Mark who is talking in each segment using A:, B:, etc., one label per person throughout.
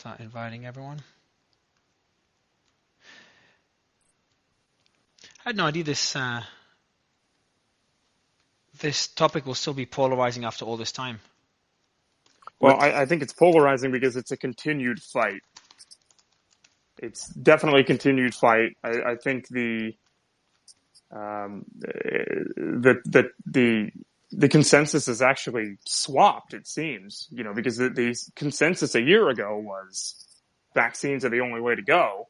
A: start inviting everyone. I had no idea this topic will still be polarizing after all this time.
B: Well, I think it's polarizing because it's a continued fight. It's definitely a continued fight. I think the consensus is actually swapped, it seems, because the consensus a year ago was vaccines are the only way to go.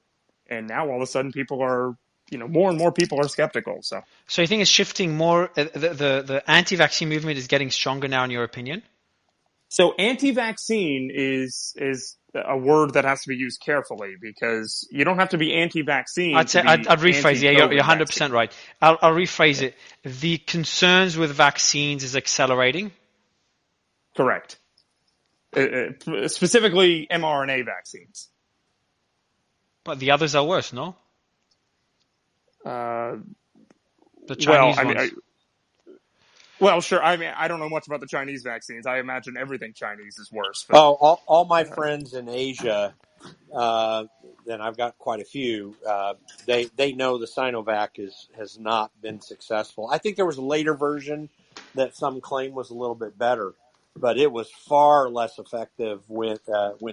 B: And now all of a sudden people are, more and more people are skeptical. So
A: you think it's shifting more, the anti-vaccine movement is getting stronger now in your opinion?
B: So anti-vaccine is a word that has to be used carefully because you don't have to be anti-vaccine.
A: I'd rephrase. Yeah, you're 100% right. I'll rephrase it. The concerns with vaccines is accelerating.
B: Correct. Specifically mRNA vaccines.
A: But the others are worse, no?
B: The
A: Chinese ones.
B: Well, sure. I mean, I don't know much about the Chinese vaccines. I imagine everything Chinese is worse.
C: But, all my friends in Asia, and I've got quite a few, they know the Sinovac has not been successful. I think there was a later version that some claim was a little bit better, but it was far less effective when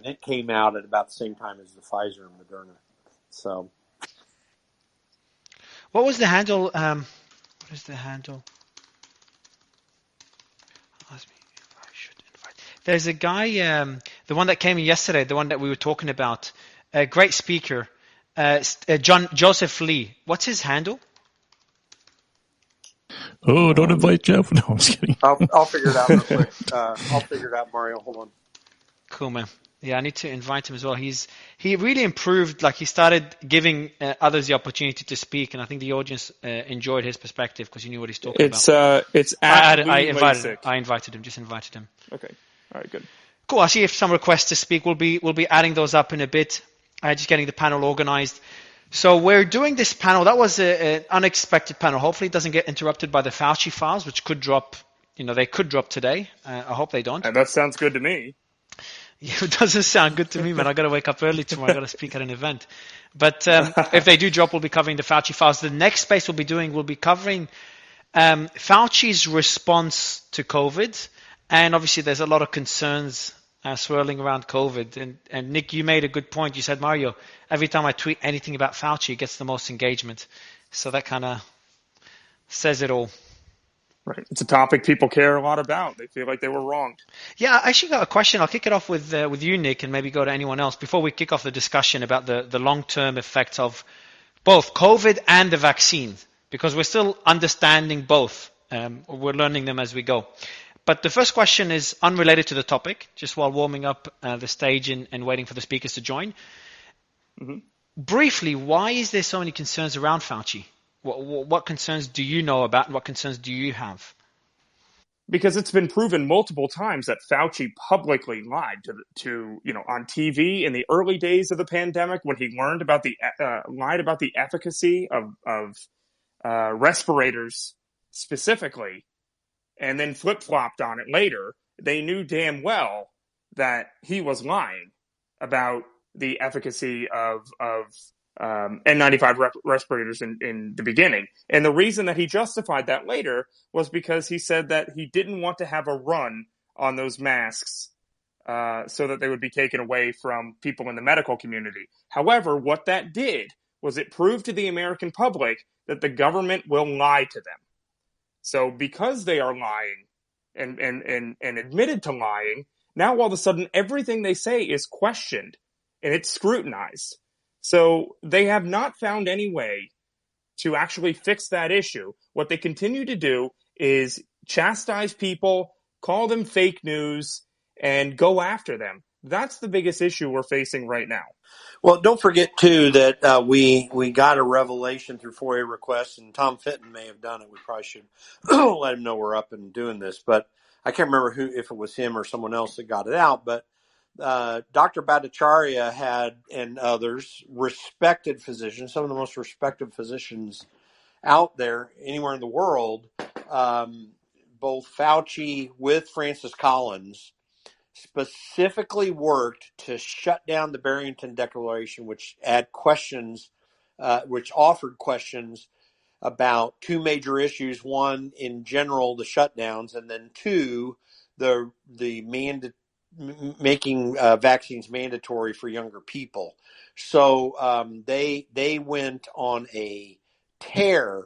C: it came out at about the same time as the Pfizer and Moderna. So,
A: what was the handle? What is the handle? There's a guy, the one that came in yesterday, the one that we were talking about, a great speaker, Joseph Lee. What's his handle?
D: Oh, don't invite Jeff. No, I'm just kidding.
C: I'll figure it out real quick. I'll figure it out, Mario. Hold on.
A: Cool, man. Yeah, I need to invite him as well. He really improved. Like he started giving others the opportunity to speak, and I think the audience enjoyed his perspective because he knew what he's talking about. I invited him. Just invited him.
B: Okay. All right, good.
A: Cool. I see if some requests to speak. We'll be adding those up in a bit. Just getting the panel organized. So we're doing this panel. That was an unexpected panel. Hopefully it doesn't get interrupted by the Fauci files, which could drop. They could drop today. I hope they don't.
B: And that sounds good to me.
A: It doesn't sound good to me, man. I got to wake up early tomorrow. I got to speak at an event. But if they do drop, we'll be covering the Fauci files. The next space we'll be covering Fauci's response to COVID. And obviously, there's a lot of concerns swirling around COVID. And Nick, you made a good point. You said, Mario, every time I tweet anything about Fauci, it gets the most engagement. So that kind of says it all.
B: Right. It's a topic people care a lot about. They feel like they were wronged.
A: Yeah, I actually got a question. I'll kick it off with you, Nick, and maybe go to anyone else before we kick off the discussion about the long-term effects of both COVID and the vaccine, because we're still understanding both. We're learning them as we go. But the first question is unrelated to the topic, just while warming up the stage and waiting for the speakers to join. Mm-hmm. Briefly, why is there so many concerns around Fauci? What concerns do you know about, and what concerns do you have?
B: Because it's been proven multiple times that Fauci publicly lied to on TV in the early days of the pandemic when he learned about lied about the efficacy of respirators specifically, and then flip-flopped on it later. They knew damn well that he was lying about the efficacy of N95 respirators in the beginning. And the reason that he justified that later was because he said that he didn't want to have a run on those masks so that they would be taken away from people in the medical community. However, what that did was it proved to the American public that the government will lie to them. So because they are lying and admitted to lying, now all of a sudden everything they say is questioned and it's scrutinized. So they have not found any way to actually fix that issue. What they continue to do is chastise people, call them fake news, and go after them. That's the biggest issue we're facing right now.
C: Well, don't forget, too, that we got a revelation through FOIA requests, and Tom Fitton may have done it. We probably should let him know we're up and doing this. But I can't remember if it was him or someone else that got it out. But Dr. Bhattacharya had, and others, respected physicians, some of the most respected physicians out there anywhere in the world, both Fauci with Francis Collins, specifically worked to shut down the Barrington Declaration, which had questions, which offered questions about two major issues. One, in general, the shutdowns, and then two, the making vaccines mandatory for younger people. So they went on a tear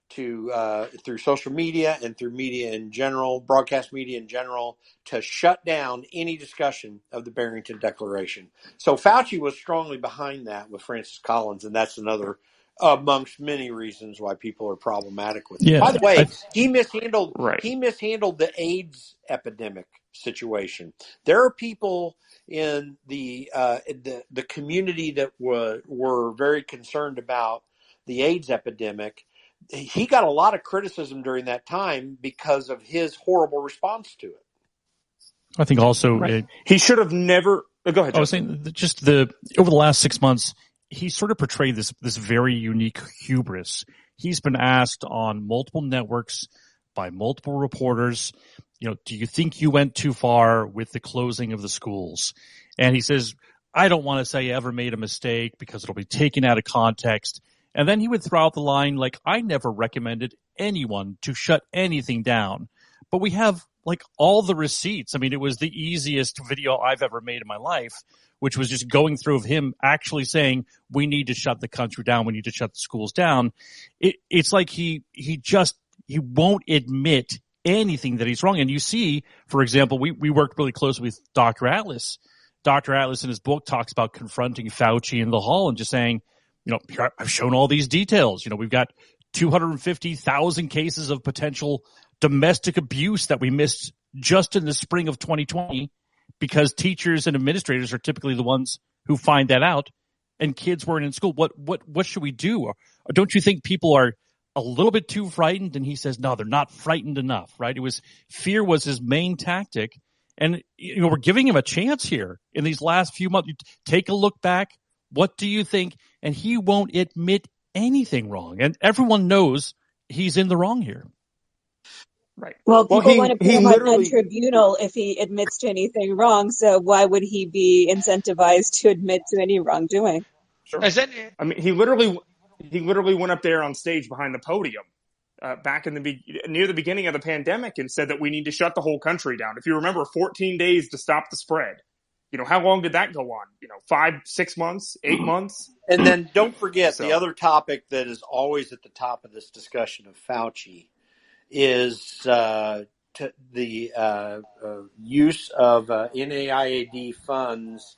C: to through social media and through media in general, broadcast media in general, to shut down any discussion of the Barrington Declaration. So Fauci was strongly behind that with Francis Collins, and that's another amongst many reasons why people are problematic with it.
D: Yeah,
C: By the way, he mishandled
B: Right.
C: the AIDS epidemic situation. There are people in the community that were very concerned about the AIDS epidemic. He got a lot of criticism during that time because of his horrible response to it.
D: I think also
B: he should have never. Go ahead.
D: I was saying just over the last 6 months, he sort of portrayed this very unique hubris. He's been asked on multiple networks by multiple reporters, do you think you went too far with the closing of the schools? And he says, I don't want to say I ever made a mistake because it'll be taken out of context. And then he would throw out the line like, I never recommended anyone to shut anything down. But we have all the receipts. I mean, it was the easiest video I've ever made in my life, which was just going through of him actually saying, we need to shut the country down. We need to shut the schools down. It's like he won't admit anything that he's wrong. And you see, for example, we worked really closely with Dr. Atlas. Dr. Atlas in his book talks about confronting Fauci in the hall and just saying, here, I've shown all these details. We've got 250,000 cases of potential domestic abuse that we missed just in the spring of 2020 because teachers and administrators are typically the ones who find that out and kids weren't in school. What should we do? Or don't you think people are a little bit too frightened? And he says, no, they're not frightened enough, right? Fear was his main tactic. And, we're giving him a chance here in these last few months. Take a look back. What do you think? And he won't admit anything wrong. And everyone knows he's in the wrong here.
B: Right.
E: Well, people want to put him on tribunal if he admits to anything wrong. So why would he be incentivized to admit to any wrongdoing?
B: Sure. I mean, he literally went up there on stage behind the podium back in near the beginning of the pandemic and said that we need to shut the whole country down. If you remember, 14 days to stop the spread. How long did that go on? 5, 6 months, 8 months?
C: And then don't forget the other topic that is always at the top of this discussion of Fauci is the use of NIAID funds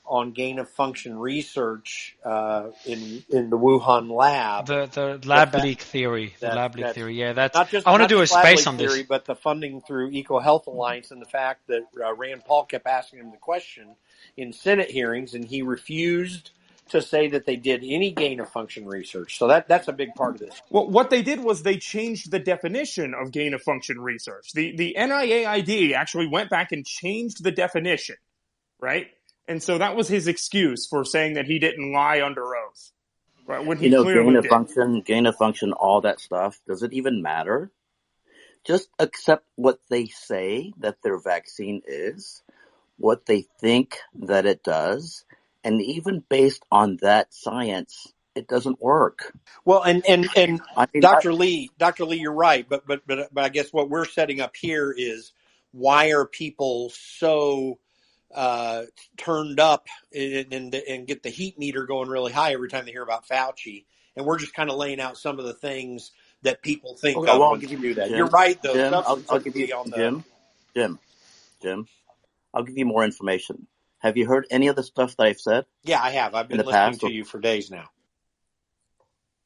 C: on gain-of-function research in the Wuhan lab.
A: The lab leak theory. The lab leak theory. Yeah, that's.
C: I
A: want to do a space on
C: theory,
A: this.
C: But the funding through EcoHealth Alliance and the fact that Rand Paul kept asking him the question in Senate hearings, and he refused to say that they did any gain-of-function research. So that's a big part of this.
B: Well, what they did was they changed the definition of gain-of-function research. The NIAID actually went back and changed the definition, right? And so that was his excuse for saying that he didn't lie under oath. Right? When he clearly
F: gain of function, all that stuff, does it even matter? Just accept what they say that their vaccine is, what they think that it does, and even based on that science, it doesn't work.
C: Well, and I mean, Dr. Lee, you're right, but I guess what we're setting up here is why are people so turned up and get the heat meter going really high every time they hear about Fauci, and we're just kind of laying out some of the things that people think of when you do that.
F: Jim,
C: you're right, though.
F: Jim, I'll give you Jim. I'll give you more information. Have you heard any of the stuff that I've said?
C: Yeah, I have. I've been listening to you for days now.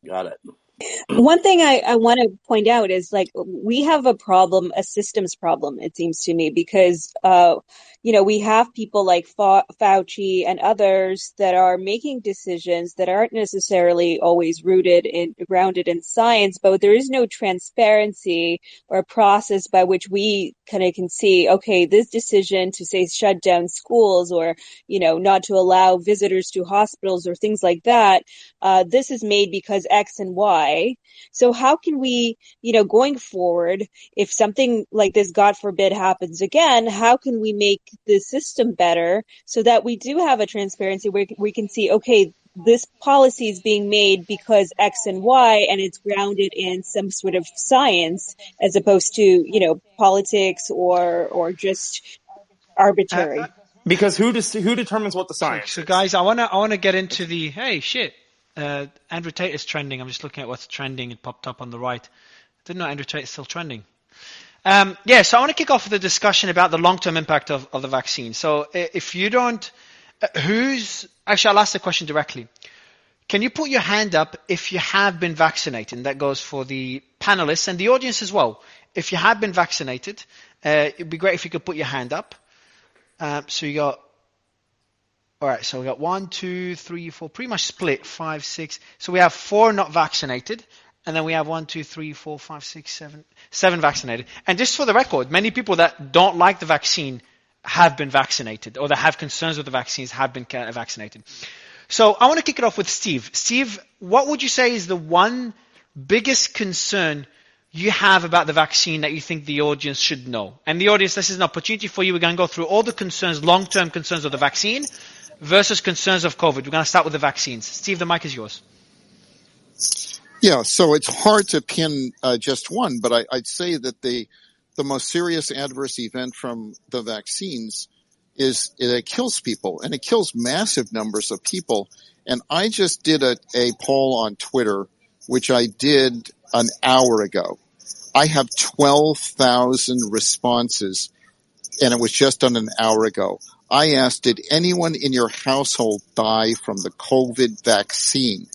F: Got it.
E: One thing I want to point out is we have a problem, a systems problem, it seems to me, because, we have people like Fauci and others that are making decisions that aren't necessarily always grounded in science, but there is no transparency or process by which we kind of can see, okay, this decision to say shut down schools or, not to allow visitors to hospitals or things like that, this is made because X and Y. So how can we, going forward, if something like this, God forbid, happens again, how can we make the system better so that we do have a transparency where we can see, okay, this policy is being made because X and Y, and it's grounded in some sort of science as opposed to, politics or just arbitrary.
B: Because who determines what the science
A: So
B: is?
A: guys, I wanna get into the hey shit. Andrew Tate is trending. I'm just looking at what's trending. It popped up on the right. I didn't know Andrew Tate is still trending. So I want to kick off with a discussion about the long-term impact of the vaccine. So if you don't, actually, I'll ask the question directly. Can you put your hand up if you have been vaccinated? And that goes for the panelists and the audience as well. If you have been vaccinated, it'd be great if you could put your hand up. So you got, all right, so we got 1, 2, 3, 4, pretty much split, 5, 6. So we have 4 not vaccinated, and then we have 1, 2, 3, 4, 5, 6, 7 vaccinated. And just for the record, many people that don't like the vaccine have been vaccinated, or that have concerns with the vaccines have been vaccinated. So I want to kick it off with Steve. Steve, what would you say is the one biggest concern you have about the vaccine that you think the audience should know? And the audience, this is an opportunity for you. We're going to go through all the concerns, long-term concerns of the vaccine versus concerns of COVID. We're going to start with the vaccines. Steve, the mic is yours.
G: Yeah, so it's hard to pin just one, but I'd say that the most serious adverse event from the vaccines is it kills people, and it kills massive numbers of people. And I just did a poll on Twitter, which I did an hour ago. I have 12,000 responses, and it was just done an hour ago. I asked, did anyone in your household die from the COVID vaccine?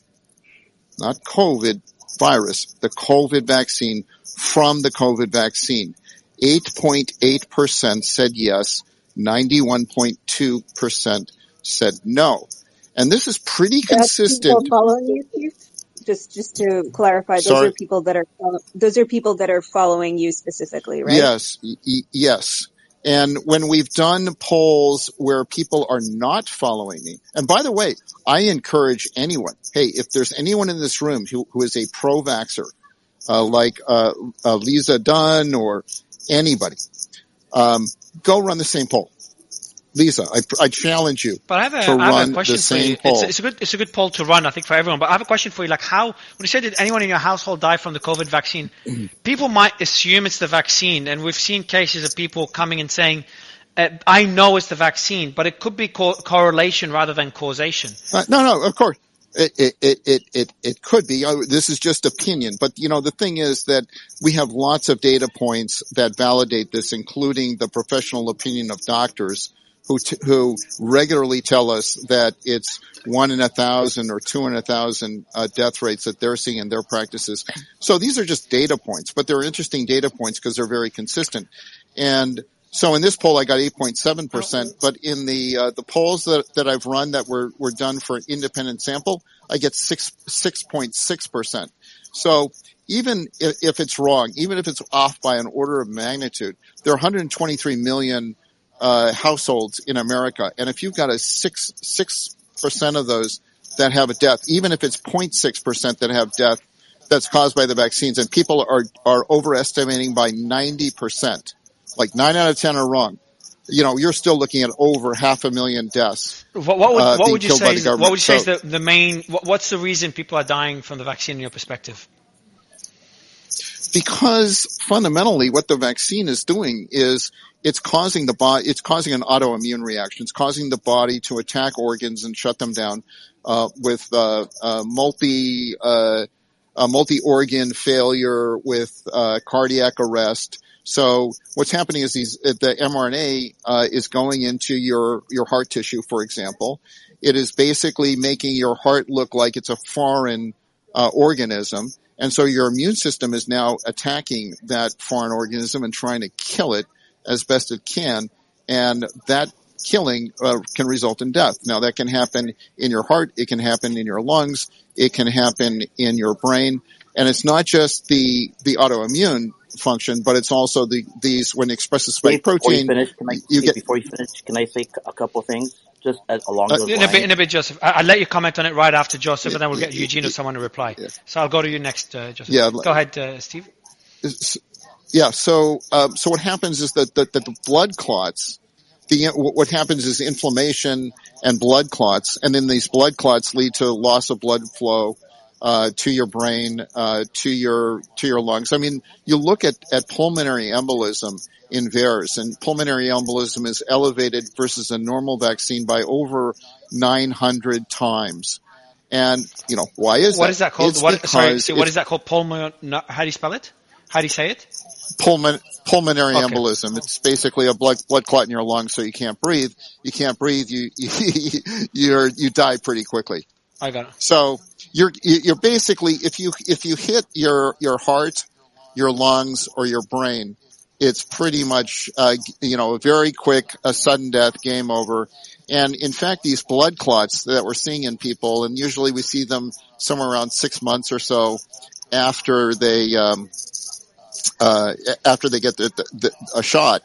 G: Not COVID virus, the COVID vaccine, from the COVID vaccine. 8.8% said yes, 91.2% said no. And this is pretty consistent.
E: People following you, Steve? Just to clarify, those
G: Sorry?
E: are people that are following you specifically, right?
G: Yes, yes. And when we've done polls where people are not following me, and by the way, I encourage anyone, hey, if there's anyone in this room who is a pro-vaxxer, like Lisa Dunn or anybody, go run the same poll. Lisa, I challenge you
A: to run the same poll. It's a good poll to run, I think, for everyone. But I have a question for you. Like, when you say, did anyone in your household die from the COVID vaccine? People might assume it's the vaccine, and we've seen cases of people coming and saying, "I know it's the vaccine," but it could be correlation rather than causation.
G: No, of course. It could be. This is just opinion. But, the thing is that we have lots of data points that validate this, including the professional opinion of doctors who regularly tell us that it's 1 in 1,000 or 2 in 1,000 death rates that they're seeing in their practices. So these are just data points, but they're interesting data points because they're very consistent. And so in this poll, I got 8.7%, but in the polls that I've run that were done for an independent sample, I get 6.6%. So even if it's wrong, even if it's off by an order of magnitude, there are 123 million households in America, and if you've got a 6% of those that have a death, even if it's 0.6% that have death that's caused by the vaccines, and people are overestimating by 90%, like 9 out of 10 are wrong. You're still looking at over 500,000 deaths.
A: What would you say is the main? What's the reason people are dying from the vaccine in your perspective?
G: Because fundamentally, what the vaccine is doing is it's causing an autoimmune reaction. It's causing the body to attack organs and shut them down with multi-organ failure, with cardiac arrest. So what's happening is the mRNA is going into your heart tissue, for example. It is basically making your heart look like it's a foreign organism. And so your immune system is now attacking that foreign organism and trying to kill it as best it can. And that killing can result in death. Now, that can happen in your heart. It can happen in your lungs. It can happen in your brain. And it's not just the autoimmune function, but it's also these when it expresses spike
F: Steve, before you
G: protein,
F: finish,
G: you get.
F: can I say a couple of things just along those
A: In
F: lines?
A: a bit, Joseph. I'll let you comment on it right after Joseph,
G: Yeah,
A: and then we'll get Eugene or someone to reply.
G: yeah,
A: So I'll go to you next, Joseph.
G: yeah.
A: Go ahead, Steve.
G: Yeah. So what happens is that the blood clots. What happens is inflammation and blood clots, and then these blood clots lead to loss of blood flow to your brain, to your lungs. I mean, you look at pulmonary embolism in VAERS, and pulmonary embolism is elevated versus a normal vaccine by over 900 times. And why is
A: What
G: that?
A: is that called?
G: It's
A: Sorry,
G: because
A: Steve, what is that called? How do you spell it? How do you say it?
G: Pulmonary
A: Okay.
G: embolism. It's basically a blood clot in your lungs, so you can't breathe. You can't breathe. You die pretty quickly.
A: I got it.
G: So you're basically, if you hit your heart, your lungs, or your brain, it's pretty much a very quick, a sudden death, game over. And in fact, these blood clots that we're seeing in people, and usually we see them somewhere around 6 months or so after they get a shot.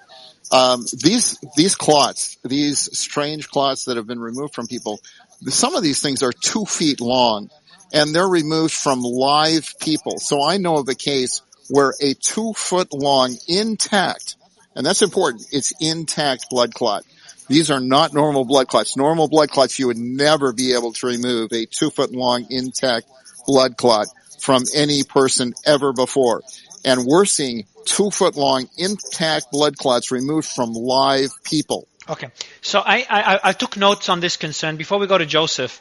G: These clots, these strange clots that have been removed from people, some of these things are 2 feet long, and they're removed from live people. So I know of a case where a 2 foot long intact, and that's important, it's intact blood clot. These are not normal blood clots. Normal blood clots, you would never be able to remove a 2 foot long intact blood clot from any person ever before. And we're seeing 2 foot long intact blood clots removed from live people.
A: Okay. So I took notes on this concern. Before we go to Joseph,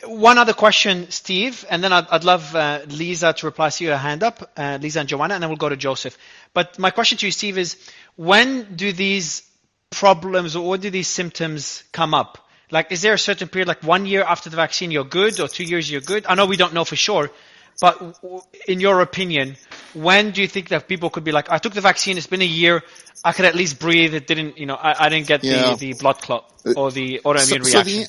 A: one other question, Steve, and then I'd love Lisa to reply. See your hand up, Lisa and Joanna, and then we'll go to Joseph. But my question to you, Steve, is when do these problems or when do these symptoms come up? Like, is there a certain period, like 1 year after the vaccine you're good, or 2 years you're good? I know we don't know for sure, but in your opinion, when do you think that people could be like, I took the vaccine, it's been a year, I could at least breathe, it didn't, I didn't get the blood clot or the autoimmune reaction?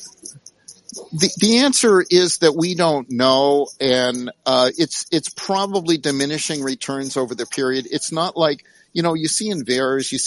G: The answer is that we don't know, and it's probably diminishing returns over the period. It's not like, you see in VAERS, you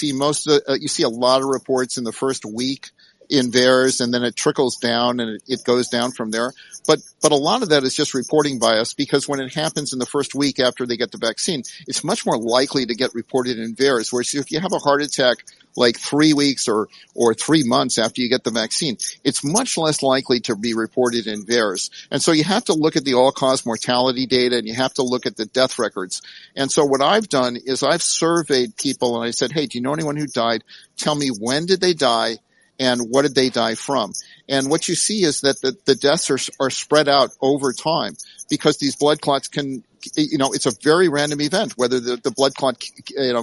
G: see a lot of reports in the first week in VAERS, and then it trickles down and it goes down from there. But a lot of that is just reporting bias, because when it happens in the first week after they get the vaccine, it's much more likely to get reported in VAERS. Whereas if you have a heart attack like 3 weeks or 3 months after you get the vaccine, it's much less likely to be reported in VAERS. And so you have to look at the all-cause mortality data, and you have to look at the death records. And so what I've done is I've surveyed people, and I said, hey, do you know anyone who died? Tell me, when did they die? And what did they die from? And what you see is that the deaths are spread out over time, because these blood clots can, it's a very random event, whether the blood clot,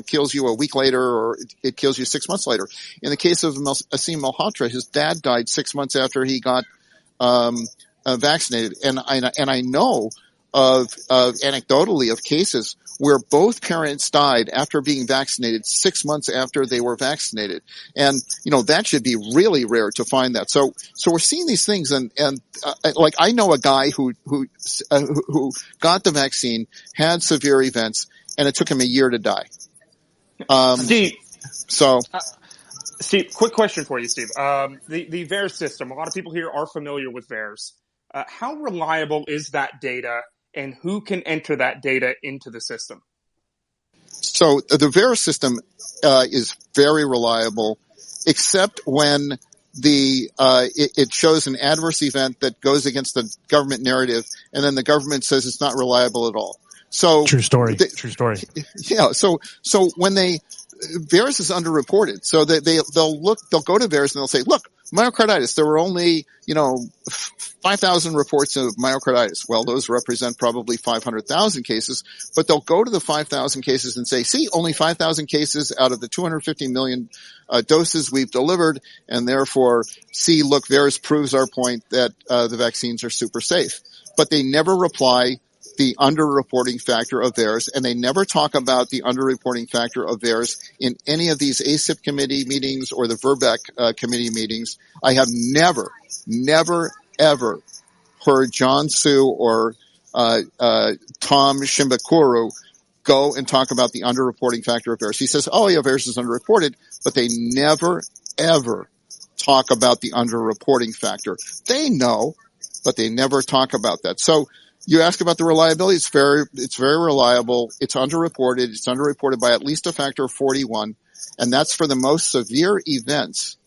G: kills you a week later or it kills you 6 months later. In the case of Asim Malhotra, his dad died 6 months after he got, vaccinated. And I know of anecdotally of cases where both parents died after being vaccinated 6 months after they were vaccinated. And, that should be really rare to find that. So we're seeing these things, and like I know a guy who got the vaccine, had severe events, and it took him a year to die.
B: Steve, quick question for you, Steve. The VAERS system, a lot of people here are familiar with VAERS. How reliable is that data, and who can enter that data into the system?
G: So the VAERS system is very reliable, except when it shows an adverse event that goes against the government narrative, and then the government says it's not reliable at all. So
D: true story. True story.
G: Yeah. So when VAERS is underreported, so that they'll go to VAERS and they'll say, look, myocarditis, there were only, 5,000 reports of myocarditis. Well, those represent probably 500,000 cases, but they'll go to the 5,000 cases and say, see, only 5,000 cases out of the 250 million doses we've delivered, and therefore, see, look, VAERS proves our point that the vaccines are super safe. But they never reply the underreporting factor of VAERS, and they never talk about the underreporting factor of VAERS in any of these ACIP committee meetings or the VRBAC committee meetings. I have never, ever heard John Su or Tom Shimbakuru go and talk about the underreporting factor of VAERS. He says, oh yeah, VAERS is underreported, but they never, ever talk about the underreporting factor. They know, but they never talk about that. So you ask about the reliability. It's very reliable. It's underreported. It's underreported by at least a factor of 41. And that's for the most severe events.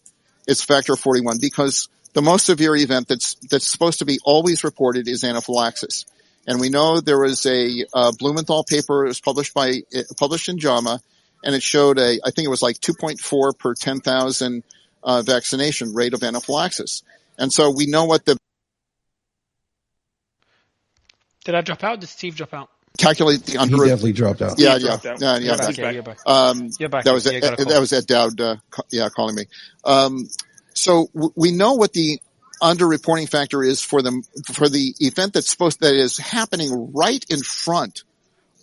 G: It's factor of 41 because the most severe event that's supposed to be always reported is anaphylaxis. And we know there was a Blumenthal paper. It was published in JAMA, and it showed I think it was like 2.4 per 10,000 vaccination rate of anaphylaxis. And so we know what the
A: Did I drop out? Did Steve drop out?
G: calculate the under.
H: He definitely dropped out.
G: Yeah.
B: Dropped out.
G: Yeah.
A: You're back.
B: He's back.
A: You're back. You're back.
G: That was
A: You got a call.
G: that was Ed Dowd. Calling me. So we know what the underreporting factor is for the event that is happening right in front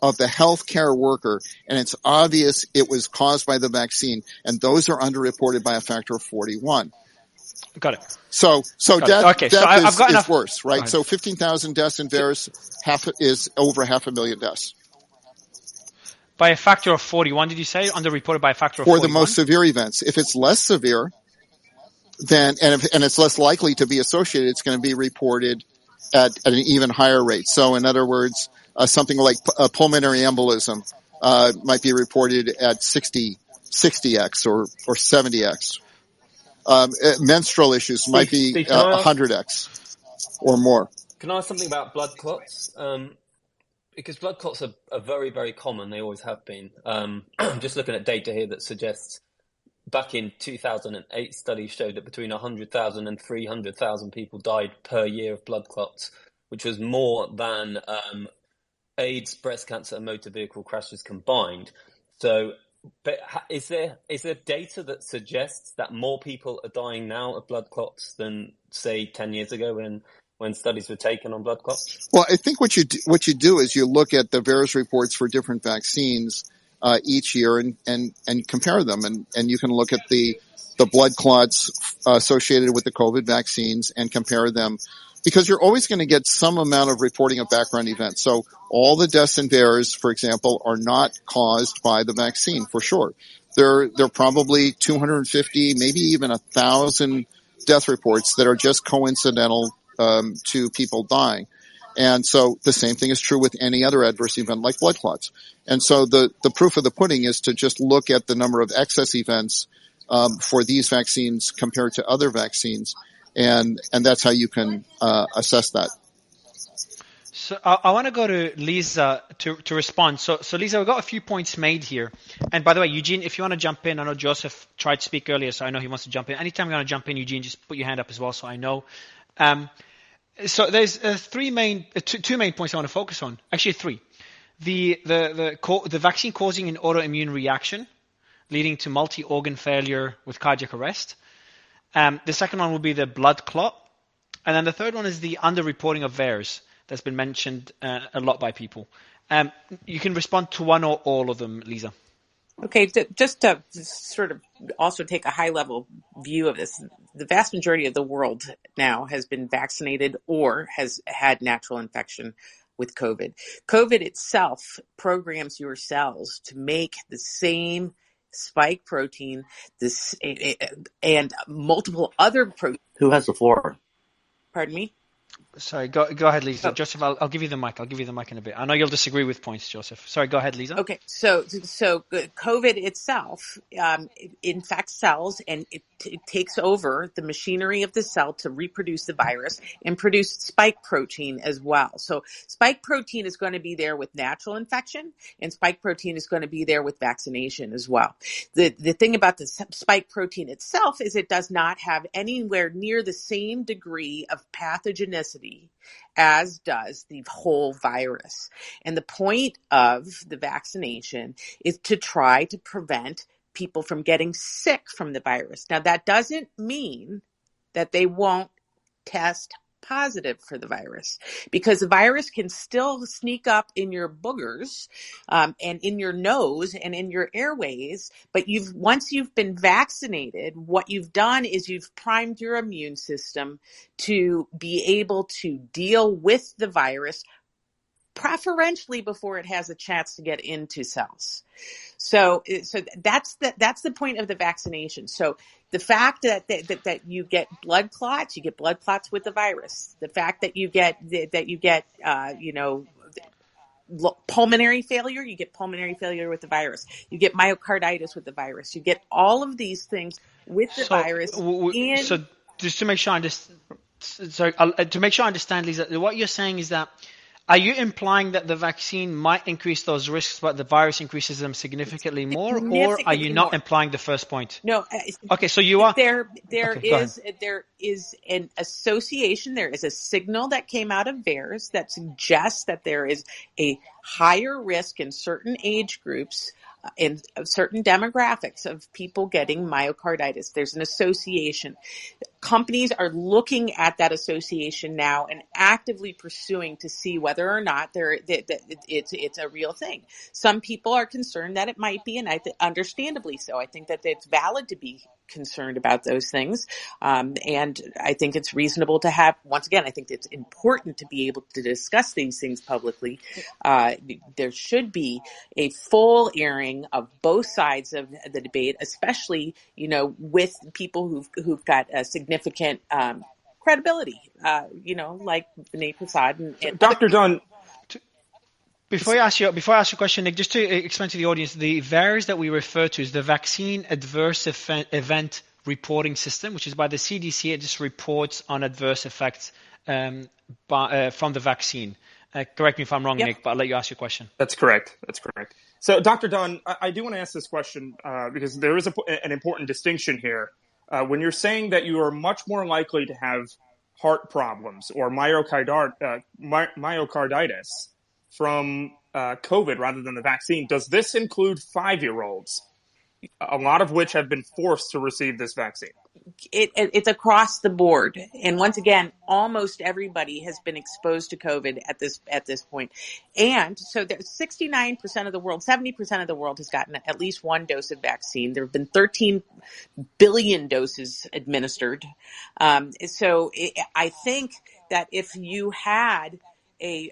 G: of the healthcare worker, and it's obvious it was caused by the vaccine, and those are underreported by a factor of 41.
A: Got it.
G: So death
A: I've got
G: is
A: enough.
G: worse, right? So 15,000 deaths in VAERS is over 500,000 deaths.
A: By a factor of 41, did you say? Underreported by a factor of 41?
G: For the most severe events. If it's less severe, then and it's less likely to be associated, it's going to be reported at an even higher rate. So in other words, something like pulmonary embolism might be reported at 60x or 70x. Menstrual issues might be 100x or more.
I: Can I ask something about blood clots? Because blood clots are very, very common. They always have been. I'm just looking at data here that suggests back in 2008, studies showed that between 100,000 and 300,000 people died per year of blood clots, which was more than AIDS, breast cancer, and motor vehicle crashes combined. So, but is there data that suggests that more people are dying now of blood clots than, say, 10 years ago when studies were taken on blood clots?
G: Well, I think what you do is you look at the various reports for different vaccines each year and compare them, and you can look at the blood clots associated with the COVID vaccines and compare them, because you're always going to get some amount of reporting of background events. So all the deaths in VAERS, for example, are not caused by the vaccine for sure. There are probably 250, maybe even 1,000 death reports that are just coincidental to people dying. And so the same thing is true with any other adverse event like blood clots. And so the proof of the pudding is to just look at the number of excess events for these vaccines compared to other vaccines. And that's how you can assess that.
A: So I want to go to Lisa to respond. So Lisa, we've got a few points made here. And by the way, Eugene, if you want to jump in, I know Joseph tried to speak earlier, so I know he wants to jump in. Anytime you want to jump in, Eugene, just put your hand up as well, so I know. So there's two main points I want to focus on. Actually, three. The vaccine causing an autoimmune reaction, leading to multi-organ failure with cardiac arrest. The second one will be the blood clot. And then the third one is the underreporting of VAERS that's been mentioned a lot by people. You can respond to one or all of them, Lisa.
J: Okay, just to sort of also take a high-level view of this, the vast majority of the world now has been vaccinated or has had natural infection with COVID. COVID itself programs your cells to make the same spike protein and multiple other proteins.
F: Who has the floor?
J: Pardon me?
A: Sorry, go ahead, Lisa. Joseph, I'll give you the mic. I'll give you the mic in a bit. I know you'll disagree with points, Joseph. Sorry, go ahead, Lisa.
J: Okay, so COVID itself infects cells, and it takes over the machinery of the cell to reproduce the virus and produce spike protein as well. So spike protein is going to be there with natural infection, and spike protein is going to be there with vaccination as well. The thing about the spike protein itself is it does not have anywhere near the same degree of pathogenicity as does the whole virus. And the point of the vaccination is to try to prevent people from getting sick from the virus. Now, that doesn't mean that they won't test positive for the virus, because the virus can still sneak up in your boogers and in your nose and in your airways. But once you've been vaccinated, what you've done is you've primed your immune system to be able to deal with the virus preferentially before it has a chance to get into cells. So that's the point of the vaccination. So the fact that you get blood clots with the virus. The fact that you get pulmonary failure, you get pulmonary failure with the virus. You get myocarditis with the virus. You get all of these things with the virus.
A: So just to make sure I understand, Lisa, what you're saying is that, are you implying that the vaccine might increase those risks, but the virus increases them significantly more, or are you not implying the first point?
J: No.
A: Okay, so you are.
J: There is an association. There is a signal that came out of VAERS that suggests that there is a higher risk in certain age groups, in certain demographics of people getting myocarditis. There's an association. Companies are looking at that association now and actively pursuing to see whether or not it's a real thing. Some people are concerned that it might be, and understandably so. I think that it's valid to be concerned about those things. And I think it's reasonable to have, once again, I think it's important to be able to discuss these things publicly. There should be a full airing of both sides of the debate, especially, with people who've got a significant credibility, like Vinay Prasad and
B: Dr. Dunn.
A: Before I ask you a question, Nick, just to explain to the audience, the VAERS that we refer to is the Vaccine Adverse Event Reporting System, which is by the CDC. It just reports on adverse effects from the vaccine. Correct me if I'm wrong,
J: Yep.
A: Nick, but I'll let you ask your question.
B: That's correct. So, Dr. Dunn, I do want to ask this question because there is an important distinction here. When you're saying that you are much more likely to have heart problems or myocarditis from COVID rather than the vaccine, does this include 5-year-olds, a lot of which have been forced to receive this vaccine?
J: It's across the board. And once again, almost everybody has been exposed to COVID at this point. And so there's 69% of the world, 70% of the world has gotten at least one dose of vaccine. There have been 13 billion doses administered. I think that if you had a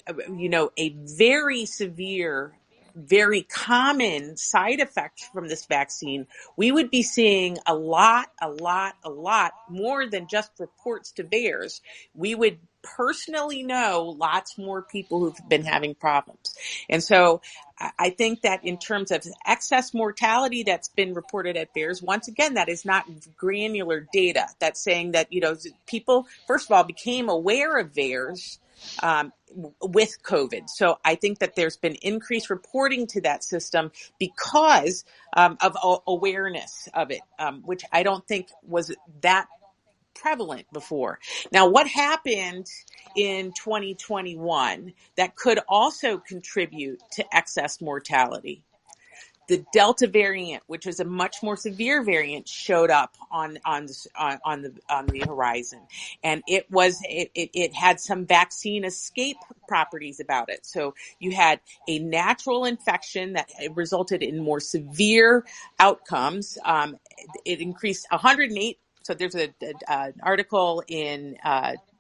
J: very severe, very common side effect from this vaccine, we would be seeing a lot more than just reports to VAERS. We would personally know lots more people who've been having problems. And so I think that in terms of excess mortality that's been reported at VAERS, once again, that is not granular data. That's saying that, people, first of all, became aware of VAERS with COVID. So I think that there's been increased reporting to that system because of awareness of it, which I don't think was that prevalent before. Now, what happened in 2021 that could also contribute to excess mortality? The Delta variant, which is a much more severe variant, showed up on the horizon, and it had some vaccine escape properties about it. So you had a natural infection that resulted in more severe outcomes. It increased 108. So there's an article in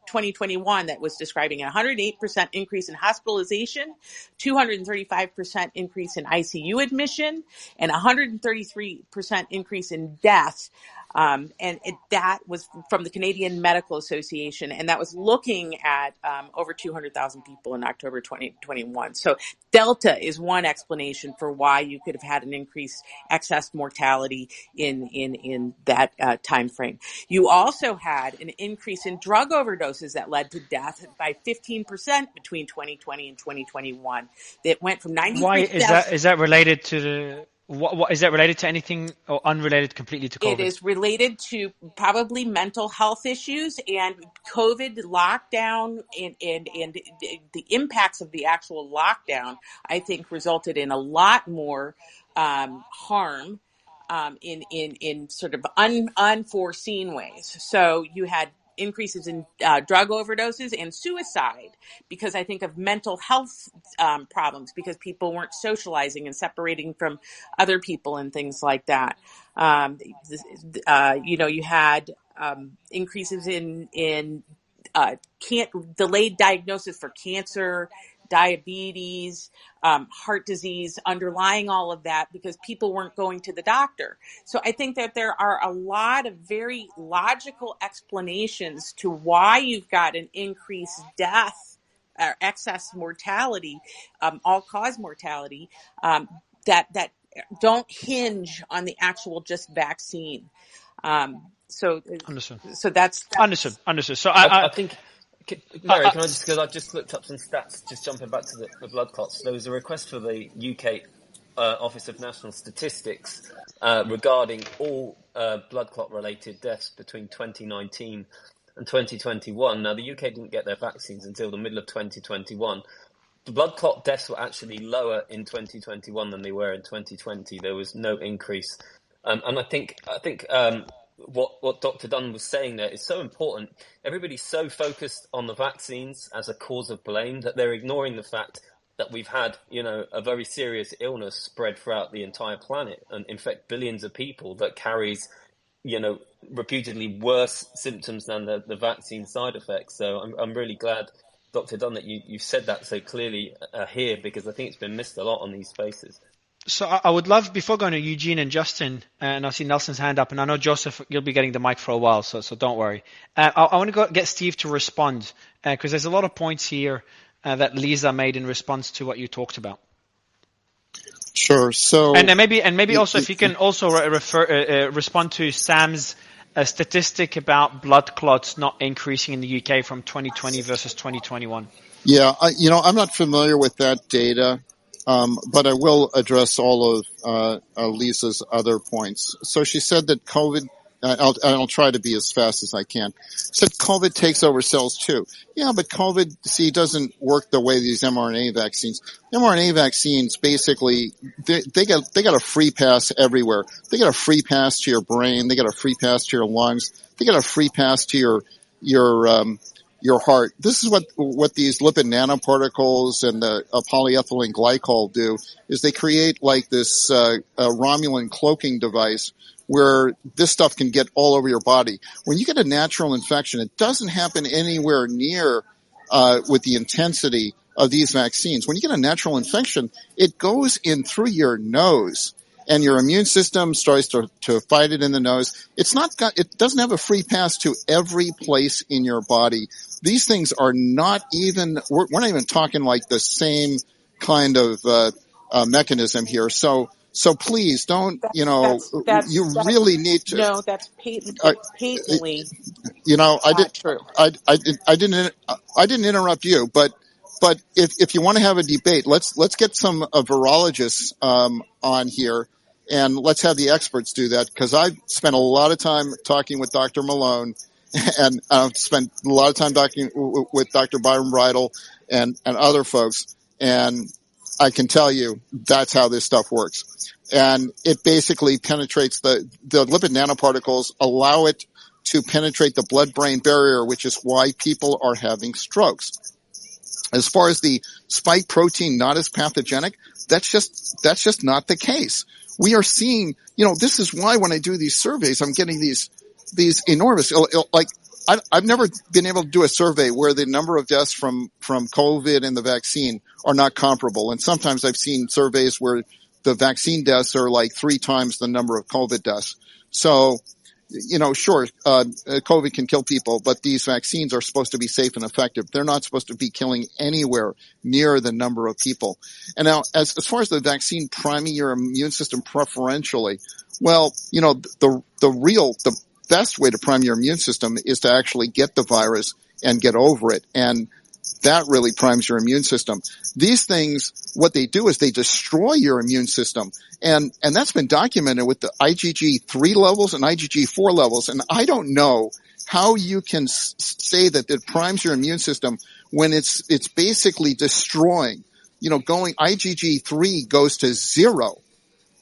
J: 2021 that was describing a 108% increase in hospitalization, 235% increase in ICU admission, and 133% increase in death. That was from the Canadian Medical Association, and that was looking at over 200,000 people in October 2021. So Delta is one explanation for why you could have had an increased excess mortality in that time frame. You also had an increase in drug overdoses that led to death by 15% between 2020 and 2021. It went from 93.
A: Why is that related to the? What is that related to anything or unrelated completely to COVID?
J: It is related to probably mental health issues and COVID lockdown and the impacts of the actual lockdown, I think, resulted in a lot more harm in sort of unforeseen ways. So you had increases in drug overdoses and suicide because I think of mental health problems because people weren't socializing and separating from other people and things like that. You had increases in delayed diagnosis for cancer, diabetes, heart disease underlying all of that because people weren't going to the doctor. So I think that there are a lot of very logical explanations to why you've got an increased death or excess mortality, all-cause mortality, that don't hinge on the actual just vaccine.
A: Understood.
J: So that's
A: Understood. So
I: I think, Mary, can I just, because I've just looked up some stats, just jumping back to the blood clots. There was a request for the UK Office of National Statistics regarding all blood clot related deaths between 2019 and 2021. Now, the UK didn't get their vaccines until the middle of 2021. The blood clot deaths were actually lower in 2021 than they were in 2020. There was no increase. And I think what Dr. Dunn was saying there is so important. Everybody's so focused on the vaccines as a cause of blame that they're ignoring the fact that we've had, a very serious illness spread throughout the entire planet and infect billions of people that carries, reputedly worse symptoms than the vaccine side effects. So I'm really glad, Dr. Dunn, that you said that so clearly here, because I think it's been missed a lot on these spaces.
A: So I would love, before going to Eugene and Justin, and I see Nelson's hand up, and I know, Joseph, you'll be getting the mic for a while, so don't worry. I want to get Steve to respond, because there's a lot of points here that Lisa made in response to what you talked about.
G: Sure. So,
A: and maybe also if you can also respond to Sam's statistic about blood clots not increasing in the UK from 2020 versus 2021.
G: Yeah, I'm not familiar with that data. But I will address all of Lisa's other points. So she said that COVID, I'll try to be as fast as I can, said COVID takes over cells too. Yeah, but COVID, doesn't work the way these mRNA vaccines. mRNA vaccines, basically, they got a free pass everywhere. They got a free pass to your brain. They got a free pass to your lungs. They got a free pass to your heart. This is what these lipid nanoparticles and the polyethylene glycol do, is they create like this Romulan cloaking device where this stuff can get all over your body. When you get a natural infection, it doesn't happen anywhere near with the intensity of these vaccines. When you get a natural infection, it goes in through your nose, and your immune system starts to fight it in the nose. It doesn't have a free pass to every place in your body. These things are not even, we're not even talking like the same kind of mechanism here. So please don't, you really need to.
J: No, that's patently true.
G: I didn't interrupt you, but if you want to have a debate, let's get some virologists on here, and let's have the experts do that, because I've spent a lot of time talking with Dr. Malone, and I've spent a lot of time talking with Dr. Byron Bridle and other folks, and I can tell you that's how this stuff works. And it basically penetrates the lipid nanoparticles, allow it to penetrate the blood-brain barrier, which is why people are having strokes. As far as the spike protein not as pathogenic, that's just not the case. We are seeing, this is why when I do these surveys, I'm getting these enormous, like, I've never been able to do a survey where the number of deaths from COVID and the vaccine are not comparable. And sometimes I've seen surveys where the vaccine deaths are like 3 times the number of COVID deaths. So, sure, COVID can kill people, but these vaccines are supposed to be safe and effective. They're not supposed to be killing anywhere near the number of people. And now, as far as the vaccine priming your immune system preferentially, well, the best way to prime your immune system is to actually get the virus and get over it. And that really primes your immune system. These things, what they do is they destroy your immune system. And that's been documented with the IgG3 levels and IgG4 levels. And I don't know how you can say that it primes your immune system when it's basically destroying, IgG3 goes to 0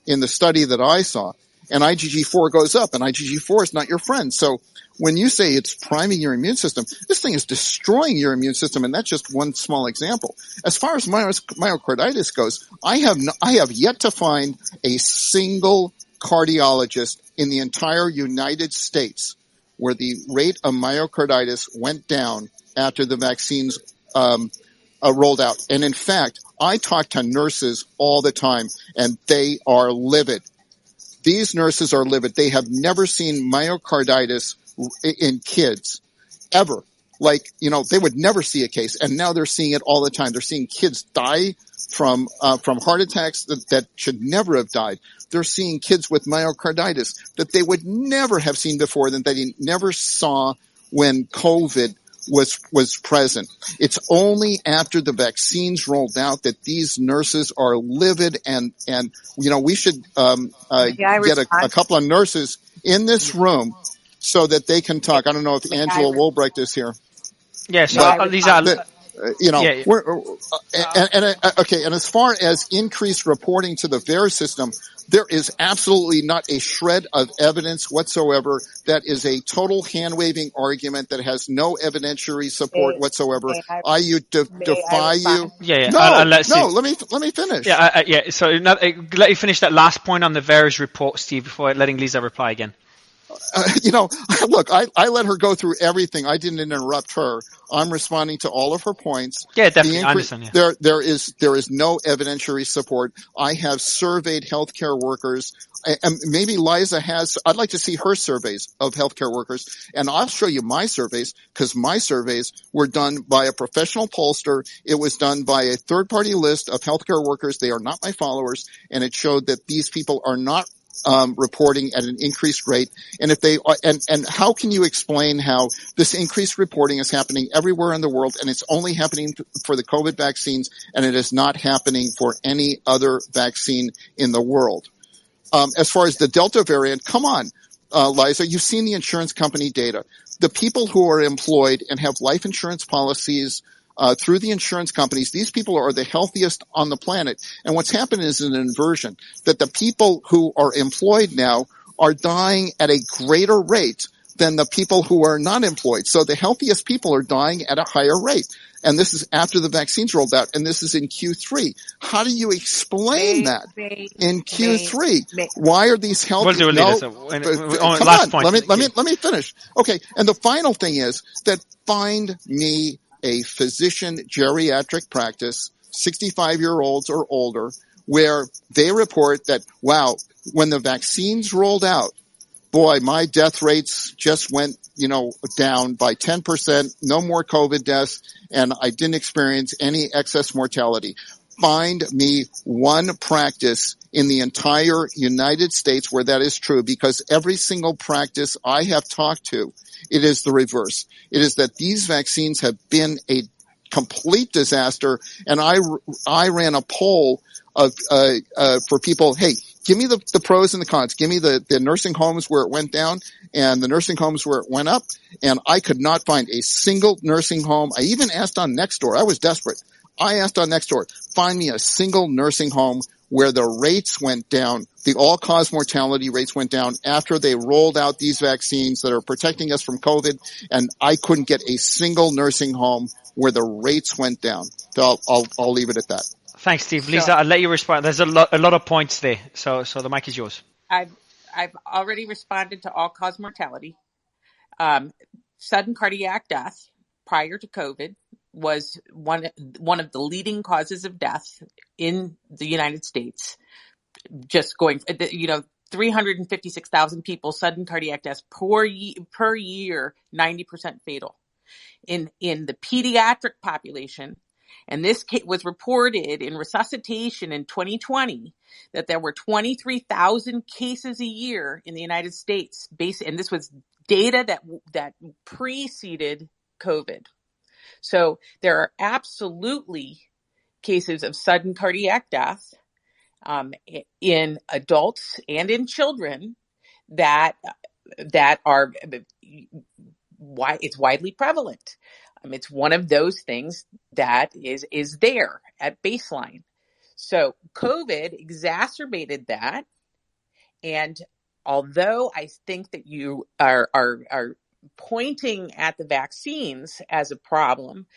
G: in the study that I saw, and IgG4 goes up, and IgG4 is not your friend. So when you say it's priming your immune system, this thing is destroying your immune system, and that's just one small example. As far as myocarditis goes, I have yet to find a single cardiologist in the entire United States where the rate of myocarditis went down after the vaccines rolled out. And in fact, I talk to nurses all the time, and they are livid. These nurses are livid. They have never seen myocarditis in kids, ever. Like, they would never see a case, and now they're seeing it all the time. They're seeing kids die from heart attacks that should never have died. They're seeing kids with myocarditis that they would never have seen before, that they never saw when COVID was present. It's only after the vaccines rolled out that these nurses are livid, and we should get a couple of nurses in this room so that they can talk. I don't know if Angela Wolbrecht is here.
A: Yeah, so these are...
G: Okay. And as far as increased reporting to the VAERS system, there is absolutely not a shred of evidence whatsoever. That is a total hand-waving argument that has no evidentiary support whatsoever. I defy you. Let me finish.
A: So let you finish that last point on the VAERS report, Steve, before letting Lisa reply again.
G: Look, I let her go through everything. I didn't interrupt her. I'm responding to all of her points.
A: Yeah, definitely. I understand. Yeah.
G: There is no evidentiary support. I have surveyed healthcare workers, and maybe Liza has. I'd like to see her surveys of healthcare workers, and I'll show you my surveys, because my surveys were done by a professional pollster. It was done by a third-party list of healthcare workers. They are not my followers, and it showed that these people are not reporting at an increased rate. And if they and how can you explain how this increased reporting is happening everywhere in the world, and it's only happening for the COVID vaccines, and it is not happening for any other vaccine in the world? As far as the Delta variant, come on, Liza, you've seen the insurance company data. The people who are employed and have life insurance policies through the insurance companies, these people are the healthiest on the planet. And what's happened is an inversion, that the people who are employed now are dying at a greater rate than the people who are not employed. So the healthiest people are dying at a higher rate. And this is after the vaccines rolled out, and this is in Q3. How do you explain that in Q3? Why are these healthy?
A: Come
G: on, let me finish. Okay, and the final thing is that find me a physician geriatric practice, 65-year-olds or older, where they report that, wow, when the vaccines rolled out, boy, my death rates just went, down by 10%, no more COVID deaths, and I didn't experience any excess mortality. Find me one practice in the entire United States where that is true, because every single practice I have talked to, it is the reverse. It is that these vaccines have been a complete disaster. And I ran a poll of for people. Hey, give me the pros and the cons. Give me the nursing homes where it went down and the nursing homes where it went up. And I could not find a single nursing home. I even asked on Nextdoor. I was desperate. I asked on Nextdoor, find me a single nursing home where the rates went down, the all-cause mortality rates went down after they rolled out these vaccines that are protecting us from COVID, and I couldn't get a single nursing home where the rates went down. So I'll leave it at that.
A: Thanks, Steve. Lisa, I'll let you respond. There's a lot of points there, so the mic is yours.
J: I've already responded to all-cause mortality. Sudden cardiac death prior to COVID was one of the leading causes of death in the United States. Just going, 356,000 people, sudden cardiac deaths per year, 90% fatal. In the pediatric population, and this was reported in resuscitation in 2020, that there were 23,000 cases a year in the United States, and this was data that preceded COVID. So there are absolutely cases of sudden cardiac death in adults and in children that are it's widely prevalent. It's one of those things that is there at baseline. So COVID exacerbated that, and although I think that you are pointing at the vaccines as a problem,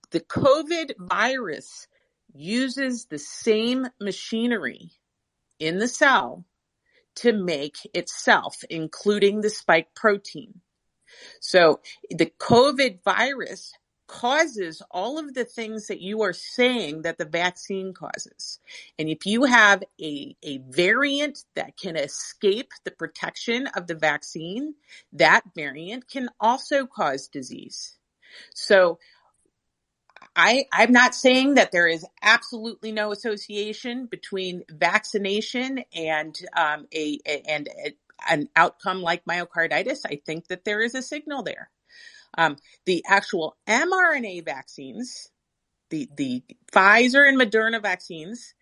J: the COVID virus uses the same machinery in the cell to make itself, including the spike protein. So the COVID virus causes all of the things that you are saying that the vaccine causes. And if you have a variant that can escape the protection of the vaccine, that variant can also cause disease. So I'm not saying that there is absolutely no association between vaccination and an outcome like myocarditis. I think that there is a signal there. The actual mRNA vaccines, the Pfizer and Moderna vaccines,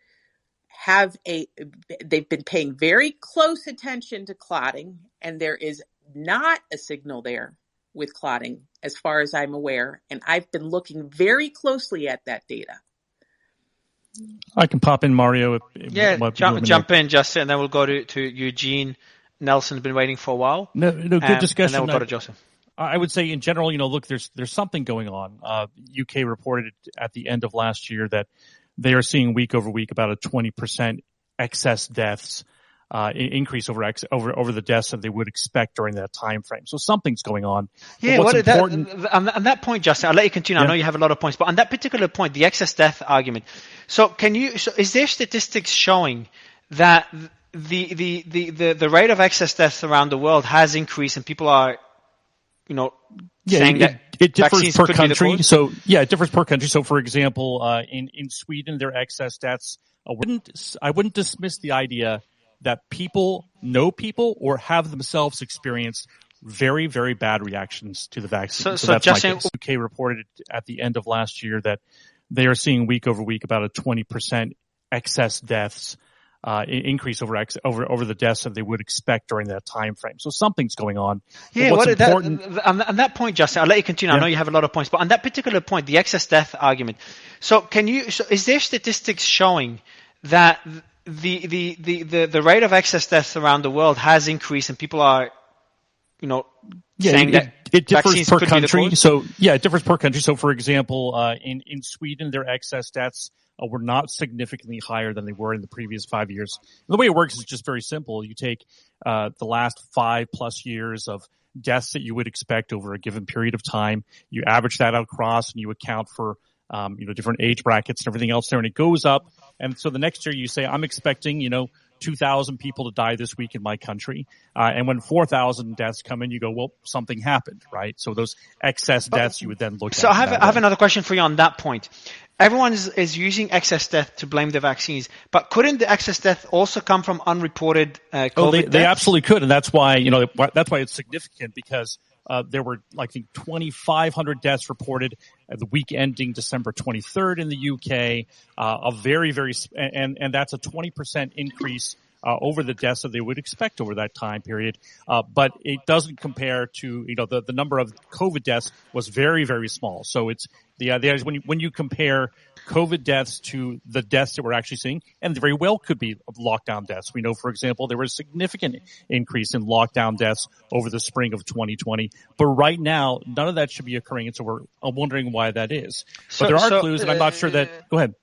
J: they've been paying very close attention to clotting, and there is not a signal there with clotting, as far as I'm aware. And I've been looking very closely at that data.
D: I can pop in, Mario.
A: Jump in, Justin, and then we'll go to Eugene. Nelson's been waiting for a while.
D: No, good discussion.
A: And then we'll go to Joseph.
D: I would say in general, look, there's something going on. UK reported at the end of last year that they are seeing week over week about a 20% excess deaths increase over the deaths that they would expect during that time frame. So something's going on.
A: Yeah, on that point, Justin, I'll let you continue. Yeah. I know you have a lot of points, but on that particular point, the excess death argument. So is there statistics showing that the rate of excess deaths around the world has increased and people are saying that
D: it differs per country. So it differs per country. So for example, in Sweden, their excess deaths, I wouldn't dismiss the idea that people know people or have themselves experienced very, very bad reactions to the vaccine. So that's Justin, UK reported at the end of last year that they are seeing week over week about a 20% excess deaths increase over the deaths that they would expect during that time frame. So something's going on.
A: Yeah, on that point, Justin, I'll let you continue. I know you have a lot of points, but on that particular point, the excess death argument. So is there statistics showing that the rate of excess deaths around the world has increased and people are, saying that
D: it differs per country. So it differs per country. So for example, in Sweden, their excess deaths were not significantly higher than they were in the previous 5 years. And the way it works is just very simple. You take the last 5+ years of deaths that you would expect over a given period of time. You average that out across and you account for different age brackets and everything else there, and it goes up. And so the next year you say, I'm expecting, 2,000 people to die this week in my country. And when 4,000 deaths come in, you go, well, something happened, right? So those excess deaths you would then look at.
A: So I have another question for you on that point. Everyone is using excess death to blame the vaccines, but couldn't the excess death also come from unreported COVID deaths?
D: They absolutely could, and that's why it's significant, because there were, I think, 2,500 deaths reported at the week ending December 23rd in the UK. A very, very, and that's a 20% increase over the deaths that they would expect over that time period. But it doesn't compare to, the number of COVID deaths was very, very small. So it's the idea is when you compare COVID deaths to the deaths that we're actually seeing, and very well could be lockdown deaths. We know, for example, there was a significant increase in lockdown deaths over the spring of 2020. But right now, none of that should be occurring. And so I'm wondering why that is. But there are clues, and I'm not sure that. Go ahead.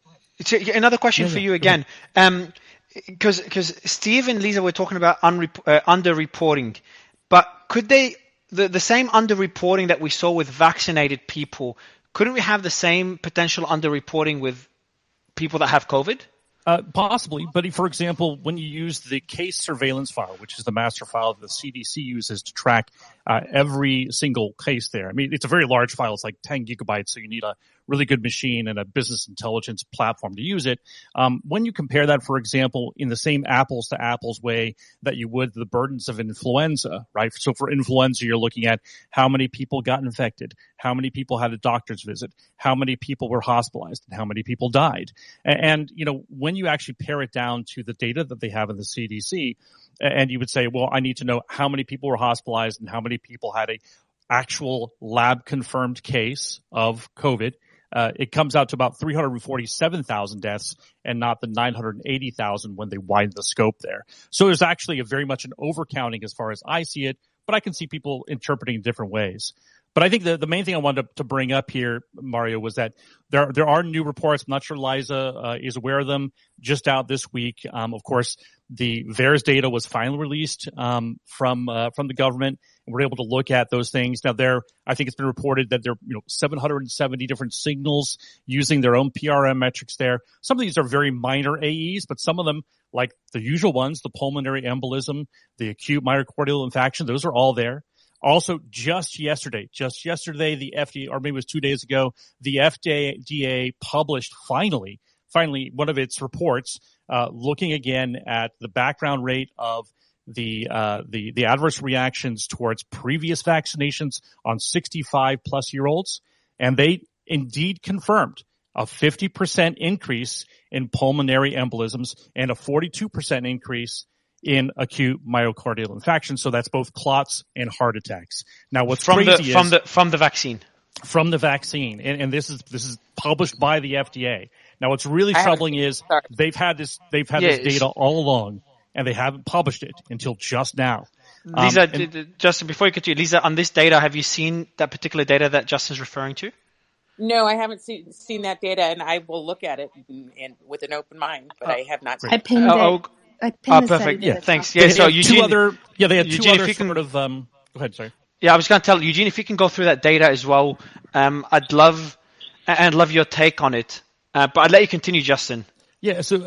A: Another question for you again. Because Steve and Lisa were talking about underreporting, but could the same underreporting that we saw with vaccinated people, couldn't we have the same potential underreporting with people that have COVID?
D: Possibly, but for example, when you use the case surveillance file, which is the master file that the CDC uses to track every single case there. I mean, it's a very large file. It's like 10 gigabytes, so you need a really good machine and a business intelligence platform to use it. When you compare that, for example, in the same apples to apples way that you would the burdens of influenza, right? So for influenza, you're looking at how many people got infected, how many people had a doctor's visit, how many people were hospitalized, and how many people died. And when you actually pare it down to the data that they have in the CDC, and you would say, well, I need to know how many people were hospitalized and how many people had a actual lab confirmed case of COVID. It comes out to about 347,000 deaths and not the 980,000 when they widen the scope there. So there's actually very much an overcounting as far as I see it, but I can see people interpreting in different ways. But I think the main thing I wanted to bring up here, Mario, was that there are new reports. I'm not sure Liza is aware of them. Just out this week, of course, the VAERS data was finally released from the government, and we're able to look at those things. Now, I think it's been reported that there are 770 different signals using their own PRM metrics there. Some of these are very minor AEs, but some of them, like the usual ones, the pulmonary embolism, the acute myocardial infarction, those are all there. Also, just yesterday, the FDA, or maybe it was 2 days ago, the FDA published finally one of its reports, looking again at the background rate of the adverse reactions towards previous vaccinations on 65-plus-year-olds, and they indeed confirmed a 50% increase in pulmonary embolisms and a 42% increase in acute myocardial infarction. So that's both clots and heart attacks. Now, what's
A: from
D: crazy
A: from the vaccine.
D: From the vaccine, and this is published by the FDA. Now, what's really troubling is they've had this data all along, and they haven't published it until just now.
A: Lisa, Justin, before you continue, Lisa, on this data, have you seen that particular data that Justin's referring to?
J: No, I haven't seen that data, and I will look at it and with an open mind, but I have not.
H: I pinned it. I pinned the
A: perfect.
H: Yeah,
A: thanks. Yeah, so Eugene,
D: they had
A: Eugene,
D: two other
A: sort
D: of. Go ahead, sorry.
A: Yeah, I was going to tell Eugene, if you can go through that data as well, I'd love your take on it. But I'd let you continue, Justin.
D: Yeah, so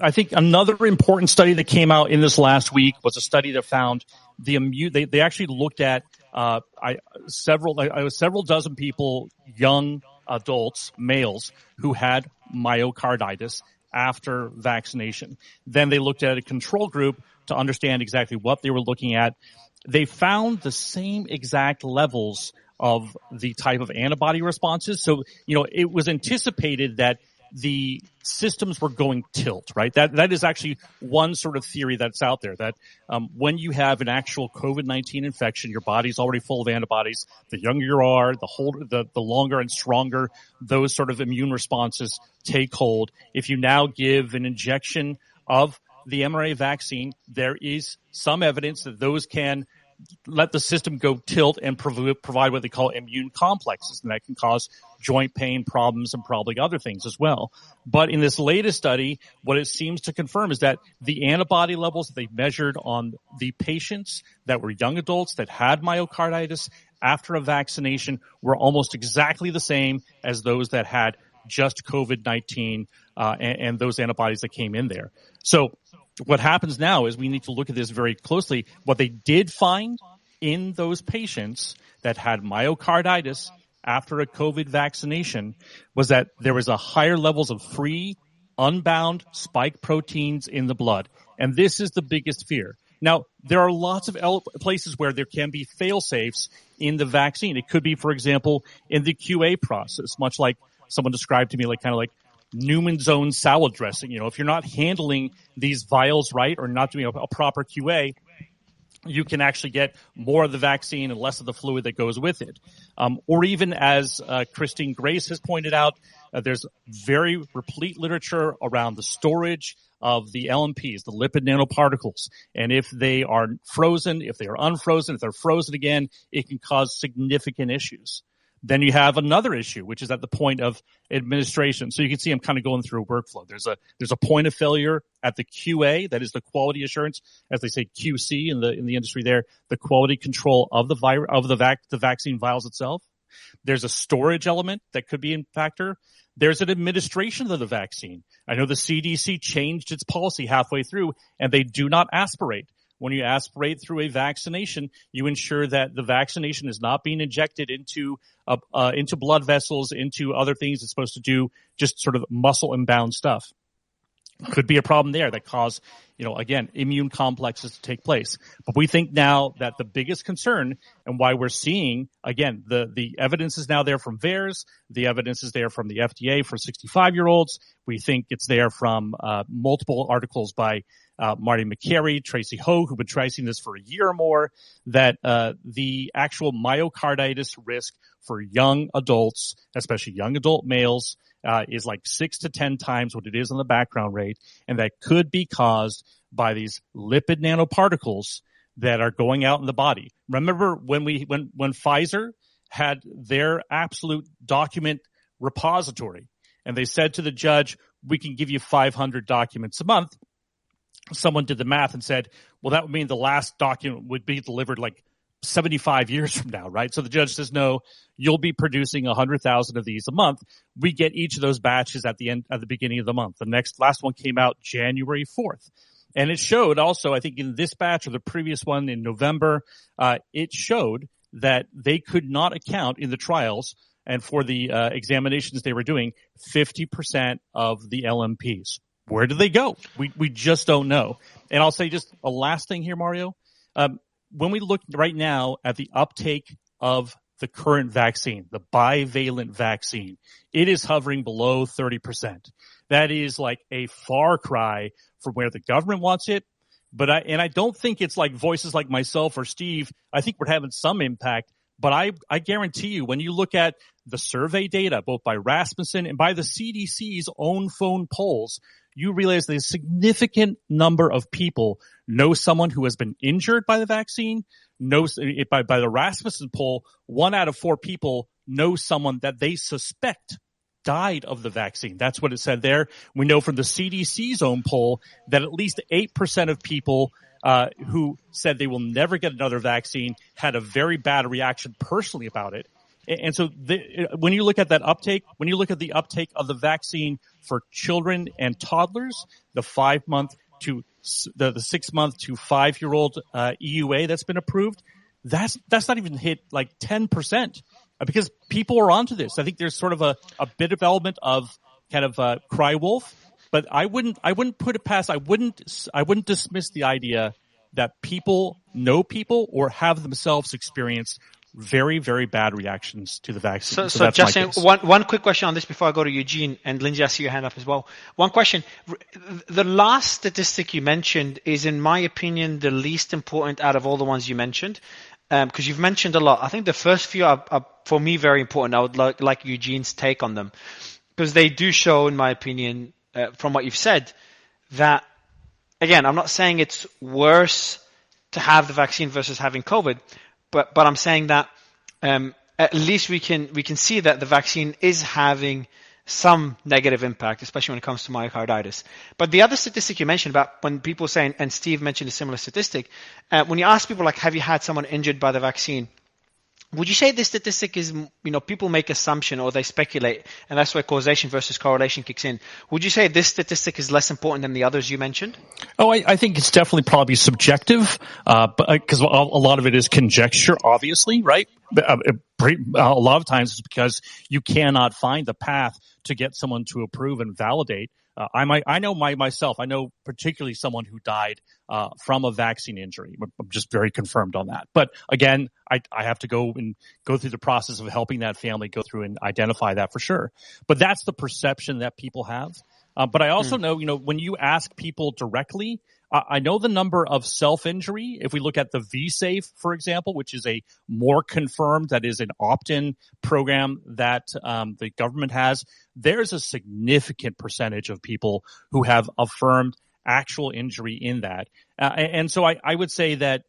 D: I think another important study that came out in this last week was a study that found the immune. They actually looked at several dozen people, young adults, males, who had myocarditis after vaccination. Then they looked at a control group to understand exactly what they were looking at. They found the same exact levels of the type of antibody responses. So, it was anticipated that the systems were going tilt, right? That is actually one sort of theory that's out there, that when you have an actual COVID-19 infection, your body's already full of antibodies. The younger you are, the longer and stronger those sort of immune responses take hold. If you now give an injection of the mRNA vaccine, there is some evidence that those can let the system go tilt and provide what they call immune complexes, and that can cause joint pain problems and probably other things as well. But in this latest study, what it seems to confirm is that the antibody levels that they measured on the patients that were young adults that had myocarditis after a vaccination were almost exactly the same as those that had just COVID-19 and those antibodies that came in there. So what happens now is we need to look at this very closely. What they did find in those patients that had myocarditis after a COVID vaccination was that there was a higher levels of free, unbound spike proteins in the blood. And this is the biggest fear. Now, there are lots of places where there can be fail-safes in the vaccine. It could be, for example, in the QA process, much like someone described to me, like Newman's Own salad dressing. If you're not handling these vials right or not doing a proper QA, you can actually get more of the vaccine and less of the fluid that goes with it. Or even as Christine Grace has pointed out, there's very replete literature around the storage of the LNPs, the lipid nanoparticles. And if they are frozen, if they are unfrozen, if they're frozen again, it can cause significant issues. Then you have another issue, which is at the point of administration. So you can see I'm kind of going through a workflow. There's a point of failure at the QA, that is the quality assurance, as they say QC in the industry there, the quality control of the vaccine vials itself. There's a storage element that could be a factor. There's an administration of the vaccine. I know the CDC changed its policy halfway through, and they do not aspirate. When you aspirate through a vaccination, you ensure that the vaccination is not being injected into blood vessels, into other things it's supposed to do, just sort of muscle inbound stuff. Could be a problem there that cause, again, immune complexes to take place. But we think now that the biggest concern and why we're seeing, again, the evidence is now there from VAERS, the evidence is there from the FDA for 65-year-olds. We think it's there from multiple articles by Marty McCary, Tracy Ho, who've been tracing this for a year or more, that the actual myocarditis risk for young adults, especially young adult males, is like 6 to 10 times what it is on the background rate, and that could be caused by these lipid nanoparticles that are going out in the body. Remember when Pfizer had their absolute document repository. And they said to the judge, we can give you 500 documents a month. Someone did the math and said, well, that would mean the last document would be delivered like 75 years from now, right? So the judge says, no, you'll be producing 100,000 of these a month. We get each of those batches at the beginning of the month. The last one came out January 4th. And it showed also, I think in this batch or the previous one in November, it showed that they could not account in the trials and for the examinations they were doing 50% of the LMPs. Where do they go? We just don't know. And I'll say just a last thing here, Mario. When we look right now at the uptake of the current vaccine, the bivalent vaccine, it is hovering below 30%. That is like a far cry from where the government wants it. But I don't think it's like voices like myself or Steve. I think we're having some impact. But I guarantee you, when you look at the survey data, both by Rasmussen and by the CDC's own phone polls, you realize that a significant number of people know someone who has been injured by the vaccine. By the Rasmussen poll, 1 out of 4 people know someone that they suspect died of the vaccine. That's what it said there. We know from the CDC's own poll that at least 8% of people who said they will never get another vaccine had a very bad reaction personally about it. And so when you look at that uptake, when you look at the uptake of the vaccine for children and toddlers, the 5-month to the 6-month to 5-year-old EUA that's been approved, that's not even hit like 10%. Because people are onto this. I think there's sort of a bit of element of kind of cry wolf, but I wouldn't put it past. I wouldn't dismiss the idea that people know people or have themselves experienced very, very bad reactions to the vaccine.
A: So Justin, one quick question on this before I go to Eugene, and Lindsay, I see your hand up as well. One question. The last statistic you mentioned is, in my opinion, the least important out of all the ones you mentioned. Because you've mentioned a lot. I think the first few are for me, very important. I would like Eugene's take on them. Because they do show, in my opinion, from what you've said, that, again, I'm not saying it's worse to have the vaccine versus having COVID, but I'm saying that at least we can see that the vaccine is having some negative impact, especially when it comes to myocarditis. But the other statistic you mentioned about when people say, and Steve mentioned a similar statistic, when you ask people like, have you had someone injured by the vaccine? Would you say this statistic is, people make assumption or they speculate, and that's where causation versus correlation kicks in. Would you say this statistic is less important than the others you mentioned?
D: Oh, I think it's definitely probably subjective, because a lot of it is conjecture, obviously, right? A lot of times it's because you cannot find the path to get someone to approve and validate. I know myself. I know particularly someone who died from a vaccine injury. I'm just very confirmed on that. But again, I have to go through the process of helping that family go through and identify that for sure. But that's the perception that people have. But I also know, when you ask people directly, I know the number of self-injury. If we look at the V-Safe, for example, which is a more confirmed, that is an opt-in program that the government has, there's a significant percentage of people who have affirmed actual injury in that. And so I would say that,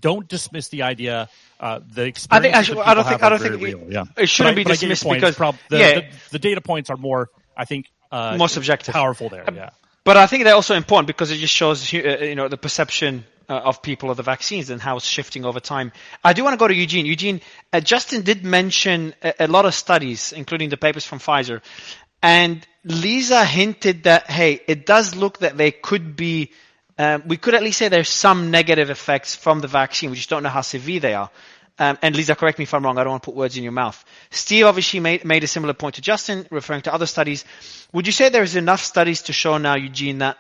D: don't dismiss the idea. The experience I don't think
A: real. Yeah. It shouldn't be dismissed because
D: the data points are more, I think,
A: more subjective,
D: powerful there. Yeah.
A: But I think they're also important because it just shows, the perception of people of the vaccines and how it's shifting over time. I do want to go to Eugene. Eugene, Justin did mention a lot of studies, including the papers from Pfizer. And Lisa hinted that, hey, it does look that they could be, we could at least say there's some negative effects from the vaccine. We just don't know how severe they are. And Lisa, correct me if I'm wrong. I don't want to put words in your mouth. Steve obviously made a similar point to Justin, referring to other studies. Would you say there is enough studies to show now, Eugene, that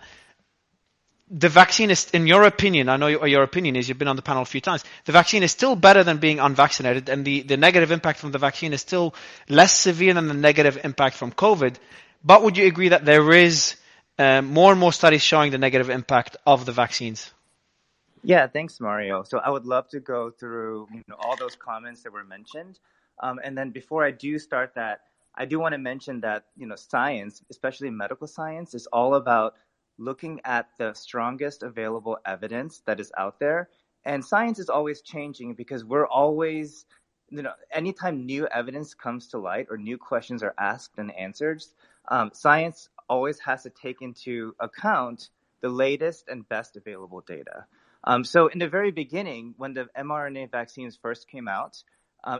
A: the vaccine is, in your opinion, I know your opinion is, you've been on the panel a few times, the vaccine is still better than being unvaccinated, and the negative impact from the vaccine is still less severe than the negative impact from COVID. But would you agree that there is more and more studies showing the negative impact of the vaccines?
K: Yeah, thanks, Mario. So I would love to go through all those comments that were mentioned. And then before I do start that, I do want to mention that, science, especially medical science, is all about looking at the strongest available evidence that is out there. And science is always changing because we're always anytime new evidence comes to light or new questions are asked and answered, science always has to take into account the latest and best available data. So in the very beginning, when the mRNA vaccines first came out,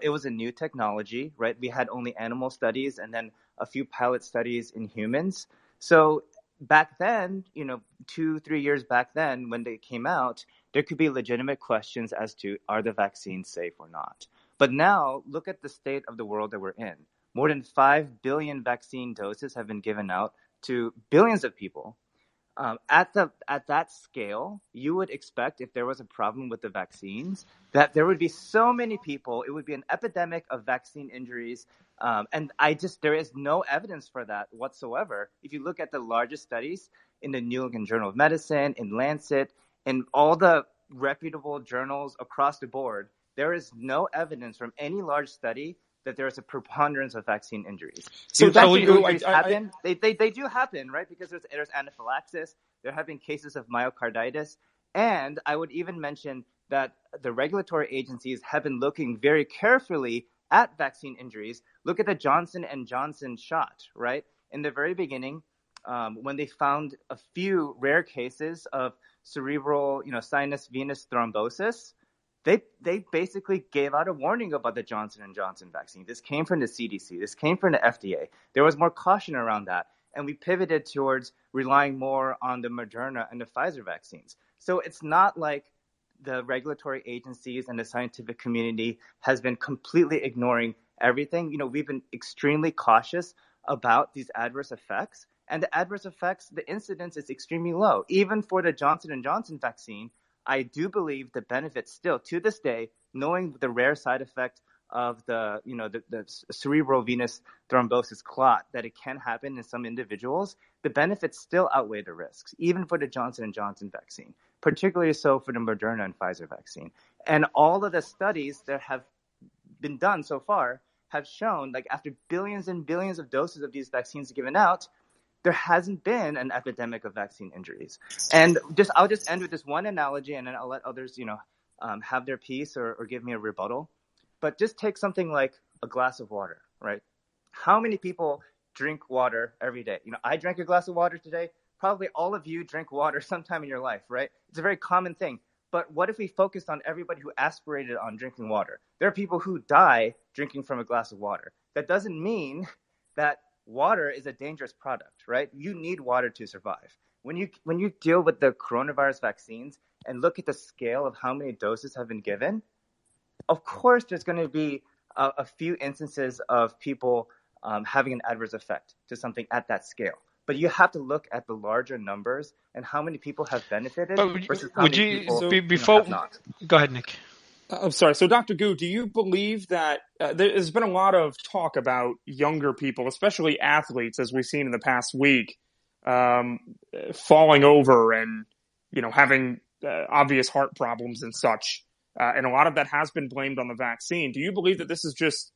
K: it was a new technology, right? We had only animal studies and then a few pilot studies in humans. So back then, 2-3 years back then, when they came out, there could be legitimate questions as to, are the vaccines safe or not? But now, look at the state of the world that we're in. More than 5 billion vaccine doses have been given out to billions of people. At that scale, you would expect, if there was a problem with the vaccines, that there would be so many people, it would be an epidemic of vaccine injuries. And there is no evidence for that whatsoever. If you look at the largest studies in the New England Journal of Medicine, in Lancet, in all the reputable journals across the board, there is no evidence from any large study that there is a preponderance of vaccine injuries.
B: So
K: vaccine injuries happen. They do happen, right? Because there's anaphylaxis. There have been cases of myocarditis. And I would even mention that the regulatory agencies have been looking very carefully at vaccine injuries. Look at the Johnson & Johnson shot, right? In the very beginning, when they found a few rare cases of cerebral, sinus venous thrombosis, they basically gave out a warning about the Johnson & Johnson vaccine. This came from the CDC. This came from the FDA. There was more caution around that. And we pivoted towards relying more on the Moderna and the Pfizer vaccines. So it's not like the regulatory agencies and the scientific community has been completely ignoring everything. We've been extremely cautious about these adverse effects. And the adverse effects, the incidence is extremely low. Even for the Johnson & Johnson vaccine, I do believe the benefits still, to this day, knowing the rare side effect of the cerebral venous thrombosis clot, that it can happen in some individuals, the benefits still outweigh the risks, even for the Johnson & Johnson vaccine, particularly so for the Moderna and Pfizer vaccine. And all of the studies that have been done so far have shown, like after billions and billions of doses of these vaccines given out, there hasn't been an epidemic of vaccine injuries. And I'll just end with this one analogy, and then I'll let others, have their piece or give me a rebuttal. But just take something like a glass of water, right? How many people drink water every day? I drank a glass of water today. Probably all of you drink water sometime in your life, right? It's a very common thing. But what if we focused on everybody who aspirated on drinking water? There are people who die drinking from a glass of water. That doesn't mean that water is a dangerous product, right? You need water to survive. When you deal with the coronavirus vaccines and look at the scale of how many doses have been given, of course there's going to be a few instances of people having an adverse effect to something at that scale. But you have to look at the larger numbers and how many people have benefited versus how many people have not.
A: Go ahead, Nick.
B: I'm sorry. So, Dr. Gu, do you believe that there's been a lot of talk about younger people, especially athletes, as we've seen in the past week, falling over and, having obvious heart problems and such. And a lot of that has been blamed on the vaccine. Do you believe that this is just,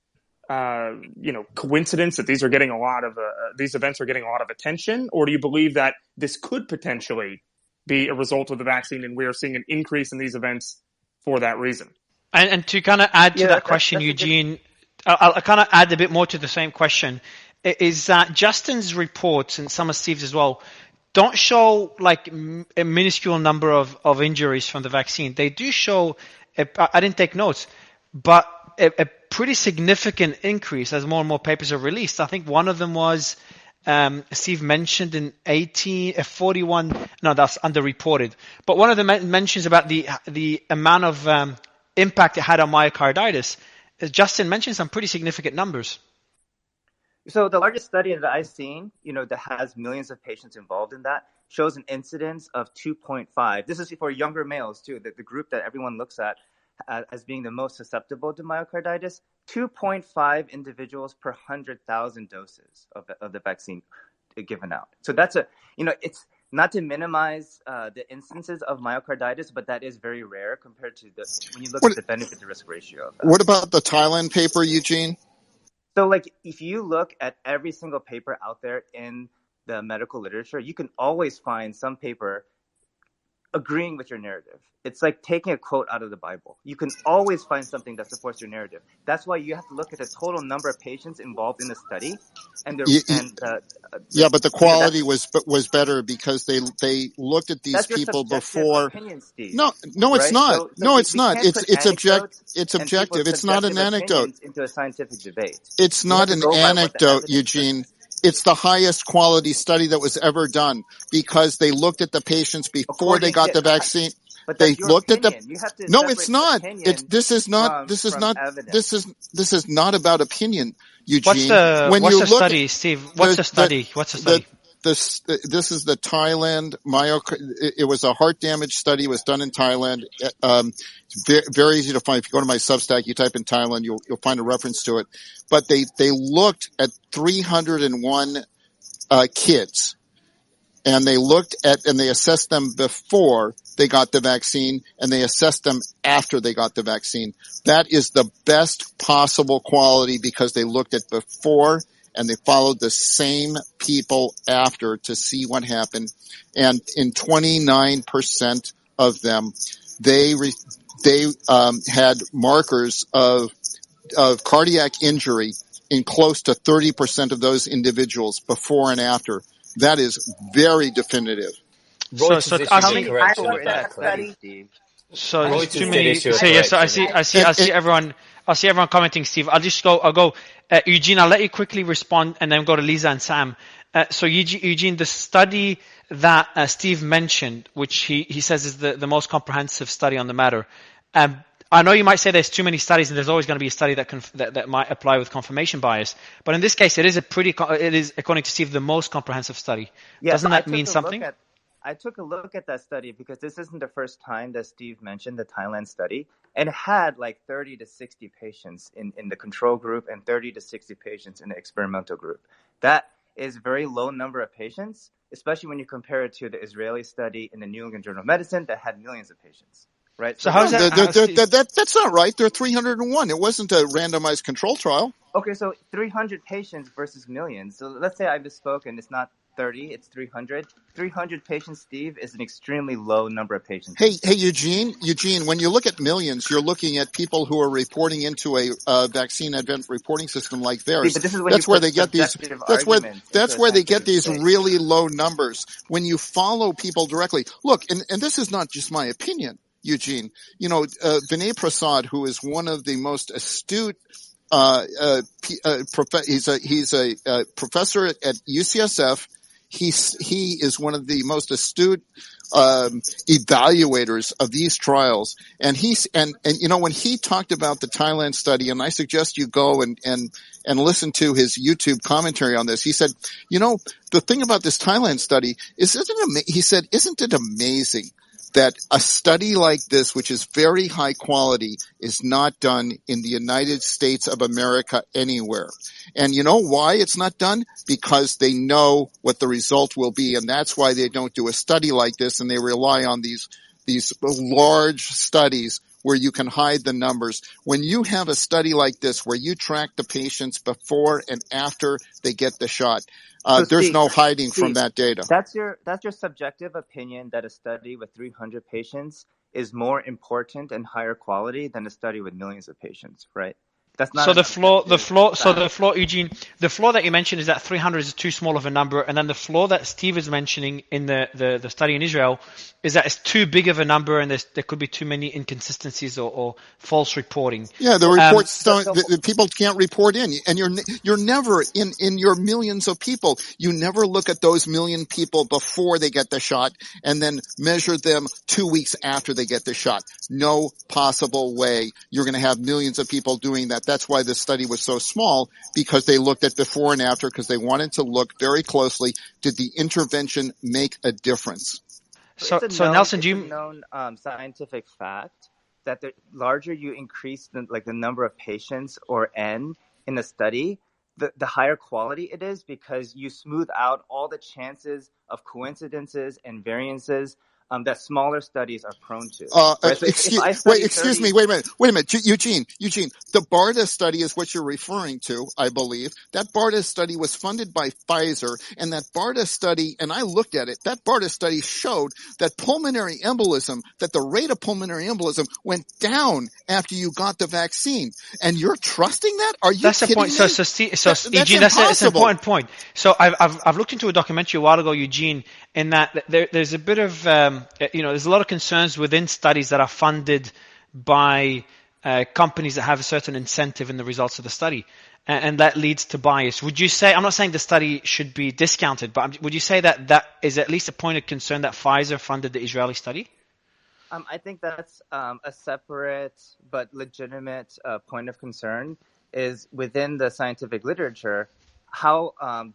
B: coincidence that these are getting these events are getting a lot of attention? Or do you believe that this could potentially be a result of the vaccine and we are seeing an increase in these events for that reason?
A: And to kind of add to that question, Eugene, I'll kind of add a bit more to the same question, is that Justin's reports and some of Steve's as well don't show like a minuscule number of injuries from the vaccine. They do show, I didn't take notes, but a pretty significant increase as more and more papers are released. I think one of them was, Steve mentioned in 41, no, that's underreported. But one of the mentions about the amount of impact it had on myocarditis. Justin mentioned some pretty significant numbers.
K: So the largest study that I've seen, that has millions of patients involved in that, shows an incidence of 2.5. This is for younger males too, the group that everyone looks at as being the most susceptible to myocarditis. 2.5 individuals per 100,000 doses of the vaccine given out. So that's it's not to minimize the instances of myocarditis, but that is very rare compared to when you look at the benefit to risk ratio of that.
G: What about the Thailand paper, Eugene?
K: So if you look at every single paper out there in the medical literature, you can always find some paper agreeing with your narrative. It's like taking a quote out of the Bible. You can always find something that supports your narrative. That's why you have to look at the total number of patients involved in the study, and
G: yeah, but the quality
K: that's
G: was better because they looked at these
K: your
G: people
K: subjective
G: before.
K: opinion, Steve.
G: No, it's
K: Right?
G: not.
K: So
G: No, it's
K: we
G: not.
K: can't put
G: It's
K: anecdotes
G: It's
K: and people's
G: objective. It's not an
K: subjective
G: anecdote.
K: opinions into a scientific debate.
G: It's
K: You have
G: not
K: to
G: an
K: go by what the
G: anecdote,
K: evidence says.
G: Eugene. It's the highest quality study that was ever done because they looked at the patients before they got the vaccine.
K: But
G: They
K: that's your
G: looked at the.
K: opinion. You have to
G: No, it's
K: separate
G: not.
K: opinion
G: This is not.
K: from evidence.
G: This is not about opinion,
A: What's
G: Eugene.
A: the
G: When
A: what's
G: you
A: the
G: look
A: study, Steve? What's the study? What's the study?
G: This is the Thailand it was a heart damage study. It was done in Thailand. It's very easy to find. If you go to my Substack, you type in Thailand, you'll find a reference to it. But they looked at 301 kids, and they assessed them before they got the vaccine, and they assessed them after they got the vaccine. That is the best possible quality because they looked at before and they followed the same people after to see what happened. And in 29% of them, they had markers of cardiac injury in close to 30% of those individuals before and after. That is very definitive.
I: Reuters issued a correction
K: were
I: of
K: in that
I: that claim.
K: study, Steve?
A: So there's too
I: Reuters
A: many.
I: did issue a
A: So yes,
I: correction.
A: I see everyone. I see everyone commenting. Steve, I'll go. Eugene, I'll let you quickly respond, and then go to Lisa and Sam. So Eugene, the study that Steve mentioned, which he says is the most comprehensive study on the matter. I know you might say there's too many studies, and there's always going to be a study that might apply with confirmation bias. But in this case, it is according to Steve, the most comprehensive study.
K: Yeah,
A: Doesn't that mean something?
K: I took a look at that study because this isn't the first time that Steve mentioned the Thailand study, and it had like 30 to 60 patients in the control group and 30 to 60 patients in the experimental group. That is a very low number of patients, especially when you compare it to the Israeli study in the New England Journal of Medicine that had millions of patients. Right?
G: So how's that? That's not right. They're 301. It wasn't a randomized control trial.
K: Okay, so 300 patients versus millions. So let's say I misspoke and it's not 30, it's 300. 300 patients, Steve, is an extremely low number of patients.
G: Hey, Eugene, when you look at millions, you're looking at people who are reporting into a vaccine advent reporting system like theirs.
K: See, but this is when
G: that's where they get these. That's where they get these really low numbers. When you follow people directly, look, and this is not just my opinion, Eugene. You know, Vinay Prasad, who is one of the most astute. He's a professor at UCSF. He is one of the most astute evaluators of these trials, and you know, when he talked about the Thailand study, and I suggest you go and listen to his YouTube commentary on this. He said, you know, the thing about this Thailand study is, isn't it amazing that a study like this, which is very high quality, is not done in the United States of America anywhere. And you know why it's not done? Because they know what the result will be, and that's why they don't do a study like this, and they rely on these large studies where you can hide the numbers. When you have a study like this where you track the patients before and after they get the shot, there's no hiding from that data.
K: That's your subjective opinion that a study with 300 patients is more important and higher quality than a study with millions of patients, right? That's not
A: so the flaw, Eugene, the flaw that you mentioned is that 300 is too small of a number, and then the flaw that Steve is mentioning in the study in Israel is that it's too big of a number, and there could be too many inconsistencies or false reporting.
G: Yeah, the reports the people can't report in, and you're never in your millions of people. You never look at those million people before they get the shot, and then measure them 2 weeks after they get the shot. No possible way you're going to have millions of people doing that. That's why this study was so small, because they looked at before and after, because they wanted to look very closely. Did the intervention make a difference?
K: So Nelson, it's a known scientific fact that the larger you increase the number of patients or N in a study, the higher quality it is, because you smooth out all the chances of coincidences and variances that smaller studies are prone to. Right? So
G: Excuse me. Wait a minute. Eugene. The BARDA study is what you're referring to, I believe. That BARDA study was funded by Pfizer, and that BARDA study, and I looked at it, that BARDA study showed that the rate of pulmonary embolism went down after you got the vaccine. And you're trusting that? Are you
A: That's the
G: kidding
A: point.
G: me?
A: Eugene, that's an important point. So I've looked into a documentary a while ago, Eugene, in that there's a bit of there's a lot of concerns within studies that are funded by companies that have a certain incentive in the results of the study, and that leads to bias. Would you say, I'm not saying the study should be discounted, but would you say that is at least a point of concern that Pfizer funded the Israeli study?
K: I think that's a separate but legitimate point of concern. Is within the scientific literature, how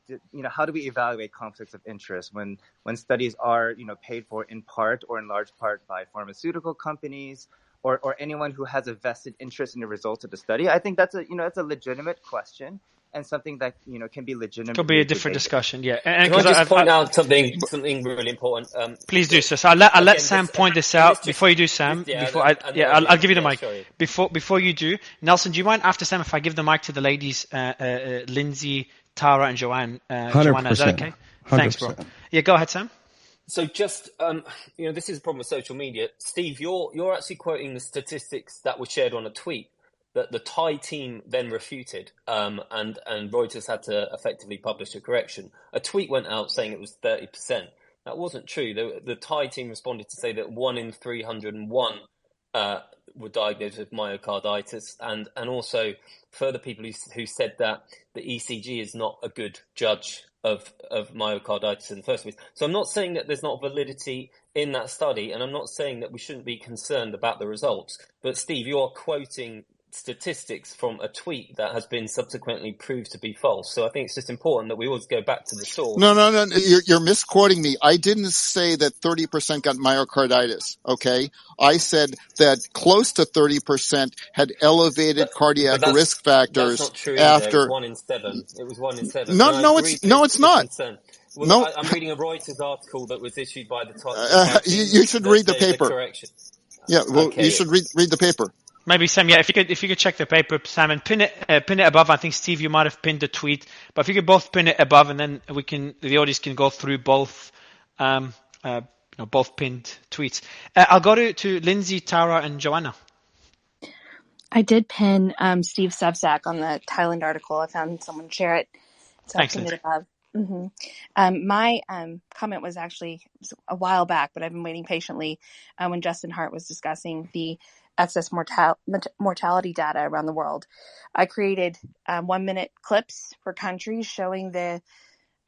K: do we evaluate conflicts of interest when studies are paid for in part or in large part by pharmaceutical companies or anyone who has a vested interest in the results of the study? I think that's a legitimate question and something that can be legitimate.
A: Could be a different discussion, yeah.
I: And can I just point out something really important?
A: Please do so. So I'll let Sam point this out before you do, Sam. I'll give you the mic. Before you do, Nelson, do you mind after Sam if I give the mic to the ladies, Lindsay, Tara, and Joanna?
L: 100%.
A: Is that okay?
L: 100%.
A: Thanks, bro. Yeah, go ahead, Sam.
I: So just, this is a problem with social media. Steve, you're actually quoting the statistics that were shared on a tweet that the Thai team then refuted, and Reuters had to effectively publish a correction. A tweet went out saying it was 30%. That wasn't true. The Thai team responded to say that 1 in 301 were diagnosed with myocarditis, and also further people who said that the ECG is not a good judge of myocarditis in the first place. So I'm not saying that there's not validity in that study, and I'm not saying that we shouldn't be concerned about the results. But Steve, you are quoting statistics from a tweet that has been subsequently proved to be false. So I think it's just important that we always go back to the source.
G: No. You're misquoting me. I didn't say that 30% got myocarditis, okay? I said that close to 30% had elevated cardiac risk factors.
I: That's not true
G: after.
I: It was 1 in 7. It was 1 in 7.
G: No, it's not.
I: Well,
G: no.
I: I'm reading a Reuters article that was issued by the top.
G: You should read the paper. Yeah, well,
I: okay.
G: You should read the paper.
A: Maybe Sam, yeah. If you could check the paper, Sam, and pin it above. I think Steve, you might have pinned the tweet, but if you could both pin it above, and then the audience can go through both, both pinned tweets. I'll go to Lindsay, Tara, and Joanna.
H: I did pin Steve Subsack on the Thailand article. I found someone share it, so I pinned it above. Mm-hmm. My comment was actually a while back, but I've been waiting patiently when Justin Hart was discussing the excess mortality data around the world. I created 1-minute clips for countries showing the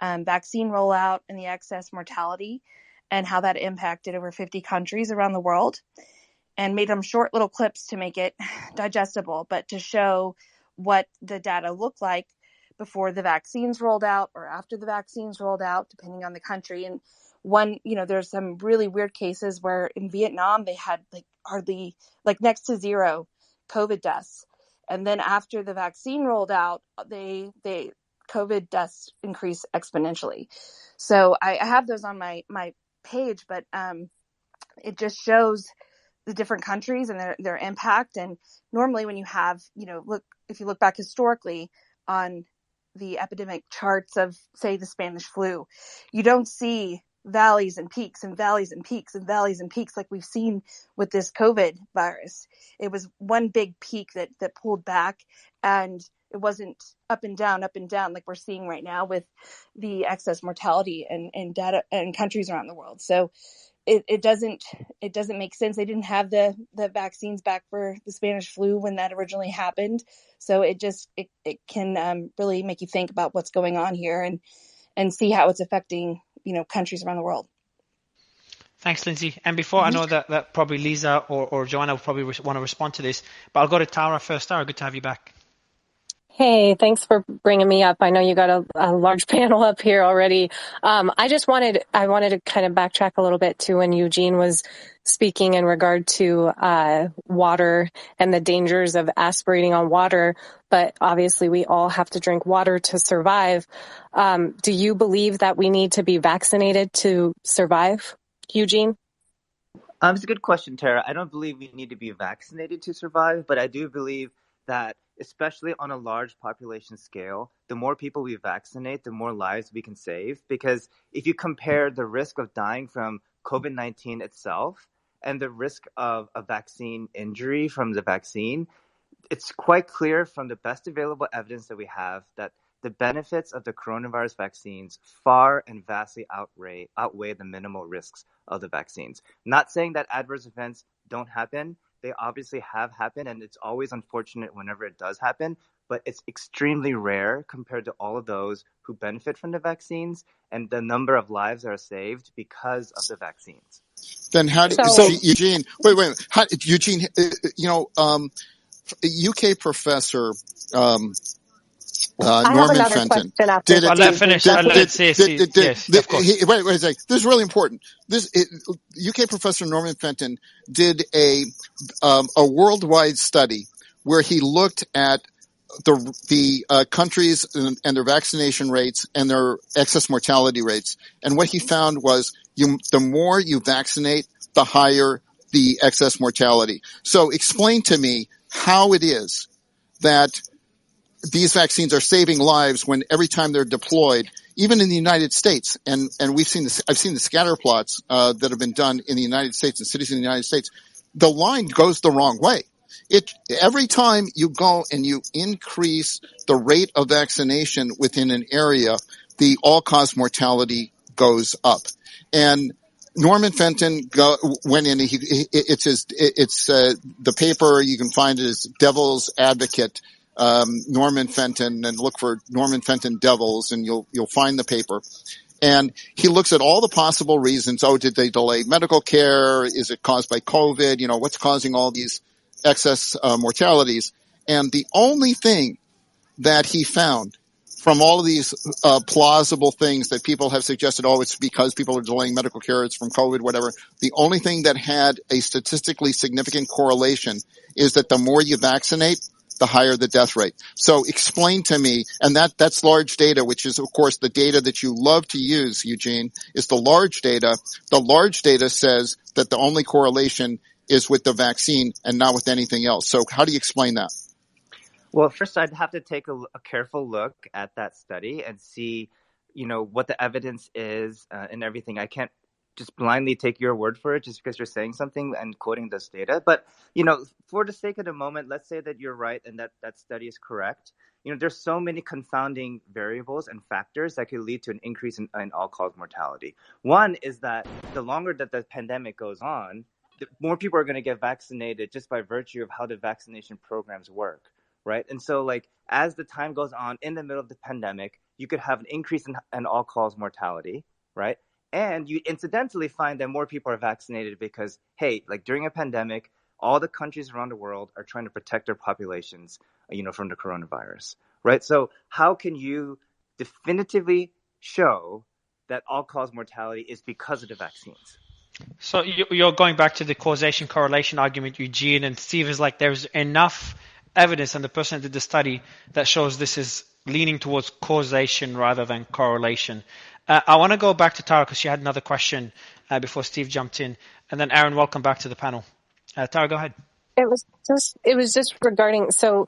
H: vaccine rollout and the excess mortality and how that impacted over 50 countries around the world, and made them short little clips to make it digestible, but to show what the data looked like before the vaccines rolled out or after the vaccines rolled out, depending on the country. And there's some really weird cases where in Vietnam, they had hardly next to zero COVID deaths. And then after the vaccine rolled out, they COVID deaths increased exponentially. So I have those on my page, but it just shows the different countries and their impact. And normally when you have, if you look back historically on the epidemic charts of, say, the Spanish flu, you don't see valleys and peaks and valleys and peaks and valleys and peaks like we've seen with this COVID virus. It was one big peak that pulled back, and it wasn't up and down like we're seeing right now with the excess mortality and data and countries around the world. So it doesn't make sense. They didn't have the vaccines back for the Spanish flu when that originally happened. So it can really make you think about what's going on here and see how it's affecting countries around the world.
A: Thanks, Lindsay. And before I know that probably Lisa or Joanna will probably want to respond to this, but I'll go to Tara first. Tara, good to have you back.
M: Hey, thanks for bringing me up. I know you got a large panel up here already. I wanted to kind of backtrack a little bit to when Eugene was speaking in regard to water and the dangers of aspirating on water. But obviously we all have to drink water to survive. Do you believe that we need to be vaccinated to survive, Eugene?
K: It's a good question, Tara. I don't believe we need to be vaccinated to survive, but I do believe that, especially on a large population scale, the more people we vaccinate, the more lives we can save. Because if you compare the risk of dying from COVID-19 itself and the risk of a vaccine injury from the vaccine, it's quite clear from the best available evidence that we have that the benefits of the coronavirus vaccines far and vastly outweigh the minimal risks of the vaccines. Not saying that adverse events don't happen. They obviously have happened, and it's always unfortunate whenever it does happen, but it's extremely rare compared to all of those who benefit from the vaccines and the number of lives that are saved because of the vaccines.
G: Then how do
M: So
G: Eugene? Wait. Eugene, UK professor
M: I have
G: Norman
M: another
G: Fenton
M: question after
G: did
A: Well,
G: it.
A: let
M: Steve.
A: finish.
M: That's it.
A: Let's see. Yes, of course.
G: Wait a second. This is really important. UK professor Norman Fenton did a worldwide study where he looked at the countries and their vaccination rates and their excess mortality rates, and what he found was the more you vaccinate, the higher the excess mortality. So explain to me how it is that these vaccines are saving lives when every time they're deployed, even in the United States, and we've seen this, I've seen the scatter plots that have been done in the United States and cities in the United States. The line goes the wrong way. Every time you go and you increase the rate of vaccination within an area, the all-cause mortality goes up. And Norman Fenton went in. The paper, you can find it as Devil's Advocate, Norman Fenton, and look for Norman Fenton Devils, and you'll find the paper. And he looks at all the possible reasons. Oh, did they delay medical care? Is it caused by COVID? What's causing all these excess mortalities? And the only thing that he found from all of these plausible things that people have suggested, oh, it's because people are delaying medical care, it's from COVID, whatever. The only thing that had a statistically significant correlation is that the more you vaccinate, the higher the death rate. So explain to me, and that's large data, which is, of course, the data that you love to use, Eugene, is the large data. The large data says that the only correlation is with the vaccine and not with anything else. So how do you explain that?
K: Well, first, I'd have to take a careful look at that study and see, what the evidence is and everything. I can't just blindly take your word for it just because you're saying something and quoting this data. But, for the sake of the moment, let's say that you're right and that study is correct. There's so many confounding variables and factors that could lead to an increase in all-cause mortality. One is that the longer that the pandemic goes on, the more people are going to get vaccinated just by virtue of how the vaccination programs work. Right. And so as the time goes on in the middle of the pandemic, you could have an increase in all-cause mortality. Right. And you incidentally find that more people are vaccinated because, hey, during a pandemic, all the countries around the world are trying to protect their populations, from the coronavirus. Right. So how can you definitively show that all-cause mortality is because of the vaccines?
A: So you're going back to the causation correlation argument, Eugene, and Steve is like, there's enough evidence, and the person that did the study, that shows this is leaning towards causation rather than correlation. I want to go back to Tara because she had another question before Steve jumped in, and then Aaron, welcome back to the panel. Tara, go ahead.
M: It was just regarding, so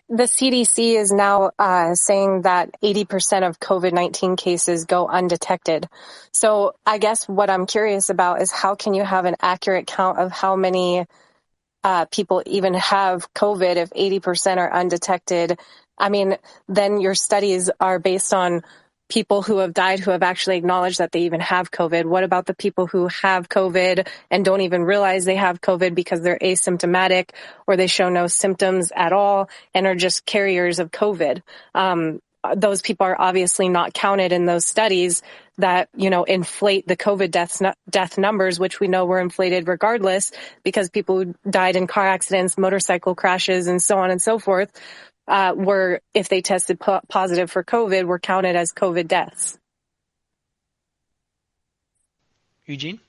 M: the CDC is now saying that 80% of COVID-19 cases go undetected. So I guess what I'm curious about is how can you have an accurate count of how many people even have COVID if 80% are undetected? I mean, then your studies are based on people who have died who have actually acknowledged that they even have COVID. What about the people who have COVID and don't even realize they have COVID because they're asymptomatic or they show no symptoms at all and are just carriers of COVID? Those people are obviously not counted in those studies that, inflate the COVID death numbers, which we know were inflated regardless because people who died in car accidents, motorcycle crashes, and so on and so forth, were, if they tested positive for COVID, were counted as COVID deaths.
A: Eugene?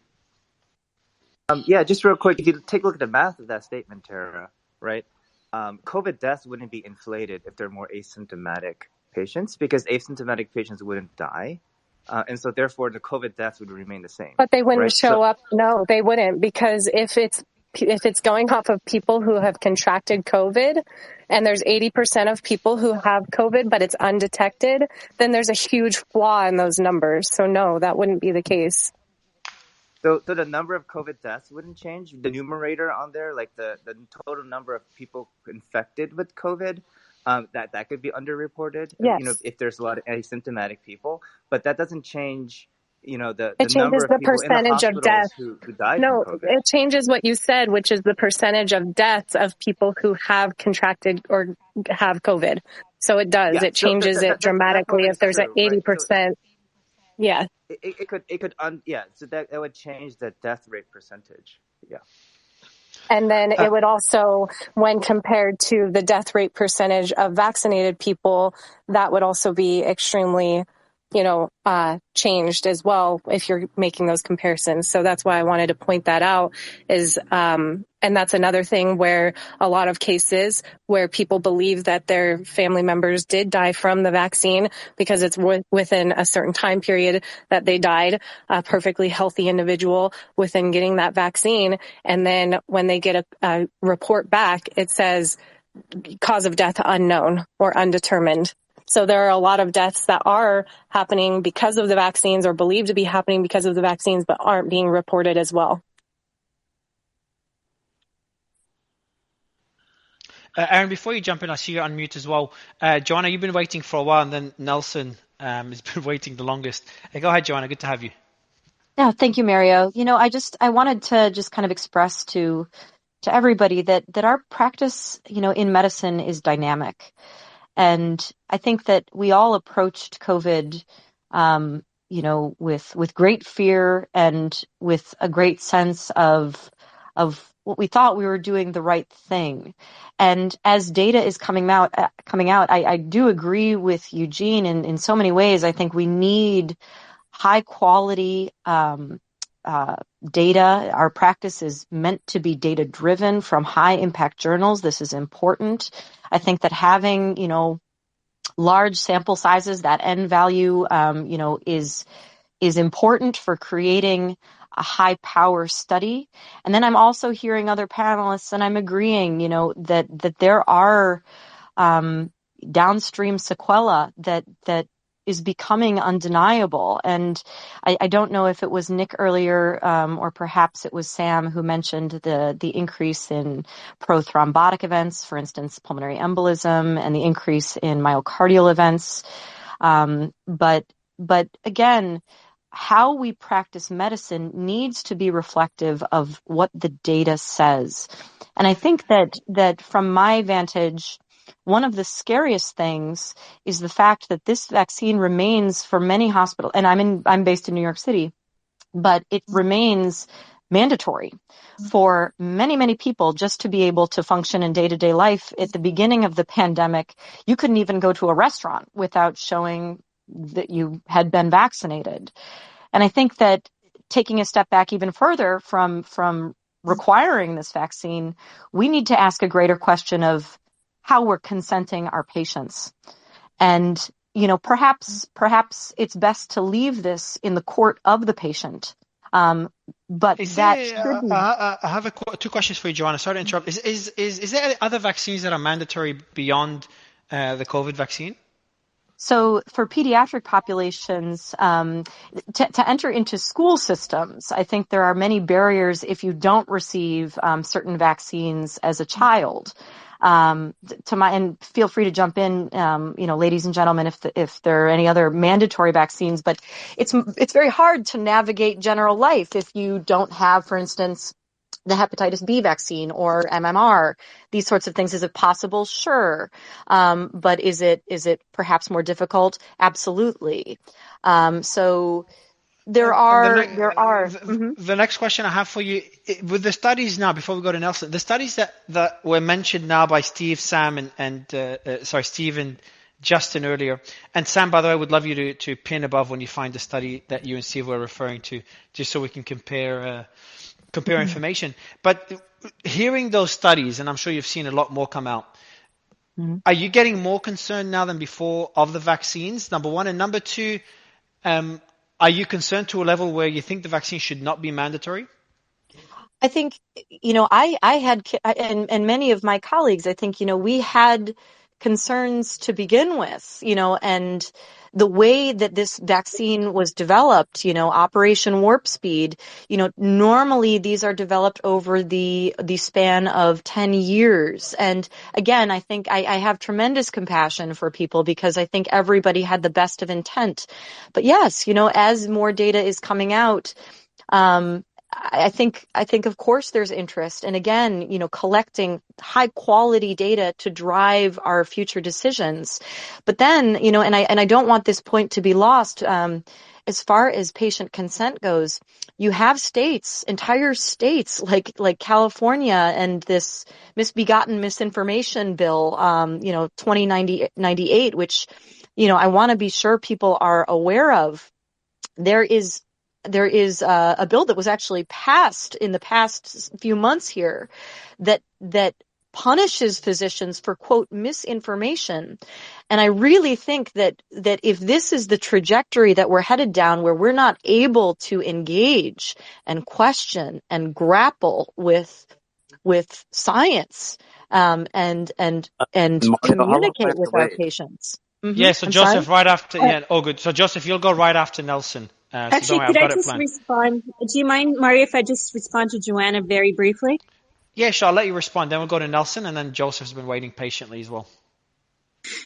K: Yeah, just real quick, if you take a look at the math of that statement, Tara, right? COVID deaths wouldn't be inflated if they're more asymptomatic patients because asymptomatic patients wouldn't die. and so therefore the COVID deaths would remain the same.
M: But they wouldn't
K: right?
M: show up. No, they wouldn't, because if it's going off of people who have contracted COVID, and there's 80% of people who have COVID, but it's undetected, then there's a huge flaw in those numbers. So no, that wouldn't be the case.
K: So the number of COVID deaths wouldn't change. The numerator on there, like the total number of people infected with COVID, that could be underreported.
M: Yes.
K: If there's a lot of asymptomatic people, but that doesn't change. The
M: It
K: number
M: changes
K: of
M: the
K: people in the
M: percentage of death.
K: hospitals who died
M: No,
K: from COVID.
M: it changes what you said, which is the percentage of deaths of people who have contracted or have COVID. So it does.
K: Yeah,
M: It changes it
K: that
M: dramatically
K: part
M: if
K: is
M: there's an
K: true, right?
M: 80%. Yeah.
K: So that would change the death rate percentage. Yeah.
M: And then it would also, when compared to the death rate percentage of vaccinated people, that would also be extremely, changed as well if you're making those comparisons. So that's why I wanted to point that out and that's another thing where a lot of cases where people believe that their family members did die from the vaccine because it's within a certain time period that they died, a perfectly healthy individual within getting that vaccine. And then when they get a report back, it says cause of death unknown or undetermined. So there are a lot of deaths that are happening because of the vaccines or believed to be happening because of the vaccines, but aren't being reported as well.
A: Aaron, before you jump in, I see you're on mute as well. Joanna, you've been waiting for a while, and then Nelson has been waiting the longest. Go ahead, Joanna. Good to have you.
L: Yeah, thank you, Mario. I wanted to just kind of express to everybody that our practice, in medicine is dynamic. And I think that we all approached COVID, with great fear and with a great sense of what we thought we were doing the right thing. And as data is coming out, I do agree with Eugene in so many ways. I think we need high quality data. Our practice is meant to be data driven from high impact journals. This is important. I think that having, large sample sizes, that N value, is important for creating a high power study. And then I'm also hearing other panelists, and I'm agreeing, that there are downstream sequela that is becoming undeniable. And I don't know if it was Nick earlier, or perhaps it was Sam who mentioned the increase in prothrombotic events, for instance, pulmonary embolism, and the increase in myocardial events. But again, how we practice medicine needs to be reflective of what the data says. And I think that from my vantage, one of the scariest things is the fact that this vaccine remains for many hospitals, and I'm based in New York City, but it remains mandatory for many, many people just to be able to function in day-to-day life. At the beginning of the pandemic, you couldn't even go to a restaurant without showing that you had been vaccinated. And I think that taking a step back even further from requiring this vaccine, we need to ask a greater question of how we're consenting our patients. And, perhaps it's best to leave this in the court of the patient. But should be.
A: I have two questions for you, Joanna. Sorry to interrupt. Is there other vaccines that are mandatory beyond the COVID vaccine?
L: So for pediatric populations, to enter into school systems, I think there are many barriers if you don't receive certain vaccines as a child. And feel free to jump in, ladies and gentlemen, if there are any other mandatory vaccines. But it's very hard to navigate general life if you don't have, for instance, the hepatitis B vaccine or MMR, these sorts of things. Is it possible? Sure. But is it perhaps more difficult? Absolutely. So there are.
A: The next question I have for you, with the studies now, before we go to Nelson, the studies that were mentioned now by Steve, Sam, Steve and Justin earlier, and Sam, by the way, I would love you to pin above when you find the study that you and Steve were referring to, just so we can compare information. But hearing those studies, and I'm sure you've seen a lot more come out, are you getting more concerned now than before of the vaccines, number one? And number two, Are you concerned to a level where you think the vaccine should not be mandatory?
L: I think, I had, and many of my colleagues, I think, we had concerns to begin with, and the way that this vaccine was developed, Operation Warp Speed, normally these are developed over the span of 10 years. And again, I think I have tremendous compassion for people because I think everybody had the best of intent. But yes, as more data is coming out, I think of course there's interest. And again, collecting high quality data to drive our future decisions. But then, and I don't want this point to be lost. As far as patient consent goes, you have states, entire states like California and this misbegotten misinformation bill, 2098, which, I want to be sure people are aware of. There is a bill that was actually passed in the past few months here that punishes physicians for, quote, misinformation. And I really think that if this is the trajectory that we're headed down, where we're not able to engage and question and grapple with science, and
F: Mario, how long do I
L: communicate
F: have to
L: with our
F: wait?
L: patients.
A: Yeah, so
L: I'm sorry.
A: Joseph, right after, yeah, all good. So Joseph, you'll go right after Nelson. So don't
E: Actually,
A: worry,
E: could
A: I've
E: I
A: got it
E: just
A: planned.
E: respond? Do you mind, Mario, if I just respond to Joanna very briefly?
A: Yeah, sure, I'll let you respond. Then we'll go to Nelson, and then Joseph's been waiting patiently as well.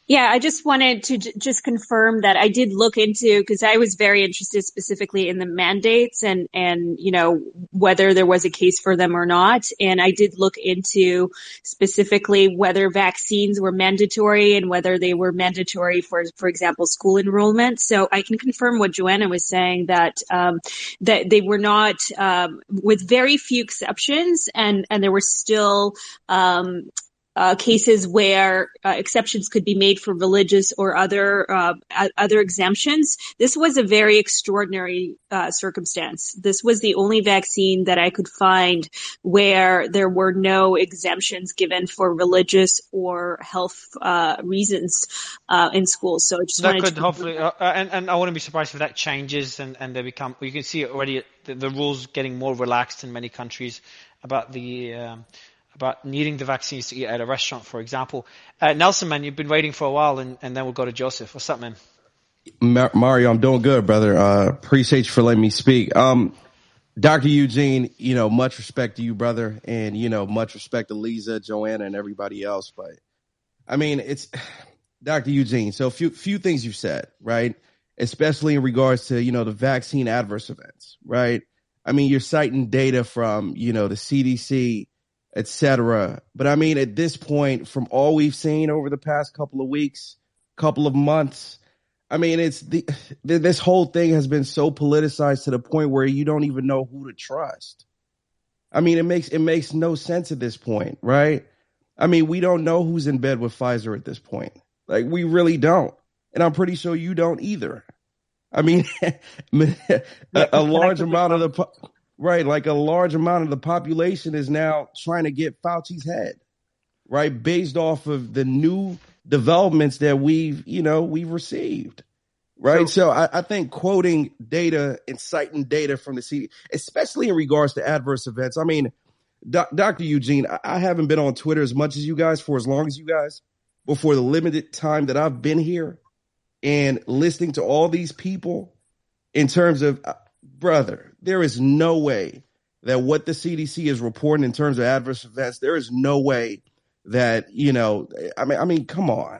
E: Yeah, I just wanted to just confirm that I did look into, because I was very interested specifically in the mandates and whether there was a case for them or not. And I did look into specifically whether vaccines were mandatory and whether they were mandatory for example, school enrollment. So I can confirm what Joanna was saying, that that they were not, with very few exceptions, and there were still cases where exceptions could be made for religious or other exemptions. This was a very extraordinary circumstance. This was the only vaccine that I could find where there were no exemptions given for religious or health reasons in schools. So I just
A: That
E: wanted to
A: could
E: confirm
A: hopefully,
E: that.
A: and I wouldn't be surprised if that changes and they become. You can see it already. The rules getting more relaxed in many countries about about needing the vaccines to eat at a restaurant, for example. Nelson, man, you've been waiting for a while, and then we'll go to Joseph. What's up, man?
N: Mario, I'm doing good, brother. Appreciate you for letting me speak. Dr. Eugene, much respect to you, brother, and, much respect to Lisa, Joanna, and everybody else. But I mean, it's Dr. Eugene. So a few things you've said, right? Especially in regards to, the vaccine adverse events, right? I mean, you're citing data from, the CDC, et cetera. But I mean, at this point, from all we've seen over the past couple of weeks, couple of months, I mean, it's this whole thing has been so politicized to the point where you don't even know who to trust. I mean, it makes no sense at this point, right? I mean, we don't know who's in bed with Pfizer at this point. Like, we really don't. And I'm pretty sure you don't either. I mean, a large amount of the a large amount of the population is now trying to get Fauci's head, right? Based off of the new developments that we've received, right? So I think quoting data and citing data from the CDC, especially in regards to adverse events. I mean, Dr. Eugene, I haven't been on Twitter as much as you guys for as long as you guys, but for the limited time that I've been here and listening to all these people in terms of, brother, there is no way that what the CDC is reporting in terms of adverse events, there is no way that, I mean, come on.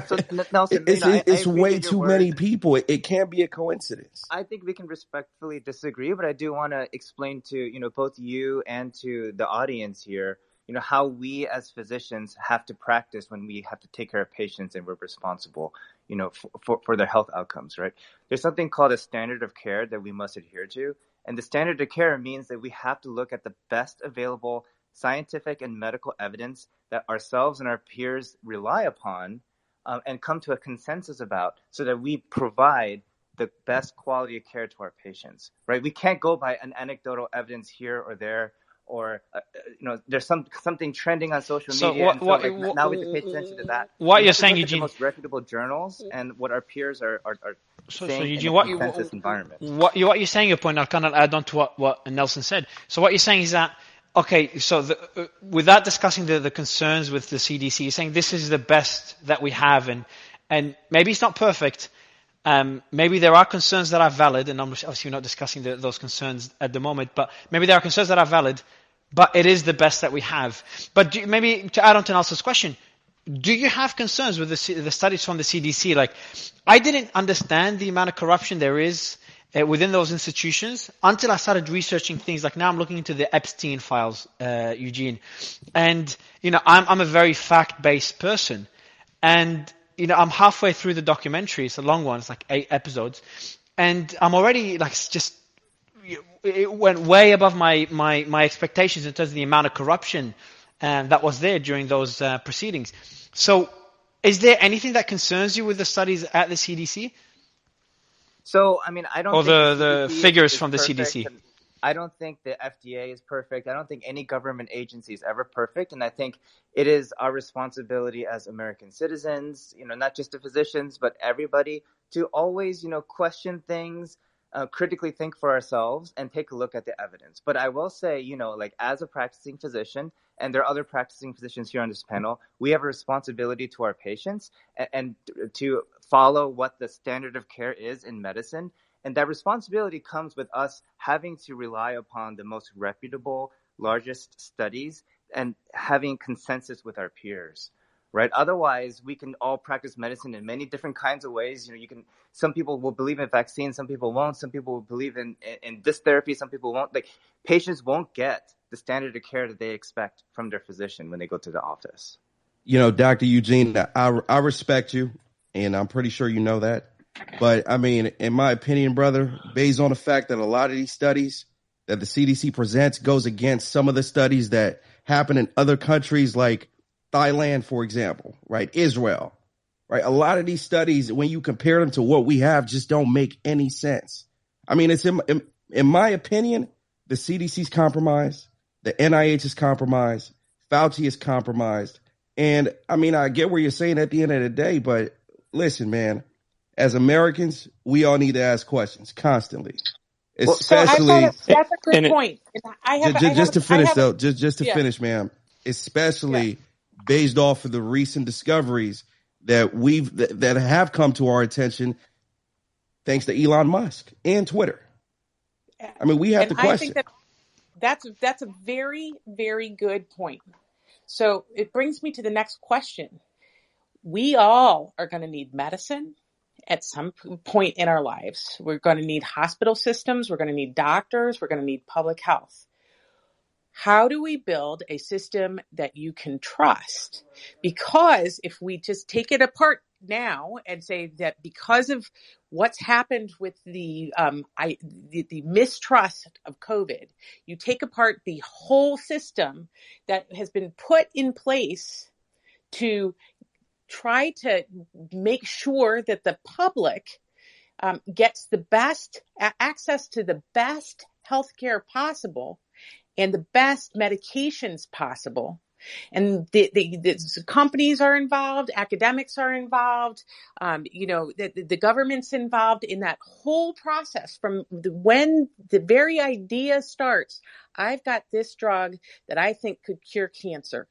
K: So Nelson,
N: It's
K: I
N: way
K: appreciate your
N: too
K: words.
N: many people. It can't be a coincidence.
K: I think we can respectfully disagree, but I do want to explain to both you and to the audience here, how we as physicians have to practice when we have to take care of patients and we're responsible, for their health outcomes, right? There's something called a standard of care that we must adhere to. And the standard of care means that we have to look at the best available scientific and medical evidence that ourselves and our peers rely upon, and come to a consensus about, so that we provide the best quality of care to our patients, right? We can't go by an anecdotal evidence here or there, or there's something trending on social
A: So
K: media, and so like now we have to pay attention to that.
A: what
K: We
A: you're
K: have to
A: saying,
K: look at the
A: Eugene?
K: most reputable journals and what our peers are
A: So
K: saying in
A: Eugene,
K: a consensus environment.
A: what you're saying, your point, I'll kind of add on to what Nelson said. So what you're saying is that, okay, so without discussing the concerns with the CDC, you're saying this is the best that we have, and maybe it's not perfect. Maybe there are concerns that are valid, and obviously we're not discussing those concerns at the moment, but maybe there are concerns that are valid, but it is the best that we have. But maybe to add on to Nelson's question, do you have concerns with the studies from the CDC? Like, I didn't understand the amount of corruption there is within those institutions until I started researching things. Like now I'm looking into the Epstein files, Eugene. And, I'm a very fact-based person. And, I'm halfway through the documentary. It's a long one. It's like 8 episodes. And I'm already it went way above my expectations in terms of the amount of corruption that was there during those proceedings. So is there anything that concerns you with the studies at the CDC?
K: So, I mean, I don't
A: or
K: think
A: the
K: CDC
A: figures
K: is
A: from the
K: perfect,
A: CDC?
K: and I don't think the FDA is perfect. I don't think any government agency is ever perfect. And I think it is our responsibility as American citizens, not just the physicians, but everybody, to always, question things, critically think for ourselves and take a look at the evidence. But I will say, as a practicing physician, and there are other practicing physicians here on this panel, we have a responsibility to our patients and to follow what the standard of care is in medicine. And that responsibility comes with us having to rely upon the most reputable, largest studies and having consensus with our peers, right? Otherwise, we can all practice medicine in many different kinds of ways. Some people will believe in vaccines, some people won't. Some people will believe in this therapy, some people won't. Like, patients won't get the standard of care that they expect from their physician when they go to the office.
N: Dr. Eugene, I respect you, and I'm pretty sure you know that. But I mean, in my opinion, brother, based on the fact that a lot of these studies that the CDC presents goes against some of the studies that happen in other countries like Thailand, for example, right? Israel, right? A lot of these studies, when you compare them to what we have, just don't make any sense. I mean, it's in my opinion, the CDC's compromised, the NIH is compromised, Fauci is compromised. And I mean, I get what you're saying at the end of the day, but listen, man, as Americans, we all need to ask questions constantly. Especially,
J: that's a good point.
N: Just to finish, ma'am, especially based off of the recent discoveries that have come to our attention thanks to Elon Musk and Twitter. I mean, we have to question.
J: I think that's a very, very good point. So it brings me to the next question. We all are going to need medicine at some point in our lives. We're going to need hospital systems. We're going to need doctors. We're going to need public health. How do we build a system that you can trust? Because if we just take it apart now and say that because of what's happened with the mistrust of COVID, you take apart the whole system that has been put in place to try to make sure that the public gets the best access to the best healthcare possible and the best medications possible. And the companies are involved, academics are involved, the government's involved in that whole process from when the very idea starts. I've got this drug that I think could cure cancer.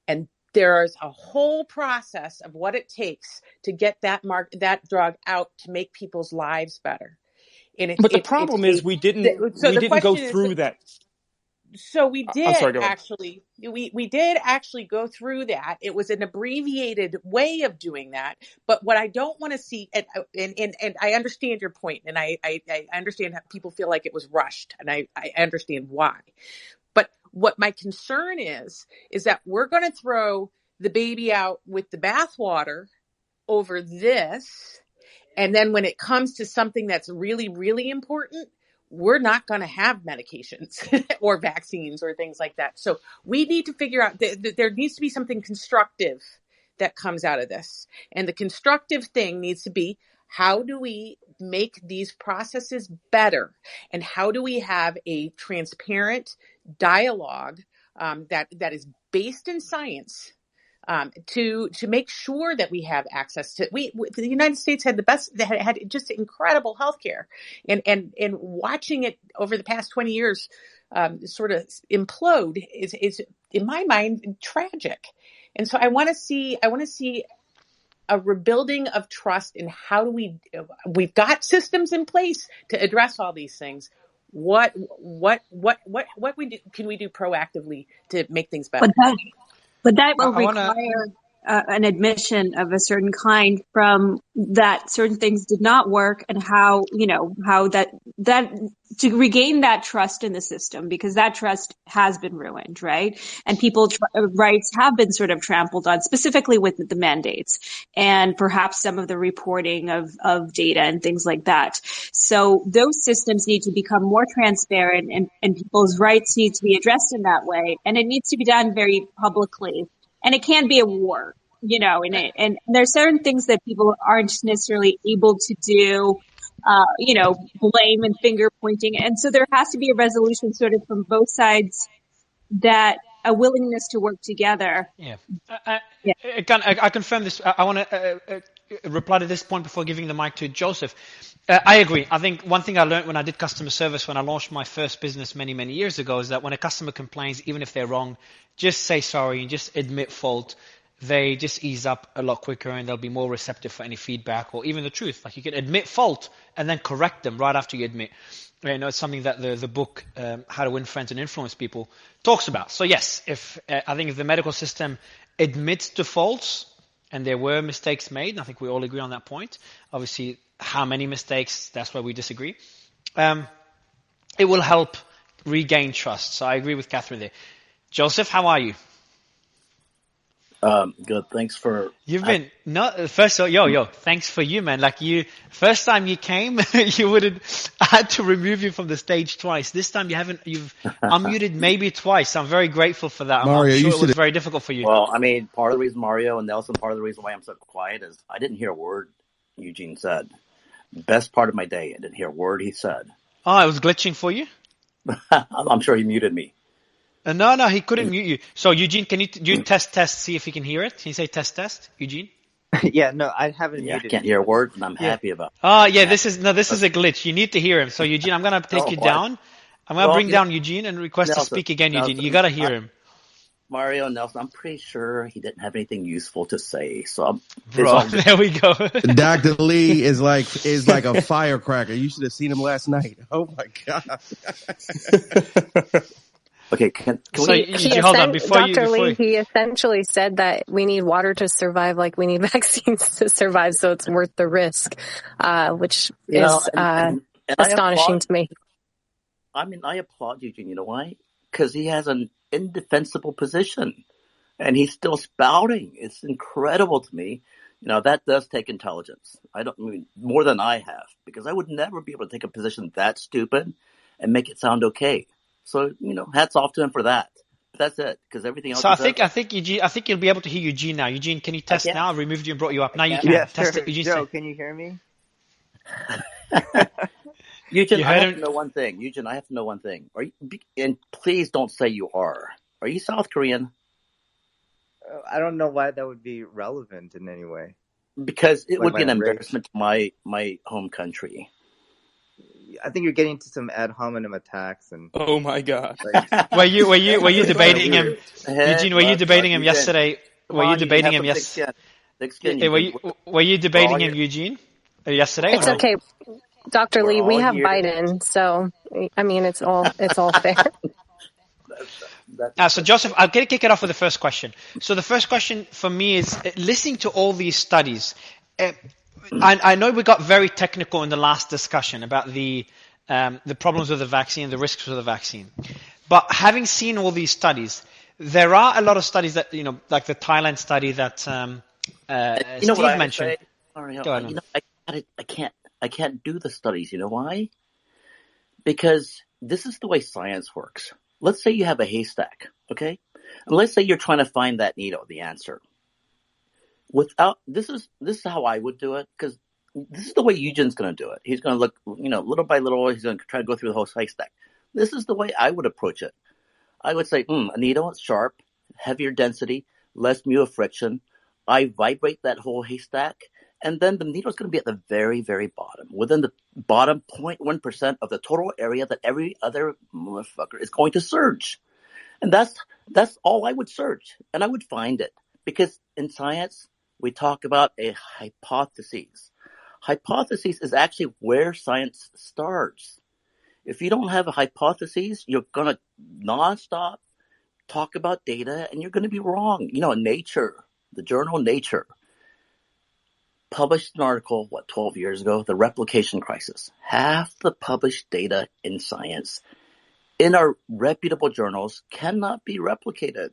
J: And there's a whole process of what it takes to get that drug out to make people's lives better.
B: But the problem is we didn't go through that.
J: So we did actually, we did actually go through that. It was an abbreviated way of doing that. But what I don't want to see, and I understand your point, and I understand how people feel like it was rushed, and I understand why. But what my concern is that we're going to throw the baby out with the bathwater over this. And then when it comes to something that's really, really important, we're not going to have medications or vaccines or things like that. So we need to figure out that there needs to be something constructive that comes out of this. And the constructive thing needs to be, how do we make these processes better? And how do we have a transparent dialogue that is based in science, to make sure that we have access to. The United States had had just incredible healthcare, and watching it over the past 20 years sort of implode is in my mind tragic. And so I want to see a rebuilding of trust in how do we've got systems in place to address all these things. What can we do proactively to make things better?
E: But that will
A: I want to.
E: require an admission of a certain kind from that certain things did not work, and how that to regain that trust in the system, because that trust has been ruined, right? And people's rights have been sort of trampled on, specifically with the mandates and perhaps some of the reporting of data and things like that. So those systems need to become more transparent, and people's rights need to be addressed in that way. And it needs to be done very publicly. And it can be a war, and there's certain things that people aren't necessarily able to do, blame and finger pointing. And so there has to be a resolution sort of from both sides, that a willingness to work together.
A: Yeah. I confirm this. I want to reply to this point before giving the mic to Joseph. I agree. I think one thing I learned when I did customer service, when I launched my first business many, many years ago, is that when a customer complains, even if they're wrong, just say sorry and just admit fault. They just ease up a lot quicker, and they'll be more receptive for any feedback or even the truth. Like, you can admit fault and then correct them right after you admit. It's something that the book How to Win Friends and Influence People talks about. So yes, I think if the medical system admits to faults, and there were mistakes made, and I think we all agree on that point. Obviously, how many mistakes, that's where we disagree. It will help regain trust. So I agree with Catherine there. Joseph, how are you?
F: Good. Thanks for.
A: You've been thanks for you, man. Like, first time you came, I had to remove you from the stage twice. This time you've unmuted maybe twice. I'm very grateful for that.
N: Mario,
A: I'm sure it was very difficult for you.
F: Well, I mean, part of the reason Mario and Nelson, part of the reason why I'm so quiet is I didn't hear a word Eugene said. Best part of my day, I didn't hear a word he said.
A: Oh, it was glitching for you?
F: I'm sure he muted me.
A: No, he couldn't mute you. So, Eugene, can you test, see if he can hear it? Can you say test, Eugene?
K: Yeah, no, I haven't muted.
F: I can't hear a word, and I'm happy about it.
A: Oh, yeah, this is a glitch. You need to hear him. So, Eugene, I'm going to take you down. I'm going to bring down Eugene and request to speak again, Eugene. You got to hear him.
F: Mario and Nelson, I'm pretty sure he didn't have anything useful to say. So,
A: there we go.
N: Dr. Lee is like a firecracker. You should have seen him last night. Oh my God.
F: Okay,
A: hold on before
M: Dr. Lee, he essentially said that we need water to survive, like we need vaccines to survive, so it's worth the risk, which is astonishing to me.
F: I mean, I applaud Eugene. You know why? Because he has an indefensible position, and he's still spouting. It's incredible to me. That does take intelligence. More than I have, because I would never be able to take a position that stupid and make it sound okay. So, hats off to him for that. But that's it, because everything else.
A: So I think Eugene, I think you'll be able to hear Eugene now. Eugene, can you test now? I removed you and brought you up. Now you can.
K: Yeah,
A: test
K: sure.
A: it. Eugene,
K: Joe, can you hear me?
F: Eugene, I have to know one thing. And please don't say you are. Are you South Korean?
K: I don't know why that would be relevant in any way.
F: Because it would be an embarrassment to my home country.
K: I think you're getting into some ad hominem attacks and.
B: Oh my God!
A: Were you debating him, Eugene? Were you debating him yesterday? Were you debating him yesterday? Were you debating him, Eugene? Yesterday?
M: It's okay, Dr. Lee. We have Biden, so I mean, it's all fair.
A: So Joseph, I'm going to kick it off with the first question. So the first question for me is, listening to all these studies. I know we got very technical in the last discussion about the problems with the vaccine, the risks with the vaccine. But having seen all these studies, there are a lot of studies that, like the Thailand study that Steve mentioned.
F: I can't do the studies. You know why? Because this is the way science works. Let's say you have a haystack, okay? And let's say you're trying to find that needle, the answer. This is how I would do it, because this is the way Eugene's going to do it. He's going to look, little by little, he's going to try to go through the whole haystack. This is the way I would approach it. I would say, a needle is sharp, heavier density, less mu of friction. I vibrate that whole haystack, and then the needle is going to be at the very, very bottom, within the bottom 0.1% of the total area that every other motherfucker is going to search. And that's all I would search, and I would find it. Because in science, we talk about a hypothesis. Hypothesis is actually where science starts. If you don't have a hypothesis, you're going to nonstop talk about data, and you're going to be wrong. Nature, the journal Nature, published an article, 12 years ago, the replication crisis. Half the published data in science in our reputable journals cannot be replicated.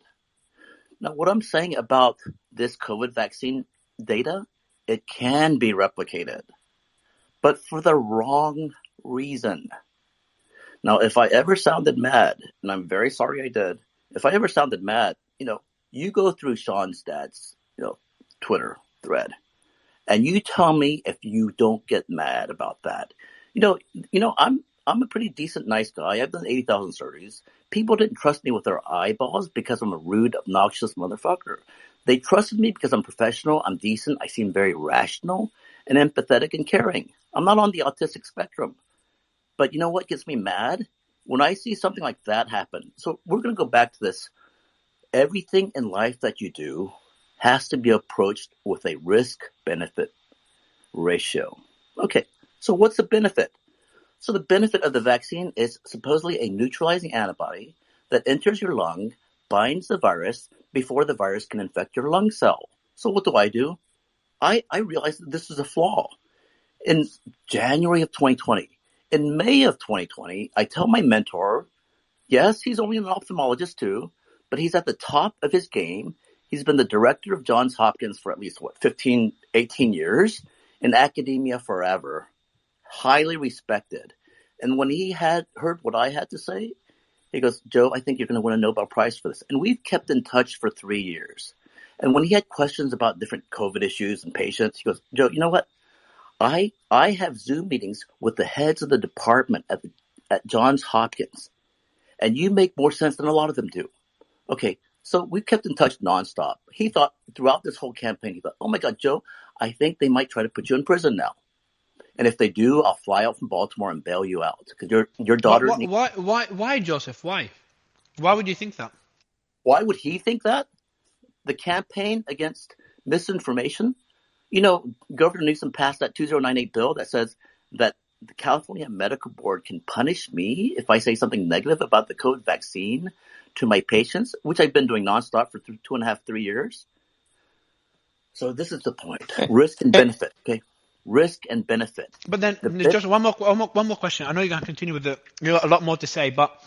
F: Now, what I'm saying about this COVID vaccine data, it can be replicated, but for the wrong reason. Now, if I ever sounded mad, and I'm very sorry I did, if I ever sounded mad, you go through Sean's dad's, Twitter thread, and you tell me if you don't get mad about that. I'm a pretty decent, nice guy. I've done 80,000 surgeries. People didn't trust me with their eyeballs because I'm a rude, obnoxious motherfucker. They trusted me because I'm professional, I'm decent, I seem very rational and empathetic and caring. I'm not on the autistic spectrum. But you know what gets me mad? When I see something like that happen. So we're going to go back to this. Everything in life that you do has to be approached with a risk-benefit ratio. Okay, so what's the benefit? So the benefit of the vaccine is supposedly a neutralizing antibody that enters your lung, binds the virus before the virus can infect your lung cell. So what do? I realized that this is a flaw. In January of 2020, in May of 2020, I tell my mentor, yes, he's only an ophthalmologist too, but he's at the top of his game. He's been the director of Johns Hopkins for at least, 15, 18 years, in academia forever. Highly respected. And when he had heard what I had to say, he goes, Joe, I think you're going to win a Nobel Prize for this. And we've kept in touch for 3 years. And when he had questions about different COVID issues and patients, he goes, Joe, you know what? I have Zoom meetings with the heads of the department at Johns Hopkins, and you make more sense than a lot of them do. Okay, so we've kept in touch nonstop. He thought throughout this whole campaign, he thought, oh my God, Joe, I think they might try to put you in prison now. And if they do, I'll fly out from Baltimore and bail you out because your daughter.
A: Why, Joseph? Why? Why would you think that?
F: Why would he think that? The campaign against misinformation. Governor Newsom passed that 2098 bill that says that the California Medical Board can punish me if I say something negative about the COVID vaccine to my patients, which I've been doing nonstop for 2.5, 3 years. So this is the point: risk and benefit. Okay. Risk and benefit.
A: But then, Joseph, one more question. I know you're going to continue with a lot more to say, but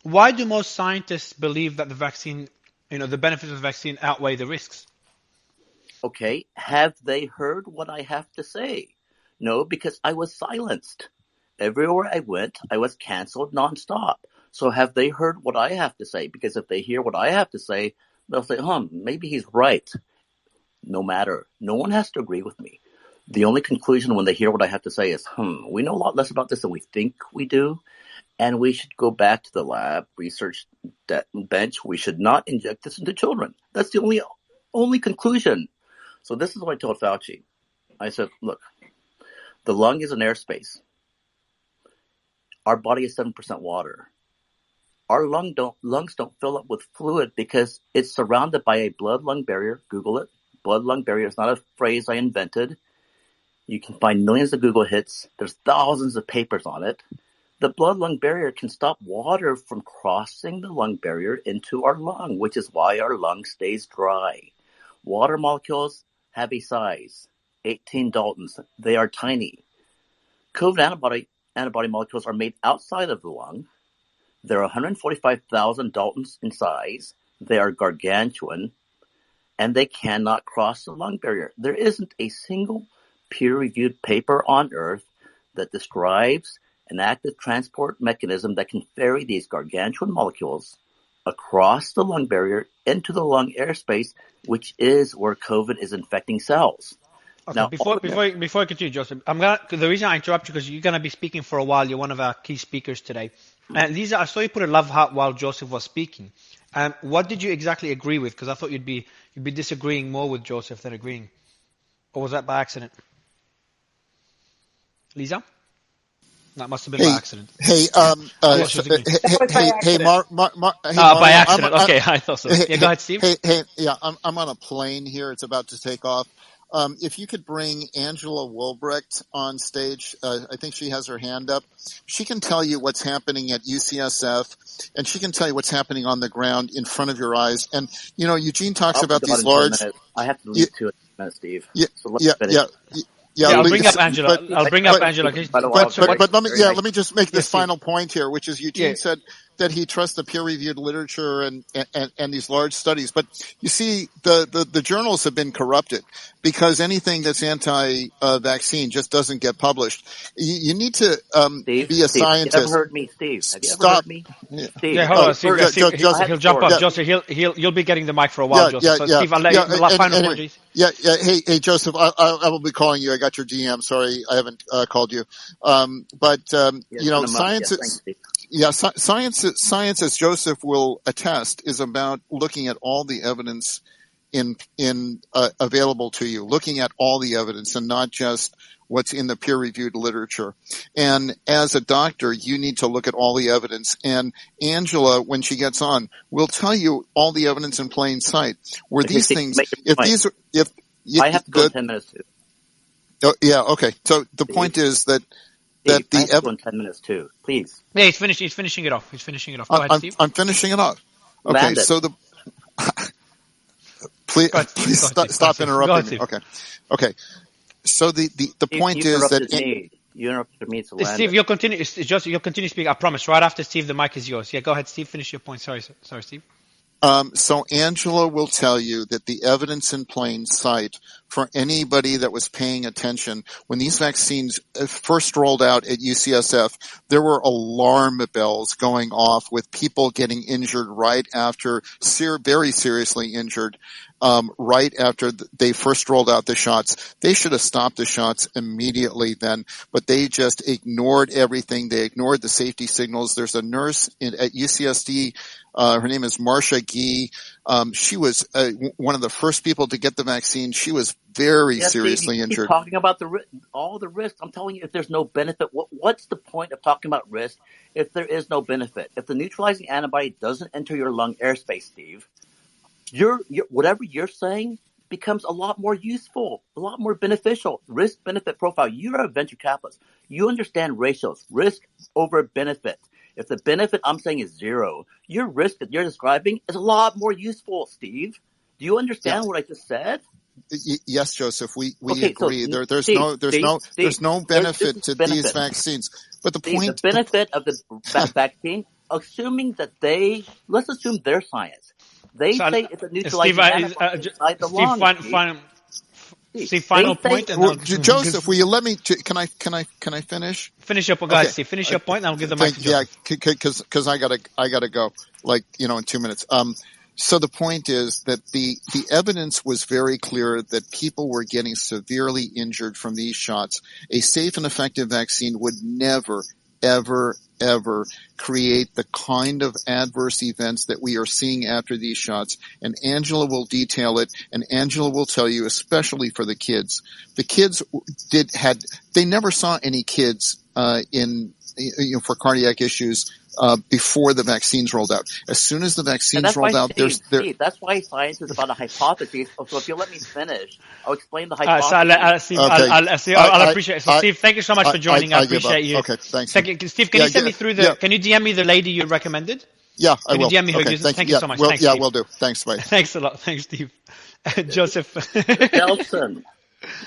A: why do most scientists believe that the vaccine, the benefits of the vaccine outweigh the risks?
F: Okay, have they heard what I have to say? No, because I was silenced. Everywhere I went, I was canceled nonstop. So have they heard what I have to say? Because if they hear what I have to say, they'll say, maybe he's right. No matter. No one has to agree with me. The only conclusion when they hear what I have to say is, we know a lot less about this than we think we do, and we should go back to the lab, research that bench. We should not inject this into children. That's the only conclusion. So this is what I told Fauci. I said, look, the lung is an airspace. Our body is 7% water. Our lungs don't fill up with fluid because it's surrounded by a blood-lung barrier. Google it. Blood-lung barrier is not a phrase I invented. You can find millions of Google hits. There's thousands of papers on it. The blood-lung barrier can stop water from crossing the lung barrier into our lung, which is why our lung stays dry. Water molecules have a size, 18 Daltons. They are tiny. COVID antibody molecules are made outside of the lung. They're 145,000 Daltons in size. They are gargantuan, and they cannot cross the lung barrier. There isn't a single peer-reviewed paper on Earth that describes an active transport mechanism that can ferry these gargantuan molecules across the lung barrier into the lung airspace, which is where COVID is infecting cells.
A: Okay,
F: Now,
A: before I continue, Joseph, the reason I interrupt you because you're going to be speaking for a while. You're one of our key speakers today. Lisa, I saw you put a love heart while Joseph was speaking. What did you exactly agree with? Because I thought you'd be disagreeing more with Joseph than agreeing. Or was that by accident? Lisa? That must have been by accident.
G: Hey,
A: I thought she was agreeing.
E: That was by
G: hey,
E: accident.
G: Mario,
A: By accident. Okay, I thought so. Yeah, go ahead, Steve.
G: I'm on a plane here. It's about to take off. If you could bring Angela Wilbrecht on stage, I think she has her hand up. She can tell you what's happening at UCSF, and she can tell you what's happening on the ground in front of your eyes. And, Eugene talks about these large...
F: I have to leave 2 minutes, Steve.
G: Yeah,
F: So let's finish.
A: I'll bring up Angela. I'll bring up Angela.
G: But let me just make this final point here, which is Eugene said that he trusts the peer-reviewed literature and these large studies. But you see, the journals have been corrupted because anything that's anti-vaccine just doesn't get published. You need to be a scientist.
F: Have you ever heard me, Steve? Have you ever heard me? Steve,
A: yeah, hold on, Steve. He'll jump up. Joseph, you'll be getting the mic for a while, Joseph. So Steve, I'll let you final point, please.
G: Hey, Joseph, I will be calling you. I got your DM. Sorry, I haven't called you. Science is... science, as Joseph will attest, is about looking at all the evidence available to you, looking at all the evidence and not just what's in the peer-reviewed literature. And as a doctor, you need to look at all the evidence. And Angela, when she gets on, will tell you all the evidence in plain sight. Where these things,
F: I have to go in 10 minutes too.
G: Oh, yeah, okay. So the point is that
F: I have to go in 10 minutes too, please.
A: Yeah, he's finishing it off. Go ahead, Steve.
G: I'm finishing it off. Okay, so please stop interrupting me. Okay. So the point is that
F: you interrupted me to land.
A: Steve, you'll continue. You'll continue speaking. I promise. Right after Steve, the mic is yours. Yeah, go ahead, Steve. Finish your point. Sorry, Steve.
G: So Angela will tell you that the evidence in plain sight for anybody that was paying attention, when these vaccines first rolled out at UCSF, there were alarm bells going off with people getting injured right after, very seriously injured, right after they first rolled out the shots. They should have stopped the shots immediately then, but they just ignored everything. They ignored the safety signals. There's a nurse at UCSD. Her name is Marcia Gee. She was one of the first people to get the vaccine. She was very seriously injured.
F: Keep talking about all the risks. I'm telling you, if there's no benefit, what's the point of talking about risk if there is no benefit? If the neutralizing antibody doesn't enter your lung airspace, Steve, whatever you're saying becomes a lot more useful, a lot more beneficial. Risk-benefit profile. You're a venture capitalist. You understand ratios, risk over benefit. If the benefit I'm saying is zero, your risk that you're describing is a lot more useful, Steve. Do you understand what I just said?
G: Yes, Joseph, we agree. There's no benefit to these vaccines. But the
F: benefit of the vaccine, assuming that let's assume their science. They say it's a neutralizing antibody inside the lung.
A: Steve, final point.
G: Joseph, will you let me? Can I finish?
A: Finish up. Go ahead, Steve. Finish your point, and I'll give the mic to Joseph.
G: Yeah, because I gotta go. In 2 minutes. So the point is that the evidence was very clear that people were getting severely injured from these shots. A safe and effective vaccine would never, ever create the kind of adverse events that we are seeing after these shots. And Angela will detail it, and Angela will tell you, especially for the kids. The kids they never saw any kids for cardiac issues before the vaccines rolled out. As soon as the vaccines rolled out,
F: Steve, that's why science is about a hypothesis. So if you let me finish, I'll explain the hypothesis.
A: I'll appreciate it. So Steve, thank you so much for joining. I appreciate you.
G: Okay, thanks.
A: Steve, can you send me through can you DM me the lady you recommended?
G: Yeah, I will.
A: Can you DM me her username? Thank you so much. Thanks,
G: we'll do. Thanks, bye.
A: Thanks a lot. Thanks, Steve. Joseph.
F: Nelson.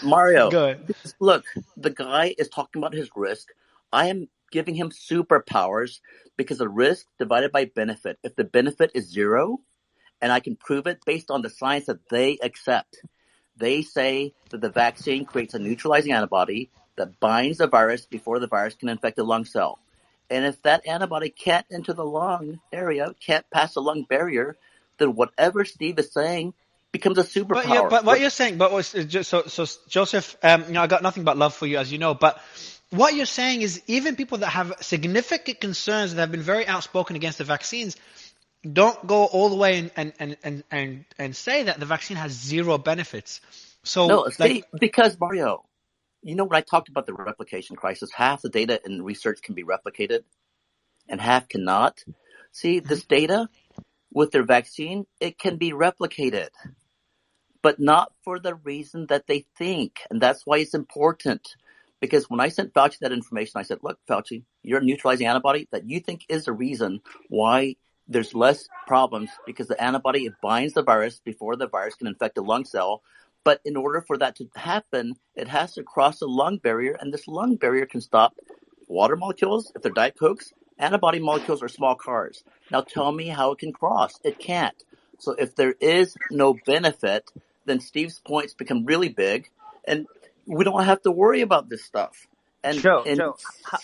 F: Mario.
A: Go ahead.
F: Look, the guy is talking about his risk. I am giving him superpowers because of risk divided by benefit. If the benefit is zero, and I can prove it based on the science that they accept, they say that the vaccine creates a neutralizing antibody that binds the virus before the virus can infect the lung cell. And if that antibody can't enter the lung area, can't pass the lung barrier, then whatever Steve is saying becomes a superpower.
A: But what you're saying, so Joseph, I got nothing but love for you, as you know, but what you're saying is even people that have significant concerns that have been very outspoken against the vaccines don't go all the way and say that the vaccine has zero benefits. So,
F: No, see, because Mario, when I talked about the replication crisis, half the data in research can be replicated and half cannot. See, this data with their vaccine, it can be replicated, but not for the reason that they think. And that's why it's important. Because when I sent Fauci that information, I said, look, Fauci, your neutralizing antibody that you think is the reason why there's less problems, because the antibody, it binds the virus before the virus can infect a lung cell. But in order for that to happen, it has to cross the lung barrier, and this lung barrier can stop water molecules, if they're Diet Cokes, antibody molecules, or small cars. Now tell me how it can cross. It can't. So if there is no benefit, then Steve's points become really big, and we don't have to worry about this stuff. And
K: Joe,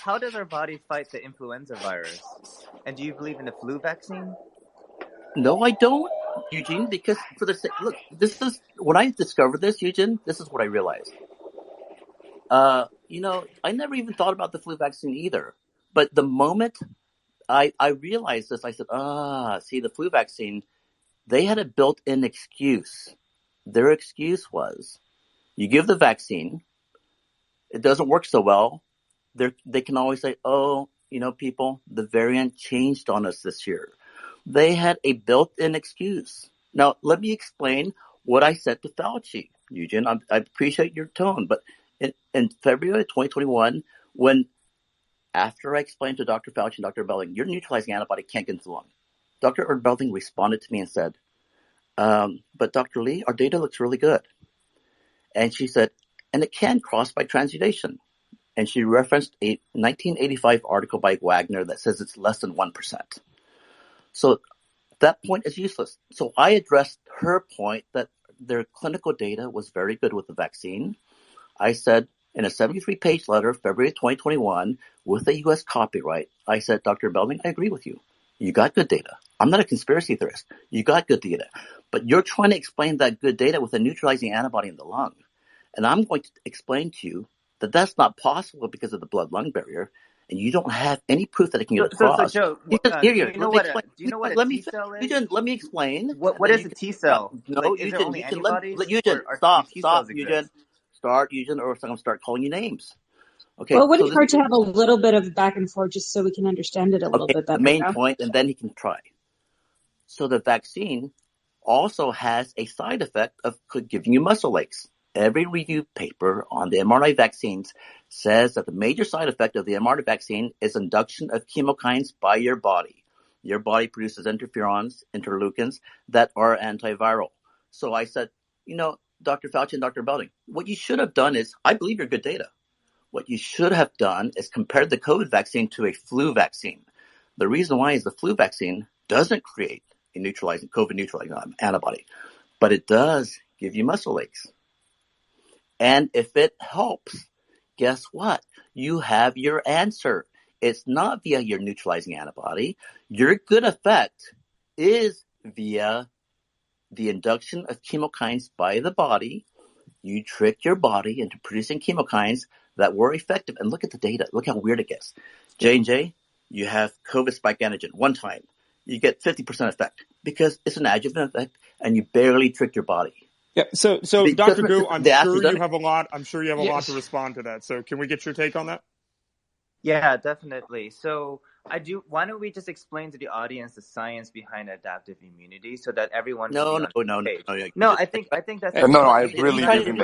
K: how does our body fight the influenza virus? And do you believe in the flu vaccine?
F: No, I don't, Eugene, because look, this is, when I discovered this, Eugene, this is what I realized. I never even thought about the flu vaccine either. But the moment I realized this, I said, see, the flu vaccine, they had a built-in excuse. Their excuse was, you give the vaccine, it doesn't work so well. They can always say, people, the variant changed on us this year. They had a built-in excuse. Now, let me explain what I said to Fauci, Eugene. I appreciate your tone, but in February 2021, after I explained to Dr. Fauci and Dr. Belling, your neutralizing antibody can't get into the lung, Dr. Belling responded to me and said, but Dr. Lee, our data looks really good. And she said, and it can cross by transmutation. And she referenced a 1985 article by Wagner that says it's less than 1%. So that point is useless. So I addressed her point that their clinical data was very good with the vaccine. I said in a 73-page letter, February 2021, with a U.S. copyright, I said, Dr. Belling, I agree with you. You got good data. I'm not a conspiracy theorist. You got good data. But you're trying to explain that good data with a neutralizing antibody in the lung. And I'm going to explain to you that that's not possible because of the blood-lung barrier, and you don't have any proof that it can get across.
K: So Joe, do you know what a T cell is?
F: Eugene, let me explain.
K: What is a T cell?
F: No,
K: is there only antibodies?
F: Eugene, stop, Eugene. Start, Eugene, or I'm going to start calling you names. Okay.
E: Well, it wouldn't hurt to have a little bit of back and forth just so we can understand it a little bit better.
F: The main point, and then he can try. So the vaccine also has a side effect of giving you muscle aches. Every review paper on the mRNA vaccines says that the major side effect of the mRNA vaccine is induction of chemokines by your body. Your body produces interferons, interleukins that are antiviral. So I said, Dr. Fauci and Dr. Belling, what you should have done is, I believe your good data. What you should have done is compared the COVID vaccine to a flu vaccine. The reason why is the flu vaccine doesn't create a COVID neutralizing antibody, but it does give you muscle aches. And if it helps, guess what? You have your answer. It's not via your neutralizing antibody. Your good effect is via the induction of chemokines by the body. You trick your body into producing chemokines that were effective. And look at the data. Look how weird it gets. J&J, you have COVID spike antigen one time. You get 50% effect because it's an adjuvant effect and you barely trick your body.
B: Yeah. So Dr. Gu, I'm sure you have a lot to respond to that. So can we get your take on that?
K: Yeah, definitely. So why don't we just explain to the audience the science behind adaptive immunity so that everyone
F: No,
K: I think that's
B: I really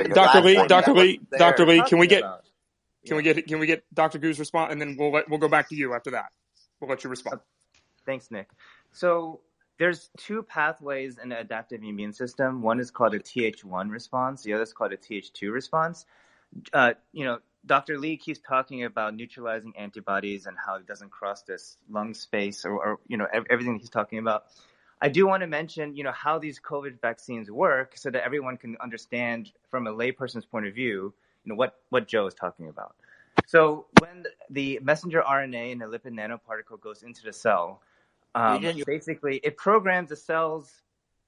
B: Dr. Lee, can we get Dr. Gu's response, and then we'll go back to you after that. We'll let you respond.
K: Thanks, Nick. So there's two pathways in the adaptive immune system. One is called a Th1 response. The other is called a Th2 response. Dr. Lee keeps talking about neutralizing antibodies and how it doesn't cross this lung space or everything he's talking about. I do want to mention, how these COVID vaccines work so that everyone can understand from a layperson's point of view, what Joe is talking about. So when the messenger RNA and the lipid nanoparticle goes into the cell, basically it programs the cell's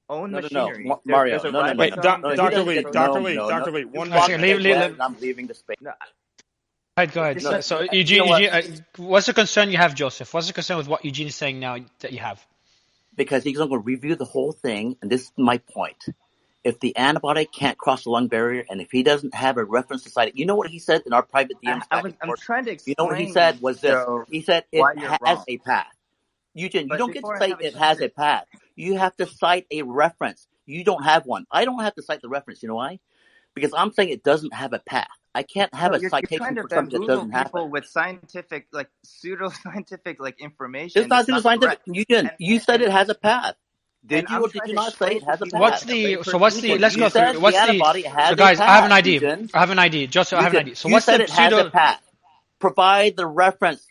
K: own machinery.
F: Mario,
B: Wait, Dr. Lee, 1 minute.
F: I'm leaving the space.
A: Go ahead.
F: No,
A: So
F: you know what?
A: what's the concern you have, Joseph? What's the concern with what Eugene is saying now that you have?
F: Because he's going to review the whole thing, and this is my point. If the antibody can't cross the lung barrier, and if he doesn't have a reference to cite it, you know what he said in our private DMs back and
K: I'm
F: forth?
K: trying to
F: You know what he
K: explain,
F: said was this.
K: Joe,
F: He said it
K: why you're
F: has
K: wrong.
F: a path. Eugene, you
K: But
F: don't get to
K: before I
F: say
K: have a
F: it
K: chance
F: has
K: to,
F: a path. You have to cite a reference. You don't have one. I don't have to cite the reference. You know why? Because I'm saying it doesn't have a path. I can't have
K: no,
F: a
K: you're trying
F: citation
K: to
F: for something that
K: bamboozle
F: doesn't have it.
K: people with scientific, like pseudo-scientific, like information
F: It's not
K: that's
F: through the
K: not
F: scientific.
K: correct.
F: Eugene, you said it has a path.
K: And
F: Did you
K: I'm
F: or did
K: trying
F: you
K: to
F: not say
K: explain
F: it
K: to
F: has a
K: people
F: path?
K: in a very
A: What's
K: personable
A: the?
F: Eugene,
A: Let's
F: you
A: go
K: way.
A: through.
F: said the antibody has
A: So
F: a
A: guys, I have an
F: path,
A: idea.
F: Eugene.
A: I have an idea. Joseph, I have an idea. So
F: You
A: what's
F: said
A: the
F: it has a
A: pseudo?
F: path. Provide the reference,
K: So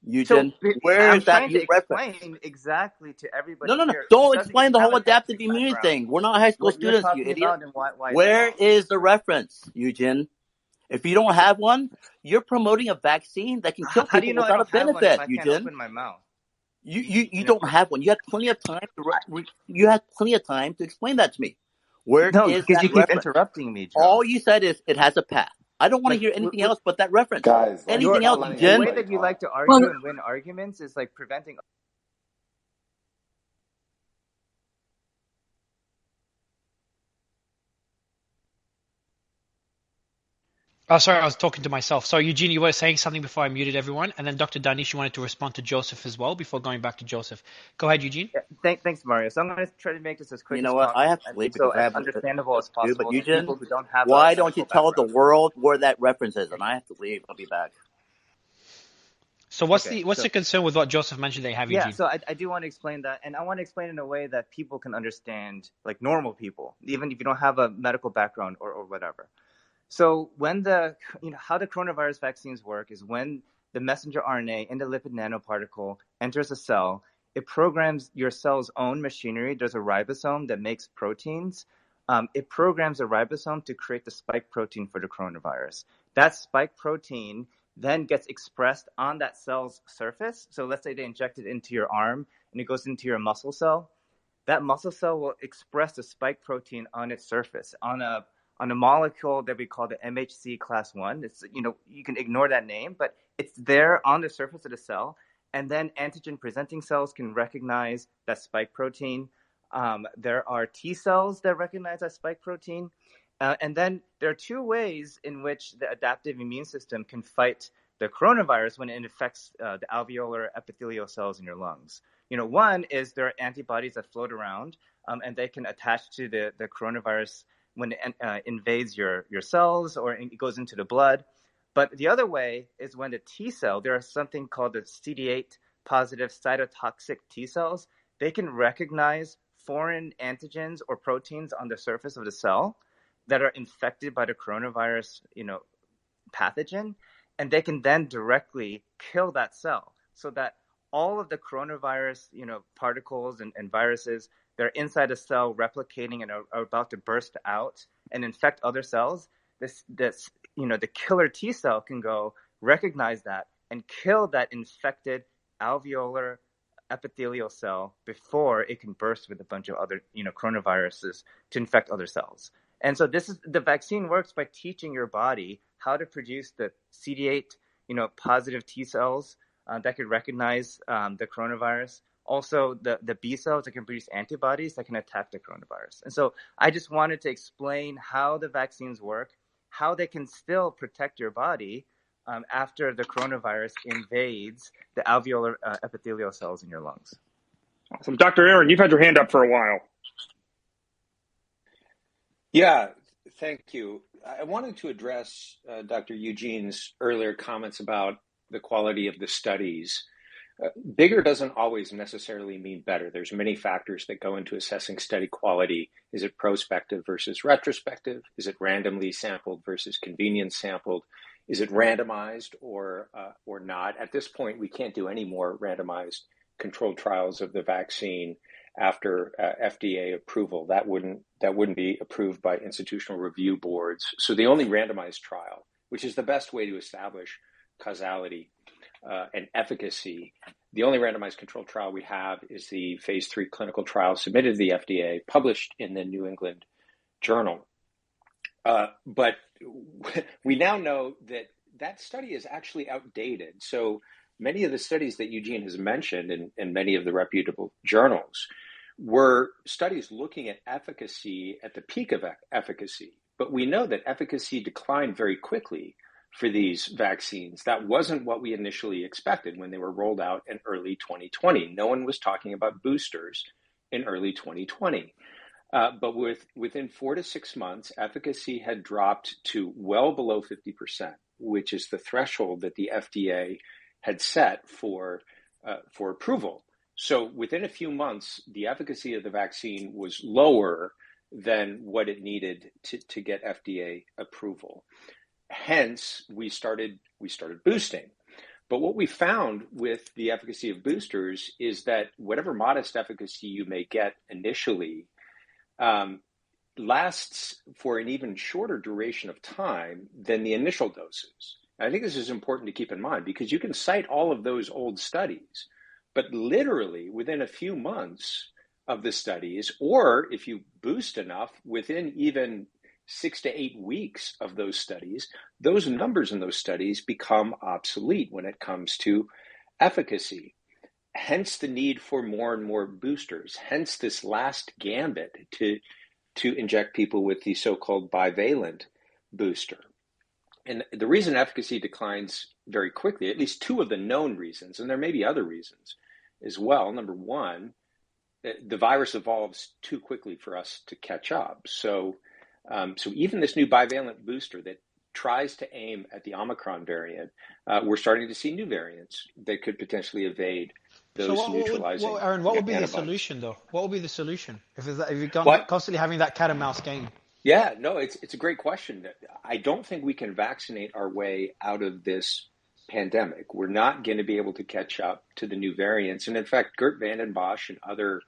F: Eugene. Where
K: I'm
F: is that
K: trying to
F: reference?
K: explain exactly to everybody
F: No.
K: here who
F: Don't
K: doesn't
F: explain
K: even
F: the
K: have
F: whole
K: a
F: adaptive
K: scientific
F: immunity
K: background
F: thing. We're not high school
K: what you're
F: students, you
K: talking
F: idiot.
K: about and why it's
F: Where
K: wrong.
F: is the reference, Eugene? If you don't
K: So
F: have one, you're promoting a vaccine that can kill
K: how do you
F: people
K: know I
F: without a
K: don't have one if
F: benefit,
K: I can't
F: Eugene.
K: open my mouth?
F: You don't have one. You had plenty of time to explain that to me. Where
K: No,
F: is
K: because
F: that
K: you keep
F: reference?
K: interrupting me, Joe.
F: All you said is it has a path. I don't want to
K: Like
F: hear anything else but that reference.
O: Guys, like, you're
F: Anything
O: not
F: else,
O: letting
K: the
F: Eugene?
K: way
O: anybody
K: that you like to
O: talk.
K: argue and win arguments is like preventing.
A: Oh, sorry, I was talking to myself. Sorry, Eugene, you were saying something before I muted everyone, and then Dr. Danish, you wanted to respond to Joseph as well before going back to Joseph. Go ahead, Eugene.
K: Yeah, thanks, Mario. So I'm going to try to make this as
F: You
K: quick
F: know
K: as
F: what? I
K: possible
F: have to
K: and
F: leave
K: also
F: because I
K: as
F: have
K: understandable as
F: to do. But
K: possible to
F: Eugene,
K: people who don't have a
F: why don't you
K: medical
F: tell the
K: background.
F: world where that reference is? And I have to leave. I'll be back.
A: So what's
K: Okay,
A: the concern with what Joseph mentioned they have,
K: yeah,
A: Eugene?
K: so I do want to explain that, and I want to explain in a way that people can understand, like normal people, even if you don't have a medical background or whatever. So when how the coronavirus vaccines work is when the messenger RNA in the lipid nanoparticle enters a cell, it programs your cell's own machinery. There's a ribosome that makes proteins. It programs a ribosome to create the spike protein for the coronavirus. That spike protein then gets expressed on that cell's surface. So let's say they inject it into your arm and it goes into your muscle cell. That muscle cell will express the spike protein on its surface on a molecule that we call the MHC class 1. It's, you can ignore that name, but it's there on the surface of the cell. And then antigen presenting cells can recognize that spike protein. There are T cells that recognize that spike protein. And then there are two ways in which the adaptive immune system can fight the coronavirus when it affects the alveolar epithelial cells in your lungs. One is there are antibodies that float around, and they can attach to the coronavirus when it invades your cells or it goes into the blood. But the other way is when the T cell, there is something called the CD8 positive cytotoxic T cells. They can recognize foreign antigens or proteins on the surface of the cell that are infected by the coronavirus, pathogen, and they can then directly kill that cell so that all of the coronavirus, particles and viruses, they're inside a cell replicating and are about to burst out and infect other cells. The killer T cell can go recognize that and kill that infected alveolar epithelial cell before it can burst with a bunch of other, coronaviruses to infect other cells. And so the vaccine works by teaching your body how to produce the CD8, positive T cells that can recognize the coronavirus. Also, the B cells that can produce antibodies that can attack the coronavirus. And so I just wanted to explain how the vaccines work, how they can still protect your body after the coronavirus invades the alveolar epithelial cells in your lungs.
B: Awesome. Dr. Aaron, you've had your hand up for a while.
P: Yeah, thank you. I wanted to address Dr. Eugene's earlier comments about the quality of the studies. Bigger doesn't always necessarily mean better. There's many factors that go into assessing study quality. Is it prospective versus retrospective? Is it randomly sampled versus convenience sampled? Is it randomized or not? At this point, we can't do any more randomized controlled trials of the vaccine after FDA approval. That wouldn't be approved by institutional review boards. So the only randomized trial, which is the best way to establish causality and efficacy, the only randomized controlled trial we have is the phase 3 clinical trial submitted to the FDA, published in the New England Journal. But we now know that that study is actually outdated. So many of the studies that Eugene has mentioned in many of the reputable journals were studies looking at efficacy at the peak of efficacy. But we know that efficacy declined very quickly for these vaccines. That wasn't what we initially expected when they were rolled out in early 2020. No one was talking about boosters in early 2020. But within 4 to 6 months, efficacy had dropped to well below 50%, which is the threshold that the FDA had set for approval. So within a few months, the efficacy of the vaccine was lower than what it needed to get FDA approval. Hence, we started boosting. But what we found with the efficacy of boosters is that whatever modest efficacy you may get initially lasts for an even shorter duration of time than the initial doses. And I think this is important to keep in mind because you can cite all of those old studies, but literally within a few months of the studies, or if you boost enough, within even 6 to 8 weeks of those studies, those numbers in those studies become obsolete when it comes to efficacy. Hence the need for more and more boosters. Hence this last gambit to inject people with the so-called bivalent booster. And the reason efficacy declines very quickly, at least two of the known reasons, and there may be other reasons as well. Number one, the virus evolves too quickly for us to catch up. So even this new bivalent booster that tries to aim at the Omicron variant, we're starting to see new variants that could potentially evade those neutralizing.
A: Aaron, what would be the solution, though? What would be the solution if you're constantly having that cat and mouse game?
P: Yeah, no, it's a great question. I don't think we can vaccinate our way out of this pandemic. We're not going to be able to catch up to the new variants. And in fact, Gert Vanden Bossche and other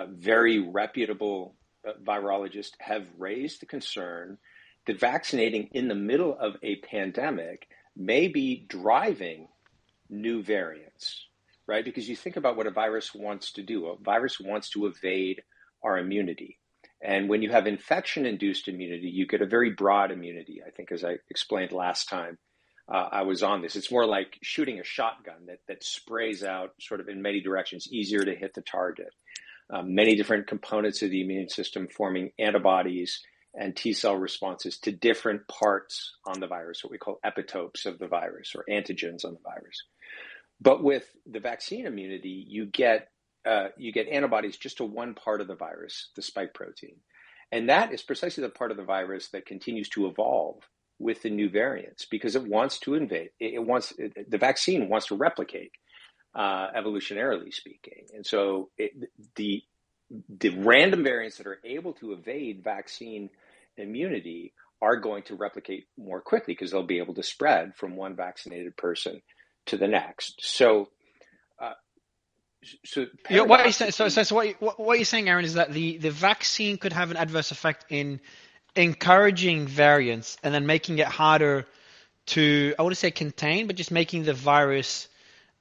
P: very reputable virologists have raised the concern that vaccinating in the middle of a pandemic may be driving new variants, right? Because you think about what a virus wants to do. A virus wants to evade our immunity. And when you have infection-induced immunity, you get a very broad immunity, I think, as I explained last time I was on this. It's more like shooting a shotgun that sprays out sort of in many directions, easier to hit the target. Many different components of the immune system forming antibodies and T-cell responses to different parts on the virus, what we call epitopes of the virus or antigens on the virus. But with the vaccine immunity, you get antibodies just to one part of the virus, the spike protein. And that is precisely the part of the virus that continues to evolve with the new variants because it wants to invade. The vaccine wants to replicate, evolutionarily speaking. And so the random variants that are able to evade vaccine immunity are going to replicate more quickly because they'll be able to spread from one vaccinated person to the next. So
A: what you're saying, Aaron, is that the vaccine could have an adverse effect in encouraging variants and then making it harder to, I wouldn't say contain, but just making the virus,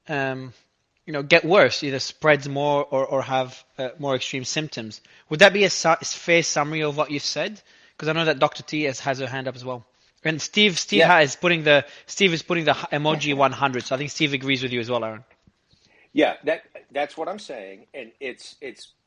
A: get worse, either spreads more or have more extreme symptoms. Would that be a fair summary of what you've said? Because I know that Dr. T has her hand up as well. And Steve is putting the emoji 100. So I think Steve agrees with you as well, Aaron.
P: Yeah, that's what I'm saying, and it's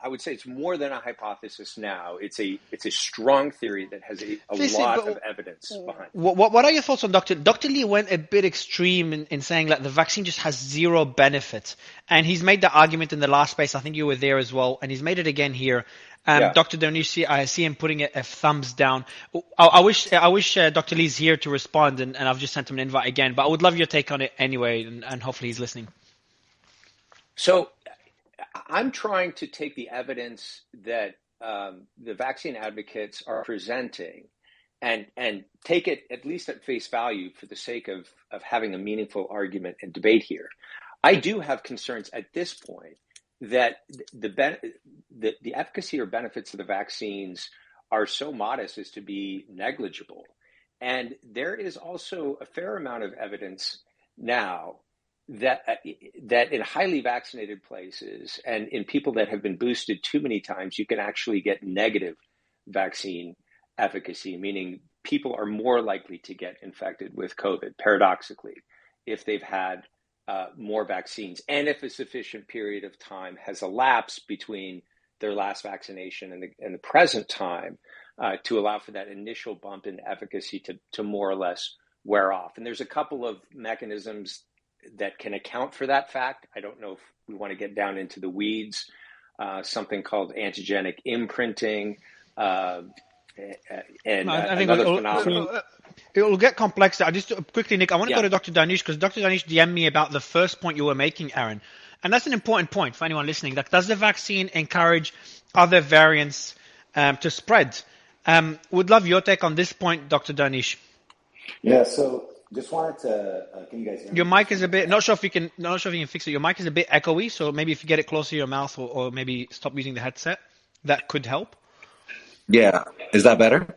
P: I would say it's more than a hypothesis now. It's a strong theory that has a lot of evidence behind it.
A: What are your thoughts on Dr. Lee went a bit extreme in saying that the vaccine just has zero benefit, and he's made the argument in the last space. I think you were there as well, and he's made it again here. Dr. Donishi, I see him putting a thumbs down. I wish Dr. Lee's here to respond, and I've just sent him an invite again. But I would love your take on it anyway, and hopefully he's listening.
P: So I'm trying to take the evidence that the vaccine advocates are presenting and take it at least at face value for the sake of having a meaningful argument and debate here. I do have concerns at this point that the efficacy or benefits of the vaccines are so modest as to be negligible. And there is also a fair amount of evidence now that in highly vaccinated places and in people that have been boosted too many times, you can actually get negative vaccine efficacy, meaning people are more likely to get infected with COVID, paradoxically, if they've had more vaccines, and if a sufficient period of time has elapsed between their last vaccination and the present time to allow for that initial bump in efficacy to more or less wear off. And there's a couple of mechanisms that can account for that fact. I don't know if we want to get down into the weeds, something called antigenic imprinting, and
A: I think
P: another phenomenon.
A: it will get complex. I just quickly, Nick, I want to go to Dr. Danish, because Dr. Danish DM'd me about the first point you were making, Aaron. And that's an important point for anyone listening. Like, does the vaccine encourage other variants to spread? Would love your take on this point, Dr. Danish.
O: Yeah, so just wanted to, can you guys hear me?
A: Your mic is a bit, not sure if you can fix it. Your mic is a bit echoey, so maybe if you get it closer to your mouth, or maybe stop using the headset, that could help.
O: Yeah, is that better?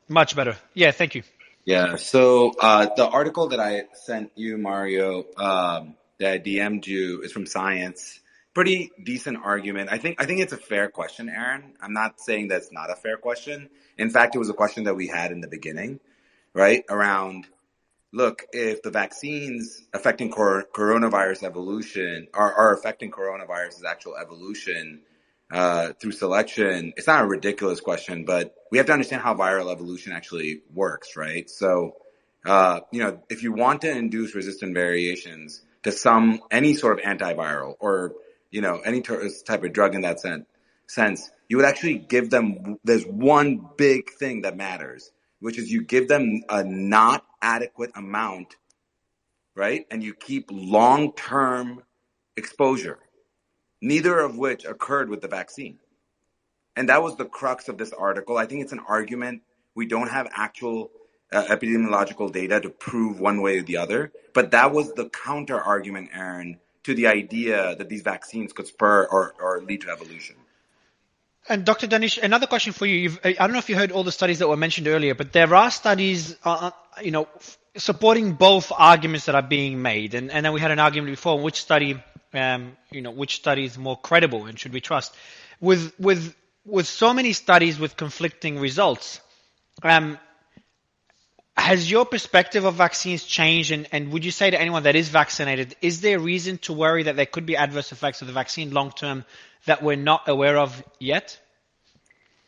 A: Much better. Yeah, thank you.
O: Yeah, so the article that I sent you, Mario, that I DM'd you is from Science. Pretty decent argument. I think it's a fair question, Aaron. I'm not saying that's not a fair question. In fact, it was a question that we had in the beginning, right? Around, look, if the vaccines affecting coronavirus evolution are affecting coronavirus's actual evolution through selection, it's not a ridiculous question, but we have to understand how viral evolution actually works, right? So, if you want to induce resistant variations to any sort of antiviral or, any type of drug in that sense, you would actually give them, there's one big thing that matters, which is you give them a not adequate amount, right? And you keep long-term exposure, neither of which occurred with the vaccine. And that was the crux of this article. I think it's an argument. We don't have actual epidemiological data to prove one way or the other. But that was the counter argument, Aaron, to the idea that these vaccines could spur or lead to evolution.
A: And Dr. Danish, another question for you. I don't know if you heard all the studies that were mentioned earlier, but there are studies, supporting both arguments that are being made. And then we had an argument before on which study is more credible and should we trust. With so many studies with conflicting results, has your perspective of vaccines changed? And would you say to anyone that is vaccinated, is there reason to worry that there could be adverse effects of the vaccine long term that we're not aware of yet?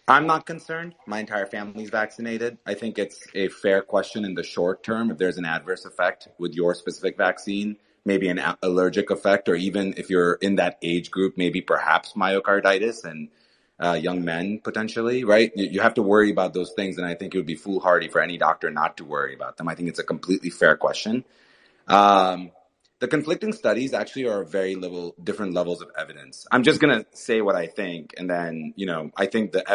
O: I'm not concerned. My entire family's vaccinated. I think it's a fair question in the short term. If there's an adverse effect with your specific vaccine, maybe an allergic effect, or even if you're in that age group, maybe perhaps myocarditis and young men potentially, right? You have to worry about those things. And I think it would be foolhardy for any doctor not to worry about them. I think it's a completely fair question. The conflicting studies actually are different levels of evidence. I'm just going to say what I think. And then, I think the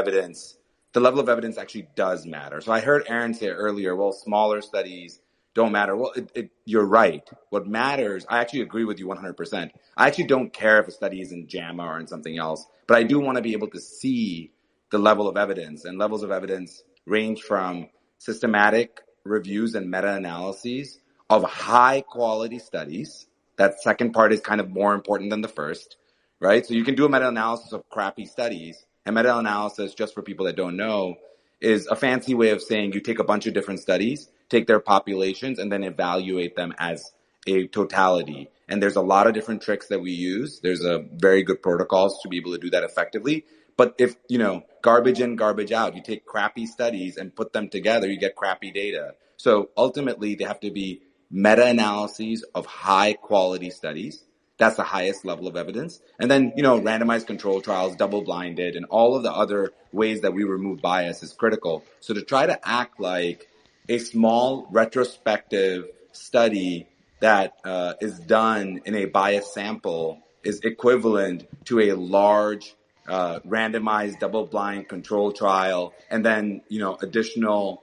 O: level of evidence actually does matter. So I heard Aaron say earlier, well, smaller studies don't matter. Well, you're right. What matters, I actually agree with you 100%. I actually don't care if a study is in JAMA or in something else, but I do want to be able to see the level of evidence. And levels of evidence range from systematic reviews and meta-analyses of high quality studies. That second part is kind of more important than the first, right? So you can do a meta-analysis of crappy studies. And meta-analysis, just for people that don't know, is a fancy way of saying you take a bunch of different studies, take their populations, and then evaluate them as a totality. And there's a lot of different tricks that we use. There's a very good protocols to be able to do that effectively. But if, garbage in, garbage out, you take crappy studies and put them together, you get crappy data. So ultimately, they have to be meta-analyses of high quality studies. That's the highest level of evidence. And then, randomized control trials, double-blinded, and all of the other ways that we remove bias is critical. So to try to act like a small retrospective study that is done in a biased sample is equivalent to a large randomized double-blind control trial, and then, additional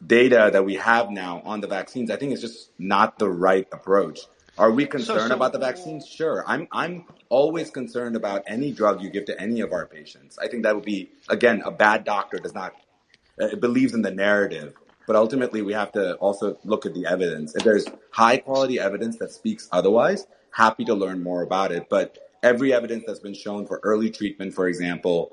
O: data that we have now on the vaccines, I think it's just not the right approach. Are we concerned about the vaccines? Sure. I'm always concerned about any drug you give to any of our patients. I think that would be, again, a bad doctor believes in the narrative. But ultimately, we have to also look at the evidence. If there's high quality evidence that speaks otherwise, happy to learn more about it. But every evidence that's been shown for early treatment, for example,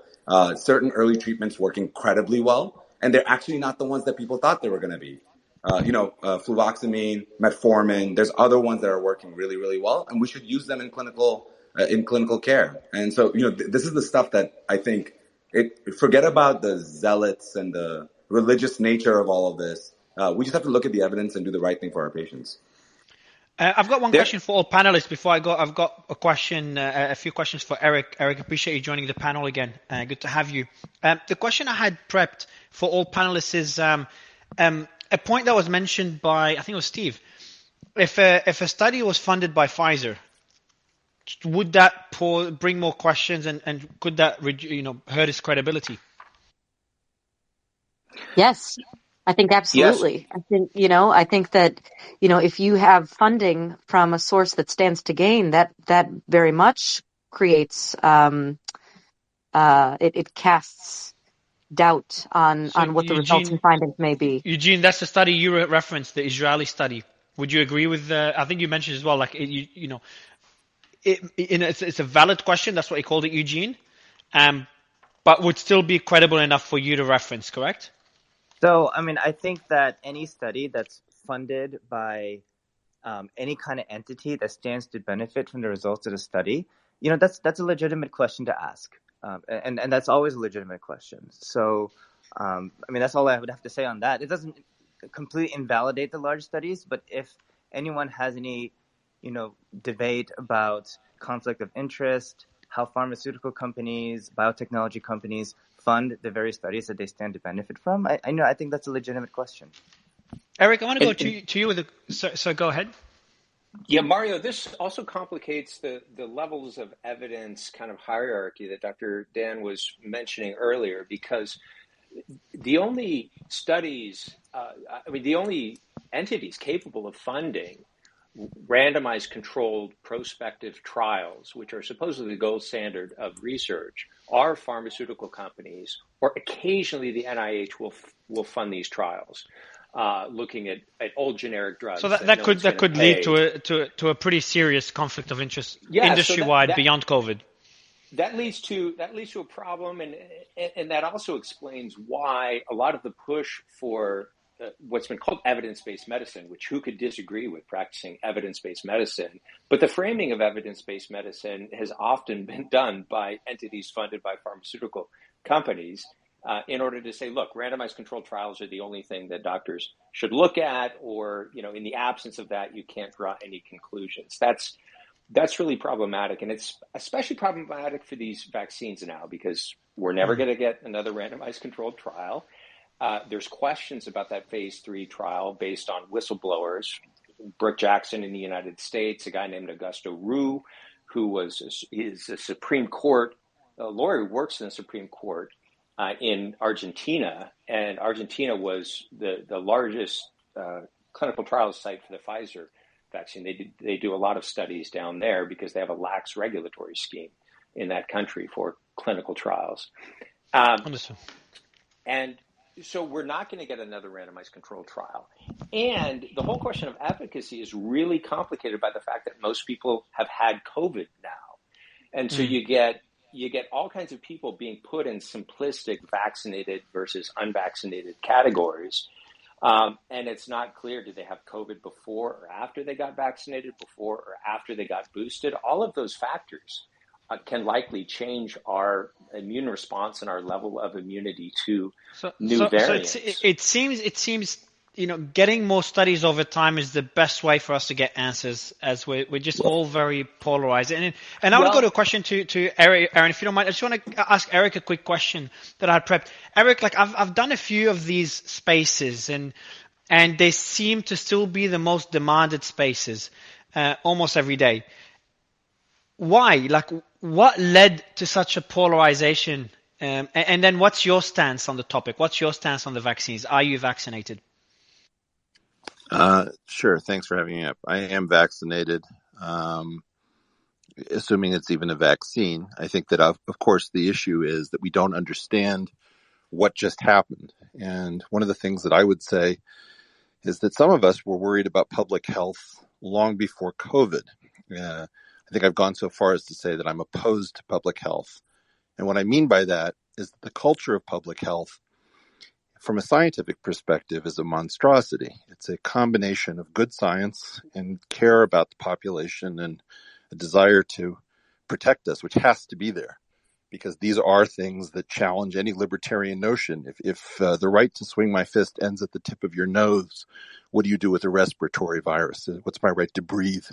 O: Certain early treatments work incredibly well, and they're actually not the ones that people thought they were going to be. Fluvoxamine, metformin. There's other ones that are working really, really well, and we should use them in clinical care. And so, this is the stuff that I think forget about the zealots and the religious nature of all of this. We just have to look at the evidence and do the right thing for our patients.
A: I've got one
P: There,
A: question for all panelists before I go. I've got a few questions for Eric. Eric, appreciate you joining the panel again. Good to have you. The question I had prepped for all panelists is a point that was mentioned by, I think it was Steve. If a study was funded by Pfizer, would that bring more questions and could that hurt its credibility?
L: Yes, I think
P: yes,
L: absolutely. I think that, if you have funding from a source that stands to gain, that very much creates, it casts doubt on
A: So
L: what the results and findings may be.
A: Eugene, that's the study you referenced, the Israeli study. Would you agree with? I think you mentioned as well, like it's a valid question. That's what he called it, Eugene. But would still be credible enough for you to reference, correct?
K: So, I think that any study that's funded by any kind of entity that stands to benefit from the results of the study, that's a legitimate question to ask. And that's always a legitimate question. So, that's all I would have to say on that. It doesn't completely invalidate the large studies, but if anyone has any, debate about conflict of interest, how pharmaceutical companies, biotechnology companies fund the very studies that they stand to benefit from, I think that's a legitimate question.
A: Eric, I want to go to you with so go ahead.
P: Yeah, Mario, this also complicates the levels of evidence kind of hierarchy that Dr. Dan was mentioning earlier, because the only studies, the only entities capable of funding randomized controlled prospective trials, which are supposedly the gold standard of research, are pharmaceutical companies, or occasionally the NIH will fund these trials. Looking at old generic drugs.
A: So that could lead to a pretty serious conflict of interest industry-wide beyond COVID.
P: That leads to a problem, and that also explains why a lot of the push for what's been called evidence-based medicine, which who could disagree with practicing evidence-based medicine, but the framing of evidence-based medicine has often been done by entities funded by pharmaceutical companies. In order to say, look, randomized controlled trials are the only thing that doctors should look at, or, in the absence of that, you can't draw any conclusions. That's really problematic. And it's especially problematic for these vaccines now, because we're never going to get another randomized controlled trial. There's questions about that phase 3 trial based on whistleblowers. Brooke Jackson in the United States, a guy named Augusto Rue, who is a Supreme Court lawyer who works in the Supreme Court in Argentina, and Argentina was the largest clinical trials site for the Pfizer vaccine. They do a lot of studies down there because they have a lax regulatory scheme in that country for clinical trials. And so we're not going to get another randomized controlled trial. And the whole question of efficacy is really complicated by the fact that most people have had COVID now. And so you get all kinds of people being put in simplistic vaccinated versus unvaccinated categories. And it's not clear, did they have COVID before or after they got vaccinated, before or after they got boosted? All of those factors can likely change our immune response and our level of immunity to new variants.
A: So it seems getting more studies over time is the best way for us to get answers, as we're just all very polarized. And I want to go to a question to Eric, Aaron, if you don't mind. I just want to ask Eric a quick question that I prepped. Eric, I've done a few of these spaces, and they seem to still be the most demanded spaces almost every day. Why? What led to such a polarization? And then what's your stance on the topic? What's your stance on the vaccines? Are you vaccinated?
Q: Sure. Thanks for having me up. I am vaccinated, assuming it's even a vaccine. I think that, of course, the issue is that we don't understand what just happened. And one of the things that I would say is that some of us were worried about public health long before COVID. I think I've gone so far as to say that I'm opposed to public health. And what I mean by that is the culture of public health, from a scientific perspective, is a monstrosity. It's a combination of good science and care about the population and a desire to protect us, which has to be there, because these are things that challenge any libertarian notion. If the right to swing my fist ends at the tip of your nose, what do you do with a respiratory virus? What's my right to breathe?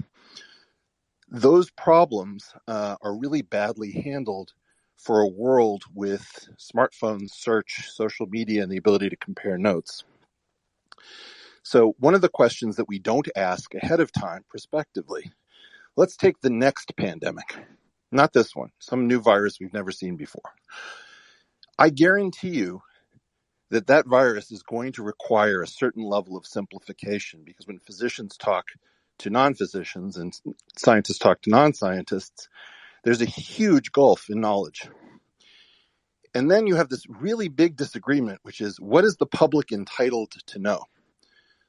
Q: Those problems are really badly handled for a world with smartphones, search, social media, and the ability to compare notes. So one of the questions that we don't ask ahead of time prospectively, let's take the next pandemic, not this one, some new virus we've never seen before. I guarantee you that virus is going to require a certain level of simplification, because when physicians talk to non-physicians and scientists talk to non-scientists, there's a huge gulf in knowledge. And then you have this really big disagreement, which is, what is the public entitled to know?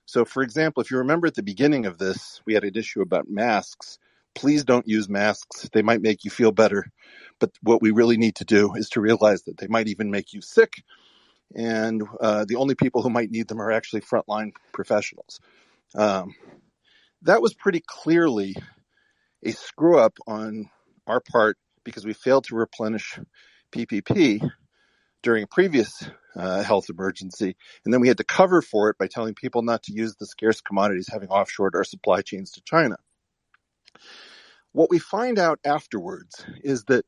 Q: So, for example, if you remember at the beginning of this, we had an issue about masks. Please don't use masks. They might make you feel better. But what we really need to do is to realize that they might even make you sick. And the only people who might need them are actually frontline professionals. That was pretty clearly a screw up on our part, because we failed to replenish PPP during a previous health emergency. And then we had to cover for it by telling people not to use the scarce commodities, having offshored our supply chains to China. What we find out afterwards is that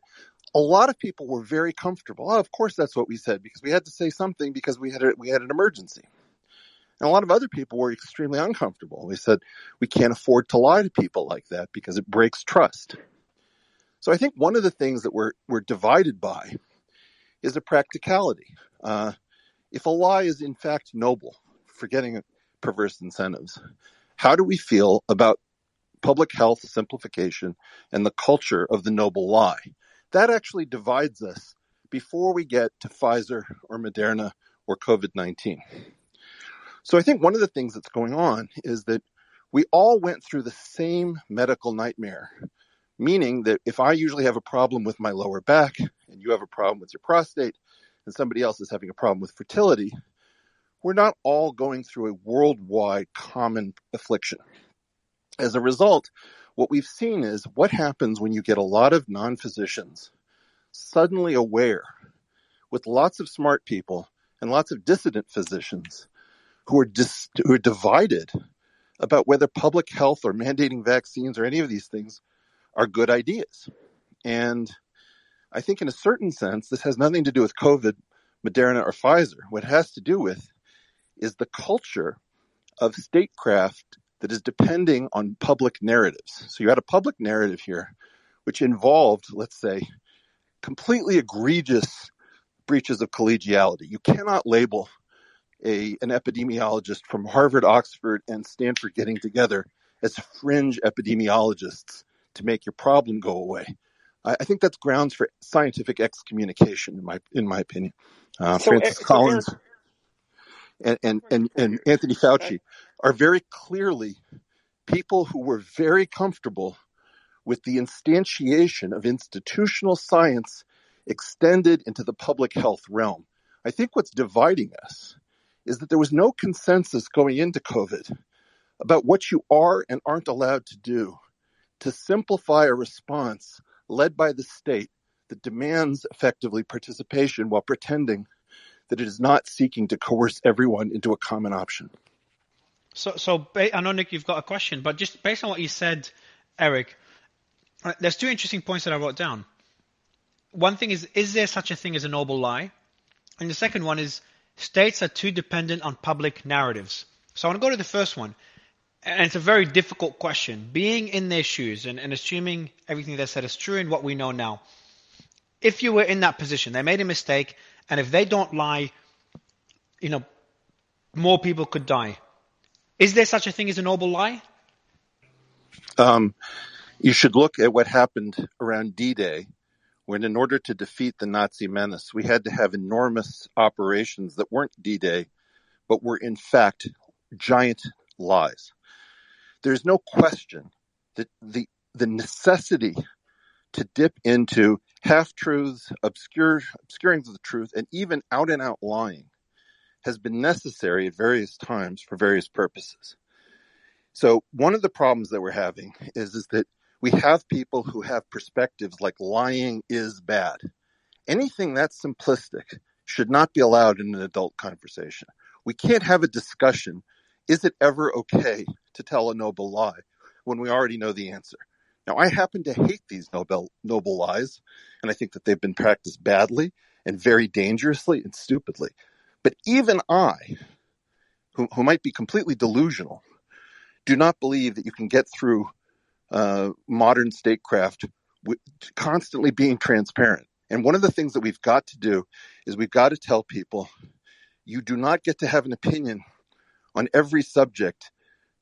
Q: a lot of people were very comfortable. Oh, of course, that's what we said, because we had to say something because we had an emergency. And a lot of other people were extremely uncomfortable. We said, we can't afford to lie to people like that because it breaks trust. So I think one of the things that we're divided by is a practicality. If a lie is in fact noble, forgetting perverse incentives, how do we feel about public health simplification and the culture of the noble lie? That actually divides us before we get to Pfizer or Moderna or COVID-19. So I think one of the things that's going on is that we all went through the same medical nightmare, meaning that if I usually have a problem with my lower back and you have a problem with your prostate and somebody else is having a problem with fertility, we're not all going through a worldwide common affliction. As a result, what we've seen is what happens when you get a lot of non-physicians suddenly aware, with lots of smart people and lots of dissident physicians who are divided about whether public health or mandating vaccines or any of these things are good ideas. And I think in a certain sense, this has nothing to do with COVID, Moderna, or Pfizer. What it has to do with is the culture of statecraft that is depending on public narratives. So you had a public narrative here, which involved, let's say, completely egregious breaches of collegiality. You cannot label an epidemiologist from Harvard, Oxford, and Stanford getting together as fringe epidemiologists to make your problem go away. I think that's grounds for scientific excommunication, in my opinion. Francis Collins and Anthony Fauci are very clearly people who were very comfortable with the instantiation of institutional science extended into the public health realm. I think what's dividing us is that there was no consensus going into COVID about what you are and aren't allowed to do to simplify a response led by the state that demands effectively participation while pretending that it is not seeking to coerce everyone into a common option.
A: So I know, Nick, you've got a question, but just based on what you said, Eric, there's two interesting points that I wrote down. One thing is there such a thing as a noble lie? And the second one is, states are too dependent on public narratives. So I want to go to the first one. And it's a very difficult question. Being in their shoes and assuming everything they said is true and what we know now. If you were in that position, they made a mistake, and if they don't lie, more people could die. Is there such a thing as a noble lie?
Q: You should look at what happened around D-Day, when in order to defeat the Nazi menace, we had to have enormous operations that weren't D-Day, but were in fact giant lies. There's no question that the necessity to dip into half-truths, obscurings of the truth, and even out-and-out lying has been necessary at various times for various purposes. So one of the problems that we're having is that we have people who have perspectives like lying is bad. Anything that's simplistic should not be allowed in an adult conversation. We can't have a discussion, is it ever okay to tell a noble lie, when we already know the answer. Now, I happen to hate these noble lies, and I think that they've been practiced badly and very dangerously and stupidly. But even I, who might be completely delusional, do not believe that you can get through modern statecraft constantly being transparent. And one of the things that we've got to do is we've got to tell people, you do not get to have an opinion on every subject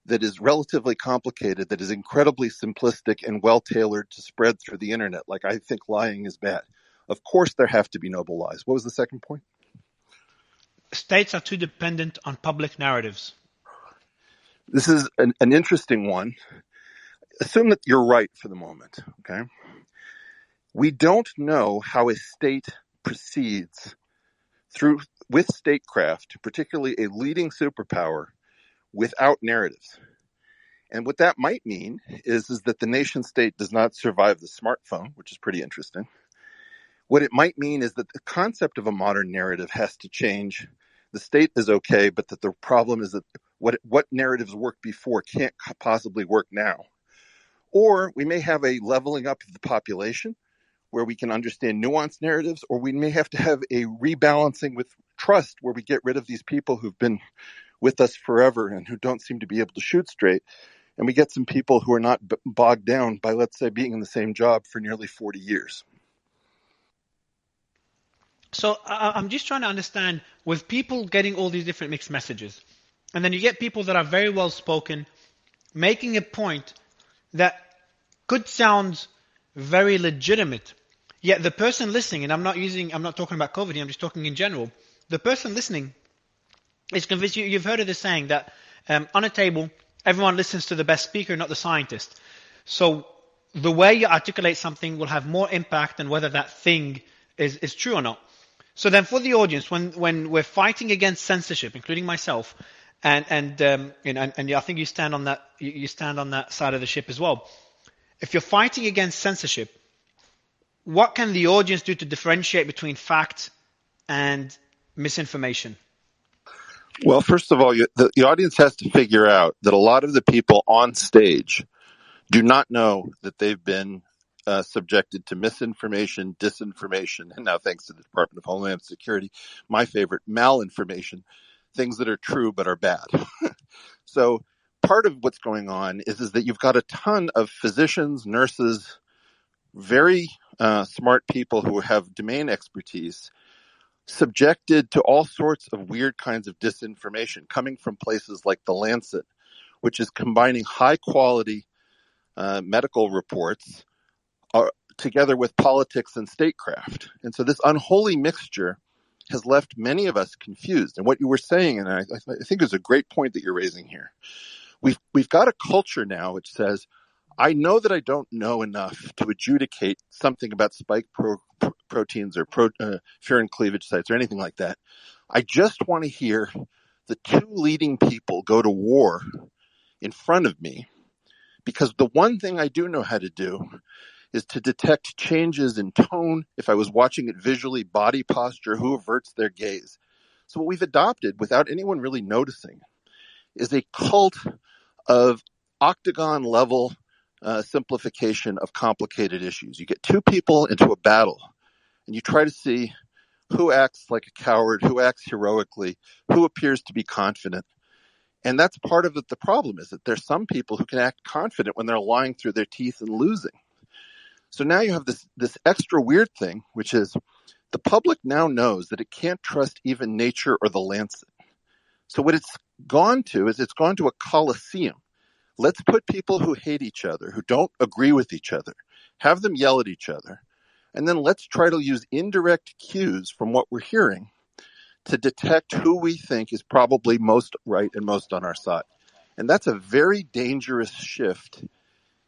Q: that is relatively complicated, that is incredibly simplistic and well-tailored to spread through the internet. Like, I think lying is bad. Of course there have to be noble lies. What was the second point?
A: States are too dependent on public narratives.
Q: This is an interesting one. Assume that you're right for the moment, okay? We don't know how a state proceeds with statecraft, particularly a leading superpower, without narratives. And what that might mean is that the nation state does not survive the smartphone, which is pretty interesting. What it might mean is that the concept of a modern narrative has to change. The state is okay, but that the problem is that what narratives worked before can't possibly work now. Or we may have a leveling up of the population where we can understand nuanced narratives, or we may have to have a rebalancing with trust where we get rid of these people who've been with us forever and who don't seem to be able to shoot straight. And we get some people who are not bogged down by, let's say, being in the same job for nearly 40 years.
A: So I'm just trying to understand, with people getting all these different mixed messages, and then you get people that are very well spoken, making a point that could sound very legitimate, yet the person listening, and I'm not talking about COVID here, I'm just talking in general, the person listening is convinced. You've heard of the saying that on a table, everyone listens to the best speaker, not the scientist. So the way you articulate something will have more impact than whether that thing is true or not. So then for the audience, when we're fighting against censorship, including myself, and I think you stand on that side of the ship as well. If you're fighting against censorship, what can the audience do to differentiate between fact and misinformation?
Q: Well, first of all, the audience has to figure out that a lot of the people on stage do not know that they've been subjected to misinformation, disinformation, and now thanks to the Department of Homeland Security, my favorite, malinformation, things that are true but are bad. So part of what's going on is that you've got a ton of physicians, nurses, very smart people who have domain expertise subjected to all sorts of weird kinds of disinformation coming from places like The Lancet, which is combining high quality medical reports together with politics and statecraft. And so this unholy mixture has left many of us confused. And what you were saying, and I think is a great point that you're raising here, we've got a culture now which says, I know that I don't know enough to adjudicate something about spike proteins or furin cleavage sites or anything like that. I just want to hear the two leading people go to war in front of me, because the one thing I do know how to do is to detect changes in tone, if I was watching it visually, body posture, who averts their gaze. So what we've adopted, without anyone really noticing, is a cult of octagon-level simplification of complicated issues. You get two people into a battle, and you try to see who acts like a coward, who acts heroically, who appears to be confident. And that's part of the problem, is that there's some people who can act confident when they're lying through their teeth and losing. So now you have this extra weird thing, which is the public now knows that it can't trust even Nature or The Lancet. So what it's gone to is it's gone to a coliseum. Let's put people who hate each other, who don't agree with each other, have them yell at each other, and then let's try to use indirect cues from what we're hearing to detect who we think is probably most right and most on our side. And that's a very dangerous shift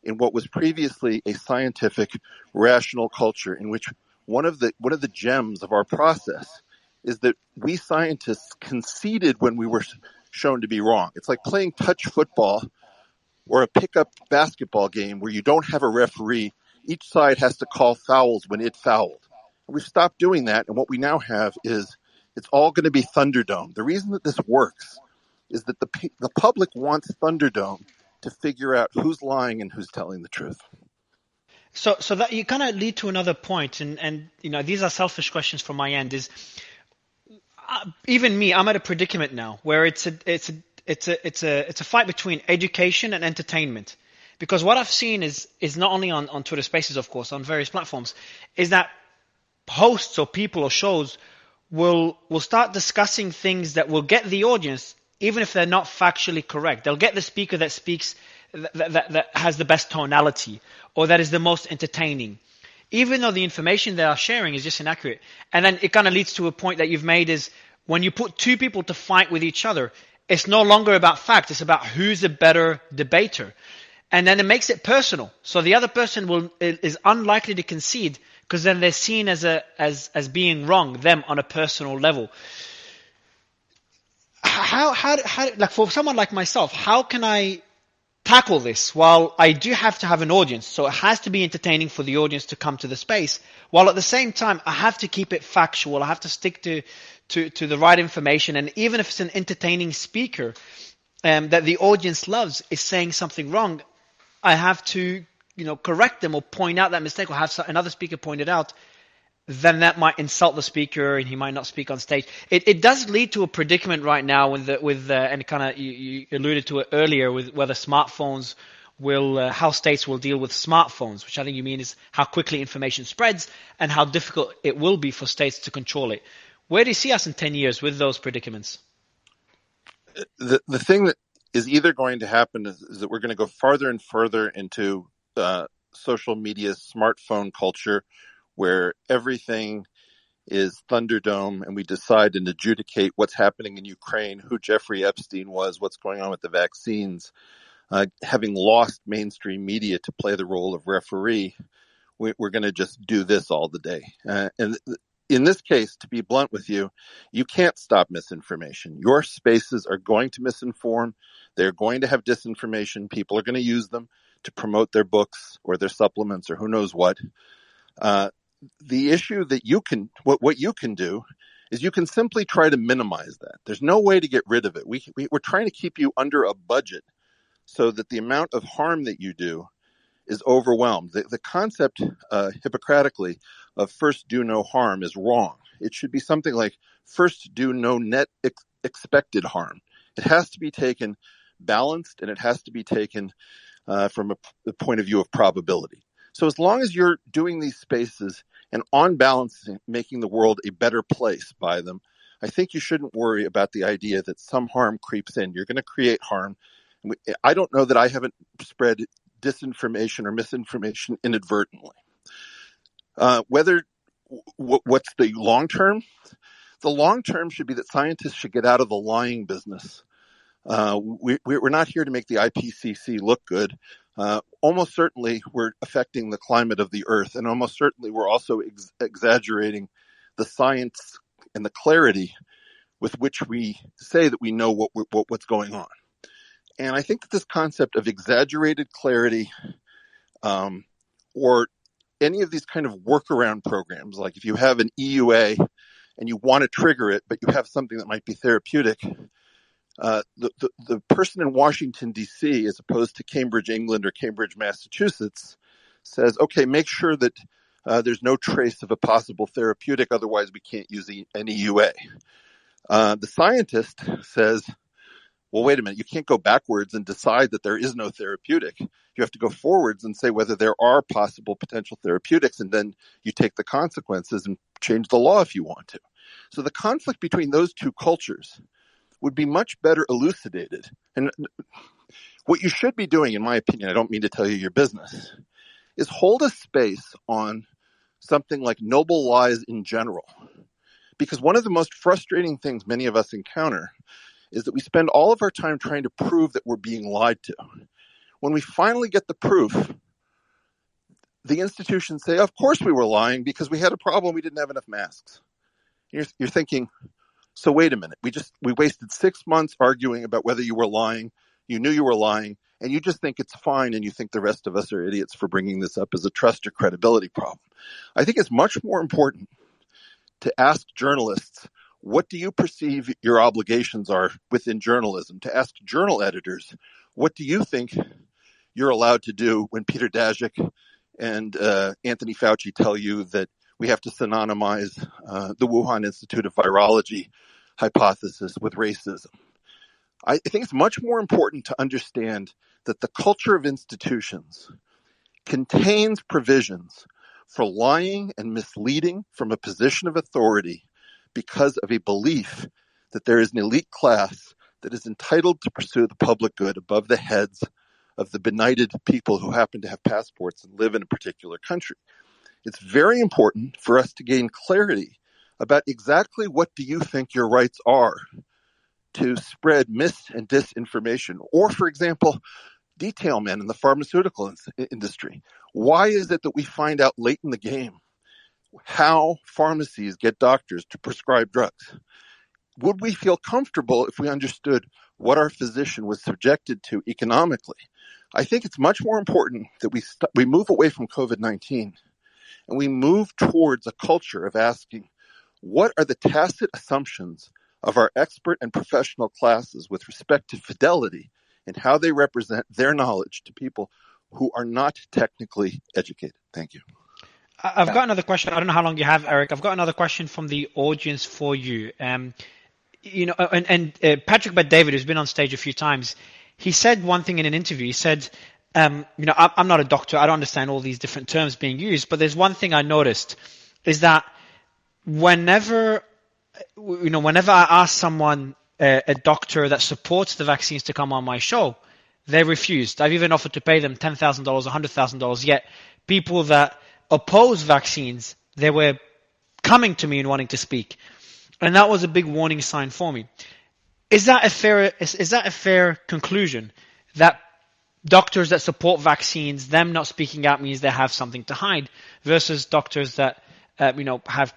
Q: in what was previously a scientific, rational culture, in which one of the gems of our process is that we scientists conceded when we were shown to be wrong. It's like playing touch football or a pickup basketball game where you don't have a referee. Each side has to call fouls when it fouled. We've stopped doing that, and what we now have is it's all going to be Thunderdome. The reason that this works is that the public wants Thunderdome to figure out who's lying and who's telling the truth.
A: So that you kind of lead to another point, and these are selfish questions from my end. Is even me, I'm at a predicament now where it's a fight between education and entertainment, because what I've seen is not only on Twitter Spaces, of course, on various platforms, is that hosts or people or shows will start discussing things that will get the audience, even if they're not factually correct. They'll get the speaker that speaks that has the best tonality or that is the most entertaining, even though the information they are sharing is just inaccurate. And then it kind of leads to a point that you've made, is when you put two people to fight with each other, it's no longer about fact, it's about who's a better debater. And then it makes it personal. So the other person is unlikely to concede, because then they're seen as being wrong, them on a personal level. How like for someone like myself, how can I tackle this? While I do have to have an audience, so it has to be entertaining for the audience to come to the space, while at the same time I have to keep it factual. I have to stick to the right information, and even if it's an entertaining speaker that the audience loves is saying something wrong, I have to correct them or point out that mistake, or have another speaker point it out. Then that might insult the speaker and he might not speak on stage. It does lead to a predicament right now and kind of you alluded to it earlier, with whether smartphones how states will deal with smartphones, which I think you mean is how quickly information spreads and how difficult it will be for states to control it. Where do you see us in 10 years with those predicaments?
Q: The thing that is either going to happen is that we're going to go farther and further into social media, smartphone culture, where everything is Thunderdome, and we decide and adjudicate what's happening in Ukraine, who Jeffrey Epstein was, what's going on with the vaccines. Having lost mainstream media to play the role of referee, we're going to just do this all the day. And in this case, to be blunt with you, you can't stop misinformation. Your spaces are going to misinform. They're going to have disinformation. People are going to use them to promote their books or their supplements or who knows what. The issue that what you can do is you can simply try to minimize that. There's no way to get rid of it. We're trying to keep you under a budget so that the amount of harm that you do is overwhelmed. The concept, Hippocratically, of first do no harm is wrong. It should be something like first do no net expected harm. It has to be taken balanced, and it has to be taken from the point of view of probability. So as long as you're doing these spaces and on balance making the world a better place by them, I think you shouldn't worry about the idea that some harm creeps in. You're going to create harm. I don't know that I haven't spread disinformation or misinformation inadvertently. What's the long term? The long term should be that scientists should get out of the lying business. We're not here to make the IPCC look good. Almost certainly we're affecting the climate of the earth, and almost certainly we're also exaggerating the science and the clarity with which we say that we know what's going on. And I think that this concept of exaggerated clarity, or any of these kind of workaround programs, like if you have an EUA and you want to trigger it, but you have something that might be therapeutic, the person in Washington, D.C., as opposed to Cambridge, England, or Cambridge, Massachusetts, says, okay, make sure that there's no trace of a possible therapeutic, otherwise we can't use an EUA. The scientist says, well, wait a minute, you can't go backwards and decide that there is no therapeutic. You have to go forwards and say whether there are possible potential therapeutics, and then you take the consequences and change the law if you want to. So the conflict between those two cultures would be much better elucidated. And what you should be doing, in my opinion, I don't mean to tell you your business, is hold a space on something like noble lies in general. Because one of the most frustrating things many of us encounter is that we spend all of our time trying to prove that we're being lied to. When we finally get the proof, the institutions say, of course we were lying because we had a problem. We didn't have enough masks. You're thinking, so wait a minute. We wasted 6 months arguing about whether you were lying. You knew you were lying, and you just think it's fine, and you think the rest of us are idiots for bringing this up as a trust or credibility problem. I think it's much more important to ask journalists, what do you perceive your obligations are within journalism? To ask journal editors, what do you think you're allowed to do when Peter Daszak and Anthony Fauci tell you that we have to synonymize the Wuhan Institute of Virology hypothesis with racism? I think it's much more important to understand that the culture of institutions contains provisions for lying and misleading from a position of authority because of a belief that there is an elite class that is entitled to pursue the public good above the heads of the benighted people who happen to have passports and live in a particular country. It's very important for us to gain clarity about exactly what do you think your rights are to spread mis- and disinformation. Or, for example, detail men in the pharmaceutical industry. Why is it that we find out late in the game how pharmacies get doctors to prescribe drugs? Would we feel comfortable if we understood what our physician was subjected to economically? I think it's much more important that we move away from COVID-19 and we move towards a culture of asking, what are the tacit assumptions of our expert and professional classes with respect to fidelity and how they represent their knowledge to people who are not technically educated? Thank you.
A: I've got another question. I don't know how long you have, Eric. I've got another question from the audience for you. Patrick Bet-David, who's been on stage a few times, he said one thing in an interview. He said, I'm not a doctor. I don't understand all these different terms being used, but there's one thing I noticed is that whenever I ask someone, a doctor that supports the vaccines to come on my show, they refused. I've even offered to pay them $10,000, $100,000, yet people that oppose vaccines, they were coming to me and wanting to speak. And that was a big warning sign for me. Is that a fair conclusion that doctors that support vaccines, them not speaking out means they have something to hide, versus doctors that have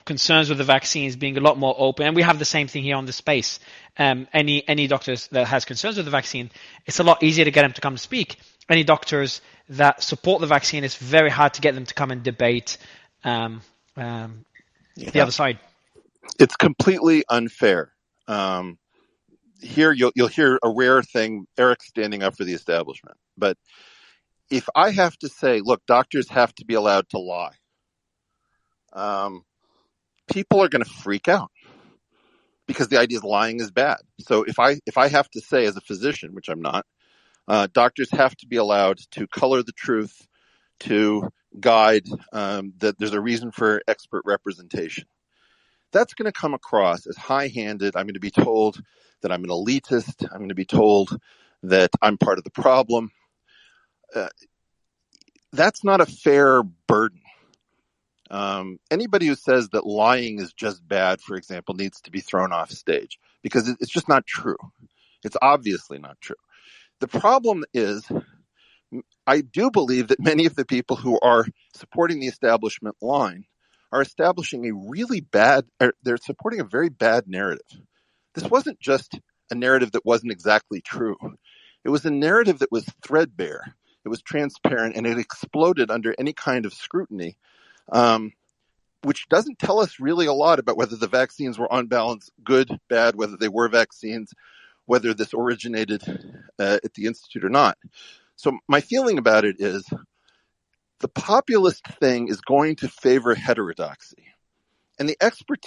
A: concerns with the vaccines being a lot more open? And we have the same thing here on the space. Any doctors that has concerns with the vaccine, it's a lot easier to get them to come speak. Any doctors that support the vaccine, it's very hard to get them to come and debate the other side.
Q: It's completely unfair. Here you'll hear a rare thing, Eric standing up for the establishment. But if I have to say, look, doctors have to be allowed to lie, people are going to freak out because the idea is lying is bad. So if I have to say as a physician, which I'm not, doctors have to be allowed to color the truth, to guide that there's a reason for expert representation. That's going to come across as high-handed. I'm going to be told that I'm an elitist. I'm going to be told that I'm part of the problem. That's not a fair burden. Anybody who says that lying is just bad, for example, needs to be thrown off stage because it's just not true. It's obviously not true. The problem is, I do believe that many of the people who are supporting the establishment line are establishing they're supporting a very bad narrative. This wasn't just a narrative that wasn't exactly true. It was a narrative that was threadbare. It was transparent, and it exploded under any kind of scrutiny, which doesn't tell us really a lot about whether the vaccines were on balance good, bad, whether they were vaccines, whether this originated at the Institute or not. So my feeling about it is the populist thing is going to favor heterodoxy. And the expert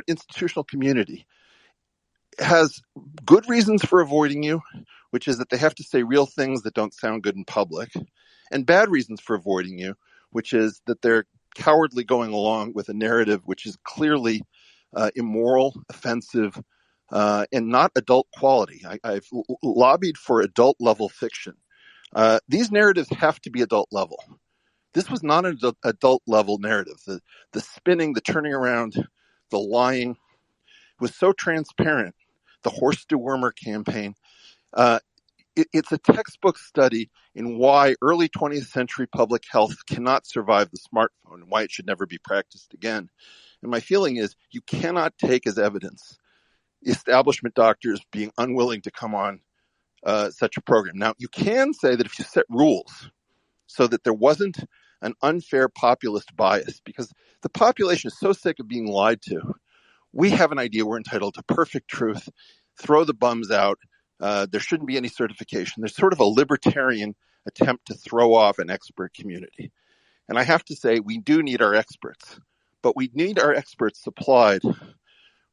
Q: institutional community has good reasons for avoiding you, which is that they have to say real things that don't sound good in public, and bad reasons for avoiding you, which is that they're cowardly going along with a narrative which is clearly immoral, offensive, and not adult quality. I've lobbied for adult level fiction. These narratives have to be adult level. This was not an adult level narrative. The spinning, the turning around, the lying was so transparent. The horse dewormer campaign, it's a textbook study in why early 20th century public health cannot survive the smartphone and why it should never be practiced again. And my feeling is you cannot take as evidence establishment doctors being unwilling to come on such a program. Now, you can say that if you set rules so that there wasn't an unfair populist bias, because the population is so sick of being lied to, we have an idea we're entitled to perfect truth, throw the bums out, there shouldn't be any certification. There's sort of a libertarian attempt to throw off an expert community. And I have to say, we do need our experts, but we need our experts supplied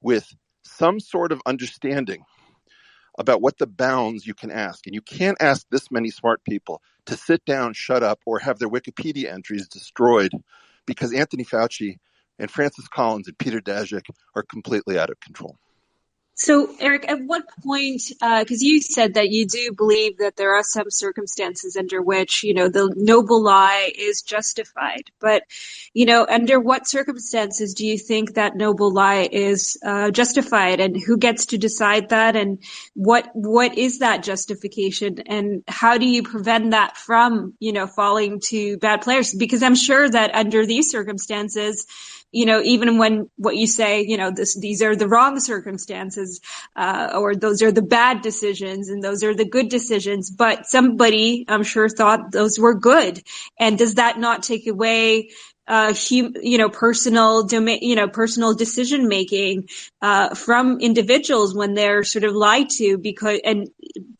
Q: with some sort of understanding about what the bounds you can ask. And you can't ask this many smart people to sit down, shut up, or have their Wikipedia entries destroyed because Anthony Fauci and Francis Collins and Peter Daszak are completely out of control.
E: So, Eric, at what point, because you said that you do believe that there are some circumstances under which, the noble lie is justified. But, under what circumstances do you think that noble lie is justified, and who gets to decide that, and what is that justification, and how do you prevent that from, falling to bad players? Because I'm sure that under these circumstances, even when what you say, these are the wrong circumstances, or those are the bad decisions and those are the good decisions, but somebody, I'm sure, thought those were good. And does that not take away, personal domain, personal decision making, from individuals when they're sort of lied to, and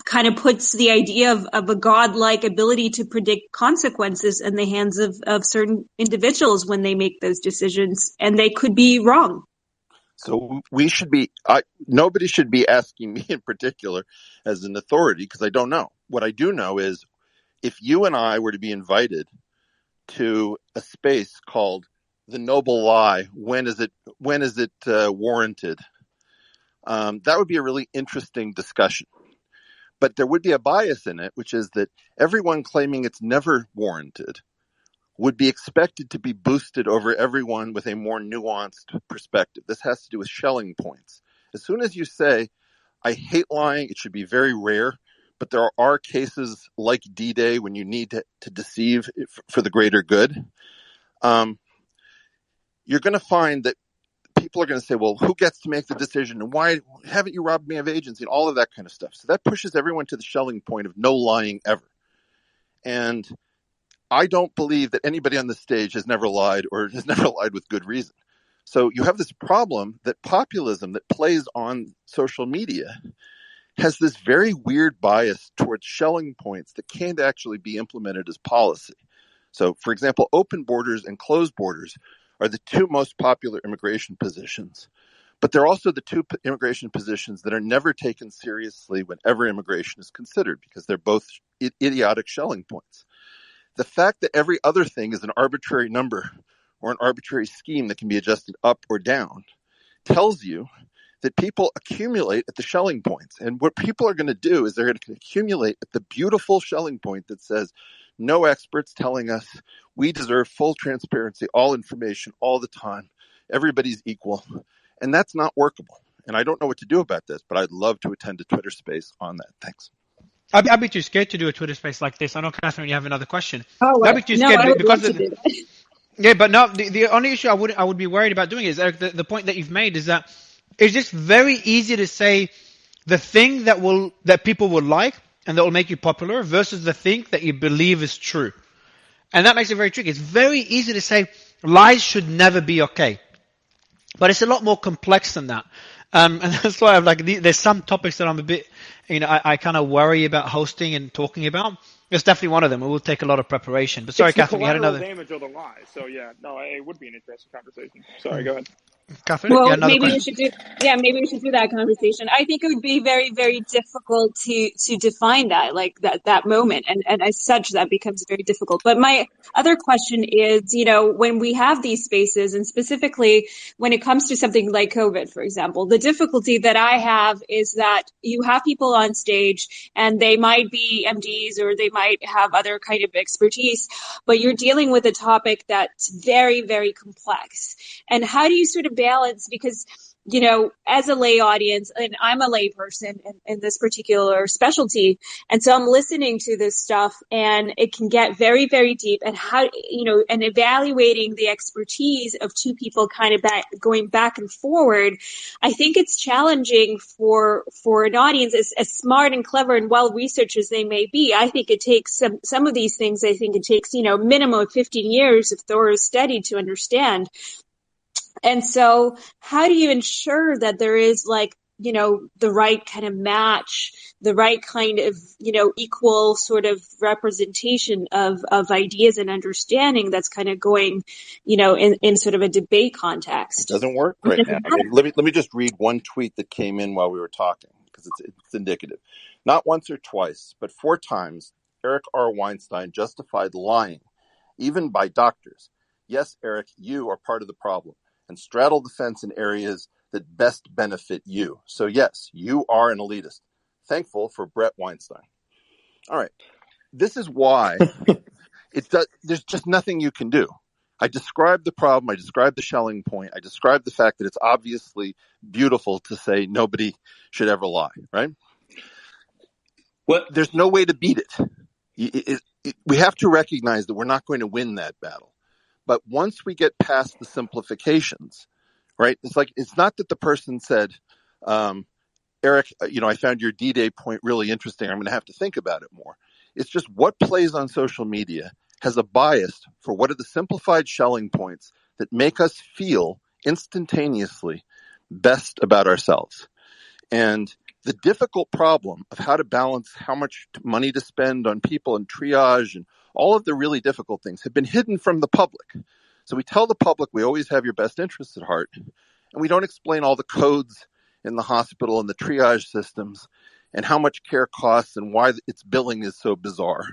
E: kind of puts the idea of a godlike ability to predict consequences in the hands of certain individuals when they make those decisions, and they could be wrong.
Q: So nobody should be asking me in particular as an authority, because I don't know. What I do know is if you and I were to be invited to a space called the noble lie, when is it warranted? That would be a really interesting discussion. But there would be a bias in it, which is that everyone claiming it's never warranted would be expected to be boosted over everyone with a more nuanced perspective. This has to do with Schelling points. As soon as you say, I hate lying, it should be very rare, but there are cases like D-Day when you need to deceive for the greater good, you're going to find that people are going to say, well, who gets to make the decision? And why haven't you robbed me of agency? And all of that kind of stuff. So that pushes everyone to the Schelling point of no lying ever. And I don't believe that anybody on the stage has never lied or has never lied with good reason. So you have this problem that populism that plays on social media has this very weird bias towards Schelling points that can't actually be implemented as policy. So, for example, open borders and closed borders are the two most popular immigration positions, but they're also the two immigration positions that are never taken seriously whenever immigration is considered, because they're both idiotic Schelling points. The fact that every other thing is an arbitrary number or an arbitrary scheme that can be adjusted up or down tells you that people accumulate at the Schelling points. And what people are going to do is they're going to accumulate at the beautiful Schelling point that says, no experts telling us we deserve full transparency, all information, all the time. Everybody's equal. And that's not workable. And I don't know what to do about this, but I'd love to attend a Twitter space on that. Thanks.
A: I'd be too scared to do a Twitter space like this. I know, Catherine, you have another question.
E: Oh,
A: I'd be too
E: no,
A: scared
E: I would
A: because
E: love to do that.
A: Yeah, but no, the only issue I would be worried about doing is, Eric, the point that you've made is that it's just very easy to say the thing that people will like and that will make you popular versus the thing that you believe is true. And that makes it very tricky. It's very easy to say lies should never be okay. But it's a lot more complex than that. And that's why there's some topics that I'm a bit, I kind of worry about hosting and talking about. It's definitely one of them. It will take a lot of preparation. But sorry, Catherine, you had another.
B: Damage of the lie. So yeah, no, it would be an interesting conversation. Sorry, go ahead.
A: Catherine,
E: well,
A: another
E: maybe
A: question.
E: maybe we should do that conversation. I think it would be very, very difficult to define that, like that moment. And as such, that becomes very difficult. But my other question is, when we have these spaces, and specifically when it comes to something like COVID, for example, the difficulty that I have is that you have people on stage and they might be MDs or they might have other kind of expertise, but you're dealing with a topic that's very, very complex. And how do you sort of balance? Because as a lay audience, and I'm a lay person in this particular specialty, and so I'm listening to this stuff, and it can get very, very deep. And and evaluating the expertise of two people kind of going back and forward, I think it's challenging for an audience as smart and clever and well researched as they may be. I think it takes some of these things. I think it takes minimum of 15 years of thorough study to understand. And so how do you ensure that there is the right kind of match, the right kind of, equal sort of representation of ideas and understanding that's kind of going, in sort of a debate context?
Q: It doesn't work right now. Let me just read one tweet that came in while we were talking, because it's indicative. Not once or twice, but 4 times, Eric R. Weinstein justified lying, even by doctors. Yes, Eric, you are part of the problem, and straddle the fence in areas that best benefit you. So yes, you are an elitist. Thankful for Brett Weinstein. All right. This is why there's just nothing you can do. I described the problem. I described the Schelling point. I described the fact that it's obviously beautiful to say nobody should ever lie, right? There's no way to beat it. We have to recognize that we're not going to win that battle. But once we get past the simplifications, right? It's not that the person said, Eric, I found your D-Day point really interesting. I'm going to have to think about it more. It's just what plays on social media has a bias for what are the simplified Schelling points that make us feel instantaneously best about ourselves. And the difficult problem of how to balance how much money to spend on people and triage and all of the really difficult things have been hidden from the public. So we tell the public we always have your best interests at heart, and we don't explain all the codes in the hospital and the triage systems and how much care costs and why its billing is so bizarre.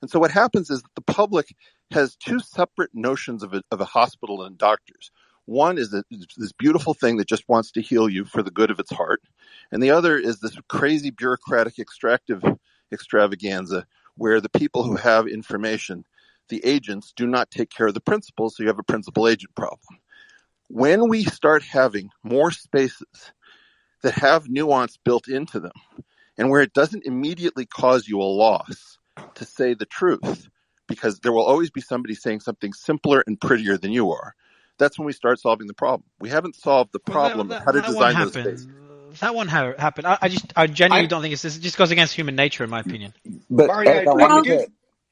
Q: And so what happens is that the public has 2 separate notions of a hospital and doctors. One is this beautiful thing that just wants to heal you for the good of its heart. And the other is this crazy bureaucratic extractive extravaganza where the people who have information, the agents, do not take care of the principals, so you have a principal-agent problem. When we start having more spaces that have nuance built into them, and where it doesn't immediately cause you a loss to say the truth, because there will always be somebody saying something simpler and prettier than you are, that's when we start solving the problem. We haven't solved the problem of how to design those spaces.
A: That won't happen. I genuinely don't think it just goes against human nature, in my opinion.
F: But
P: Mario,
F: Eric,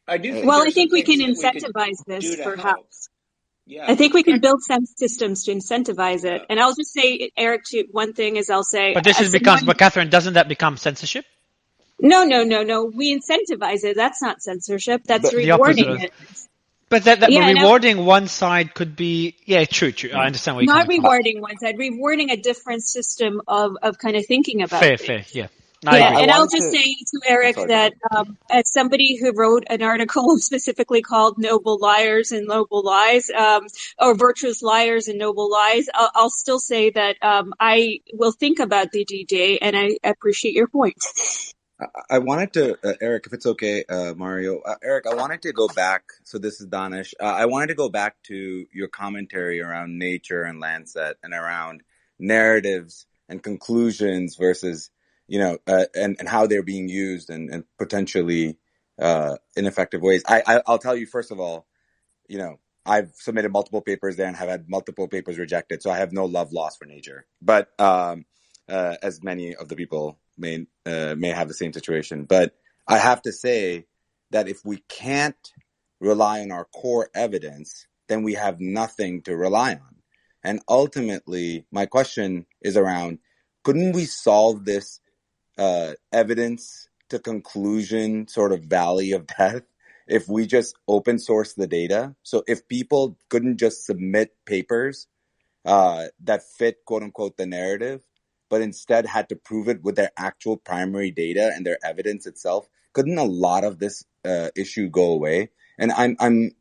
P: I do think
E: Well, I
P: there's
E: think
P: some
E: we can
P: things that we could
E: incentivize
P: do
E: this,
P: to help.
E: perhaps.
P: Yeah.
E: I think we can build some systems to incentivize it. And I'll just say, Eric, one thing is I'll say...
A: But but Catherine, doesn't that become censorship?
E: No. We incentivize it. That's not censorship. That's rewarding it.
A: But rewarding one side could be... Yeah, true. I understand what you're
E: not
A: coming
E: rewarding
A: from.
E: one side, rewarding a different system of kind of thinking about it.
A: Fair, yeah.
E: And I'll just say to Eric that as somebody who wrote an article specifically called Noble Liars and Noble Lies, or Virtuous Liars and Noble Lies, I'll still say that I will think about the D-Day, and I appreciate your point.
R: I wanted to, Eric, if it's okay, Mario. Eric, I wanted to go back. So this is Danish. I wanted to go back to your commentary around Nature and Lancet and around narratives and conclusions versus... and how they're being used and potentially ineffective ways. I'll tell you, first of all, I've submitted multiple papers there and have had multiple papers rejected, so I have no love lost for Nature. But as many of the people may have the same situation. But I have to say that if we can't rely on our core evidence, then we have nothing to rely on. And ultimately, my question is around, couldn't we solve this evidence to conclusion sort of valley of death if we just open source the data? So if people couldn't just submit papers that fit, quote unquote, the narrative, but instead had to prove it with their actual primary data and their evidence itself, couldn't a lot of this issue go away? And I'm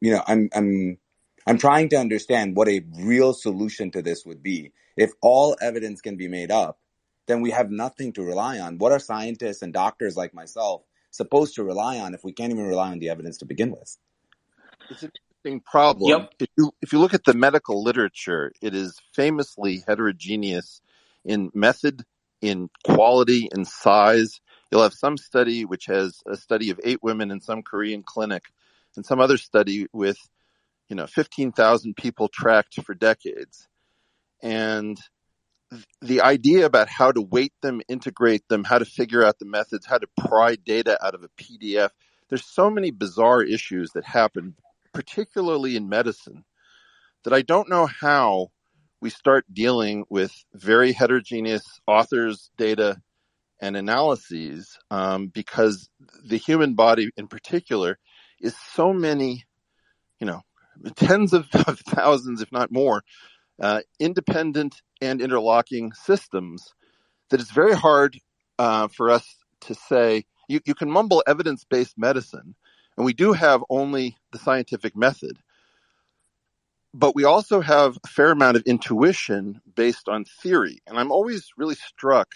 R: trying to understand what a real solution to this would be. If all evidence can be made up, then we have nothing to rely on. What are scientists and doctors like myself supposed to rely on if we can't even rely on the evidence to begin with?
Q: It's an interesting problem.
P: Yep.
Q: If you look at the medical literature, it is famously heterogeneous in method, in quality, in size. You'll have some study which has a study of 8 women in some Korean clinic, and some other study with 15,000 people tracked for decades. And the idea about how to weight them, integrate them, how to figure out the methods, how to pry data out of a PDF, there's so many bizarre issues that happen, particularly in medicine, that I don't know how we start dealing with very heterogeneous authors, data, and analyses, because the human body in particular is so many, tens of thousands, if not more, independent and interlocking systems, that it's very hard for us to say. You can mumble evidence-based medicine, and we do have only the scientific method, but we also have a fair amount of intuition based on theory. And I'm always really struck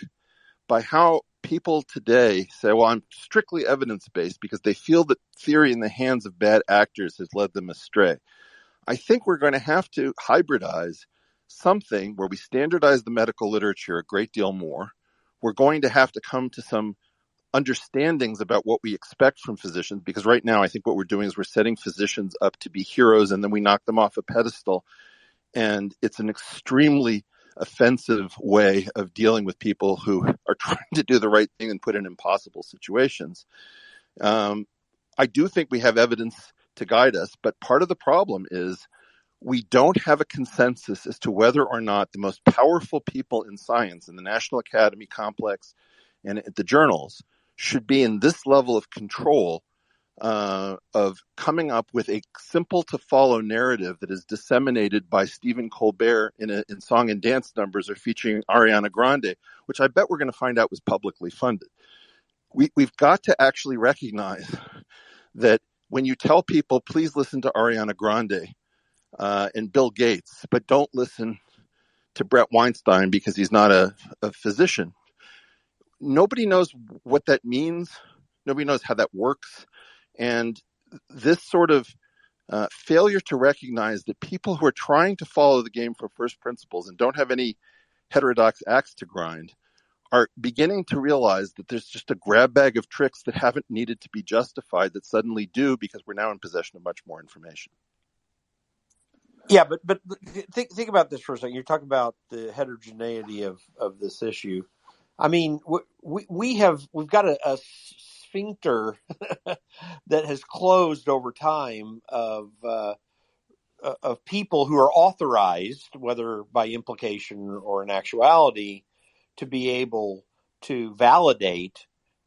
Q: by how people today say, well, I'm strictly evidence-based, because they feel that theory in the hands of bad actors has led them astray. I think we're going to have to hybridize something where we standardize the medical literature a great deal more. We're going to have to come to some understandings about what we expect from physicians, because right now I think what we're doing is we're setting physicians up to be heroes, and then we knock them off a pedestal. And it's an extremely offensive way of dealing with people who are trying to do the right thing and put in impossible situations. I do think we have evidence to guide us, but part of the problem is we don't have a consensus as to whether or not the most powerful people in science, in the National Academy complex and at the journals, should be in this level of control of coming up with a simple to follow narrative that is disseminated by Stephen Colbert in song and dance numbers, or featuring Ariana Grande, which I bet we're going to find out was publicly funded. We've got to actually recognize that when you tell people, please listen to Ariana Grande and Bill Gates, but don't listen to Brett Weinstein because he's not a physician, nobody knows what that means. Nobody knows how that works. And this sort of failure to recognize that people who are trying to follow the game from first principles and don't have any heterodox axe to grind are beginning to realize that there's just a grab bag of tricks that haven't needed to be justified that suddenly do, because we're now in possession of much more information.
C: Yeah, but think about this for a second. You're talking about the heterogeneity of this issue. I mean, we've got a sphincter that has closed over time of people who are authorized, whether by implication or in actuality, to be able to validate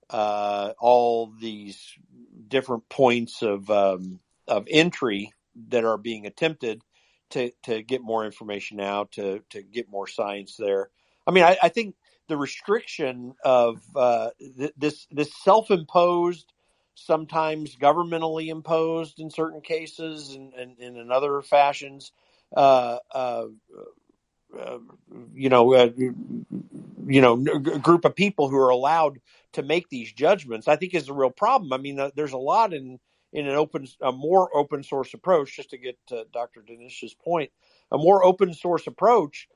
C: all these different points of entry that are being attempted to get more information out, to get more science there. I mean, I think the restriction of this self-imposed, sometimes governmentally imposed in certain cases, and in other fashions, group of people who are allowed to make these judgments, I think is a real problem. I mean, there's a lot in a more open source approach. Just to get to Dr. Dinish's point, a more open source approach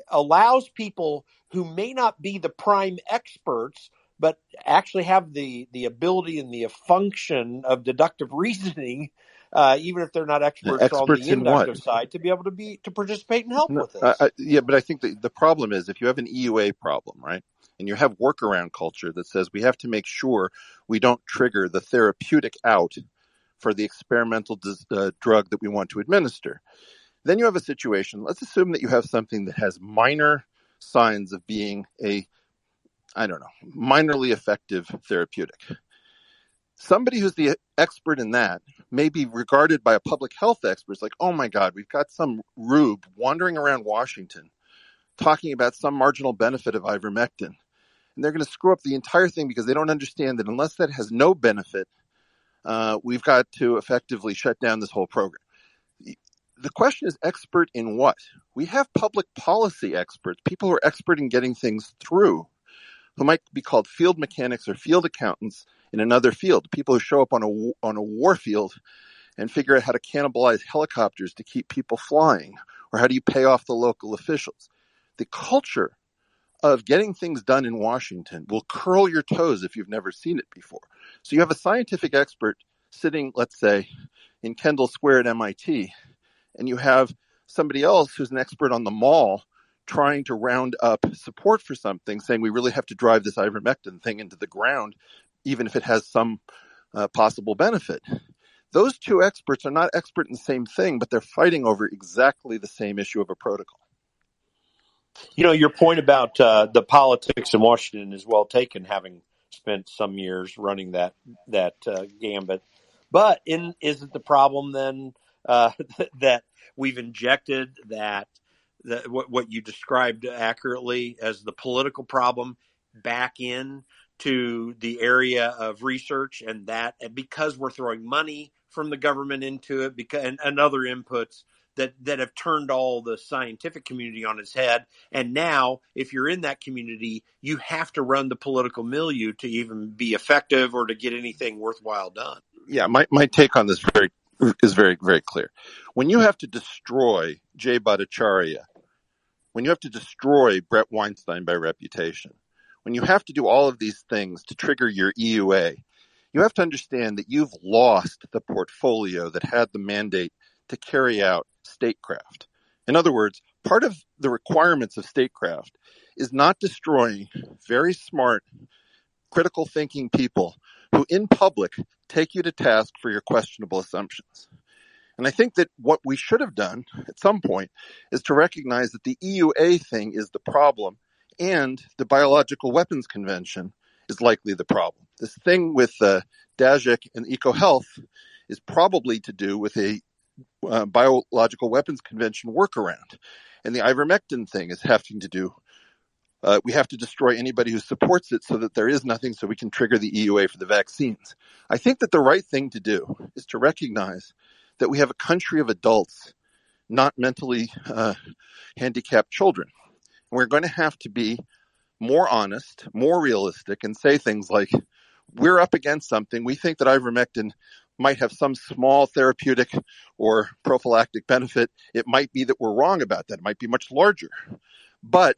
C: allows people who may not be the prime experts, but actually have the ability and the function of deductive reasoning, even if they're not experts on the inductive side, to be able to participate and help with this.
Q: But I think the problem is, if you have an EUA problem, right, and you have workaround culture that says we have to make sure we don't trigger the therapeutic out for the experimental drug that we want to administer, then you have a situation. Let's assume that you have something that has minor signs of being minorly effective therapeutic. Somebody who's the expert in that may be regarded by a public health expert as like, oh my God, we've got some rube wandering around Washington talking about some marginal benefit of ivermectin. And they're going to screw up the entire thing because they don't understand that unless that has no benefit, we've got to effectively shut down this whole program. The question is, expert in what? We have public policy experts, people who are expert in getting things through, who might be called field mechanics or field accountants in another field, people who show up on a war field and figure out how to cannibalize helicopters to keep people flying, or how do you pay off the local officials. The culture of getting things done in Washington will curl your toes if you've never seen it before. So you have a scientific expert sitting, let's say, in Kendall Square at MIT, and you have somebody else who's an expert on the mall trying to round up support for something, saying we really have to drive this ivermectin thing into the ground, even if it has some possible benefit. Those two experts are not expert in the same thing, but they're fighting over exactly the same issue of a protocol.
C: You know, your point about the politics in Washington is well taken, having spent some years running that gambit. But is it the problem then that we've injected that what you described accurately as the political problem back in to the area of research, and because we're throwing money from the government into it and other inputs that have turned all the scientific community on its head. And now, if you're in that community, you have to run the political milieu to even be effective or to get anything worthwhile done.
Q: Yeah, my take on this is very, very clear. When you have to destroy Jay Bhattacharya, when you have to destroy Brett Weinstein by reputation, when you have to do all of these things to trigger your EUA, you have to understand that you've lost the portfolio that had the mandate to carry out statecraft. In other words, part of the requirements of statecraft is not destroying very smart, critical thinking people who in public take you to task for your questionable assumptions. And I think that what we should have done at some point is to recognize that the EUA thing is the problem and the Biological Weapons Convention is likely the problem. This thing with Daszak and EcoHealth is probably to do with a Biological Weapons Convention workaround. And the ivermectin thing is having to do, we have to destroy anybody who supports it so that there is nothing so we can trigger the EUA for the vaccines. I think that the right thing to do is to recognize that we have a country of adults, not mentally handicapped children. And we're going to have to be more honest, more realistic, and say things like, we're up against something. We think that ivermectin might have some small therapeutic or prophylactic benefit. It might be that we're wrong about that. It might be much larger. But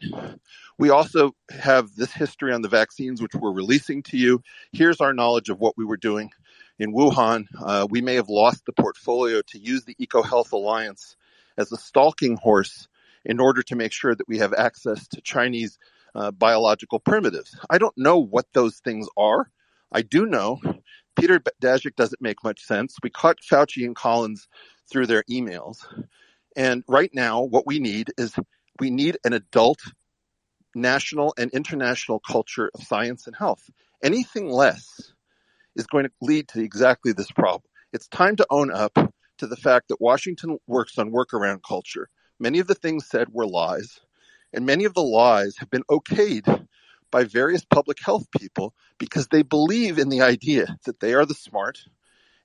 Q: we also have this history on the vaccines, which we're releasing to you. Here's our knowledge of what we were doing in Wuhan. We may have lost the portfolio to use the EcoHealth Alliance as a stalking horse in order to make sure that we have access to Chinese biological primitives. I don't know what those things are. I do know Peter Daszak doesn't make much sense. We caught Fauci and Collins through their emails. And right now, what we need is an adult national and international culture of science and health. Anything less is going to lead to exactly this problem. It's time to own up to the fact that Washington works on workaround culture. Many of the things said were lies, and many of the lies have been okayed by various public health people because they believe in the idea that they are the smart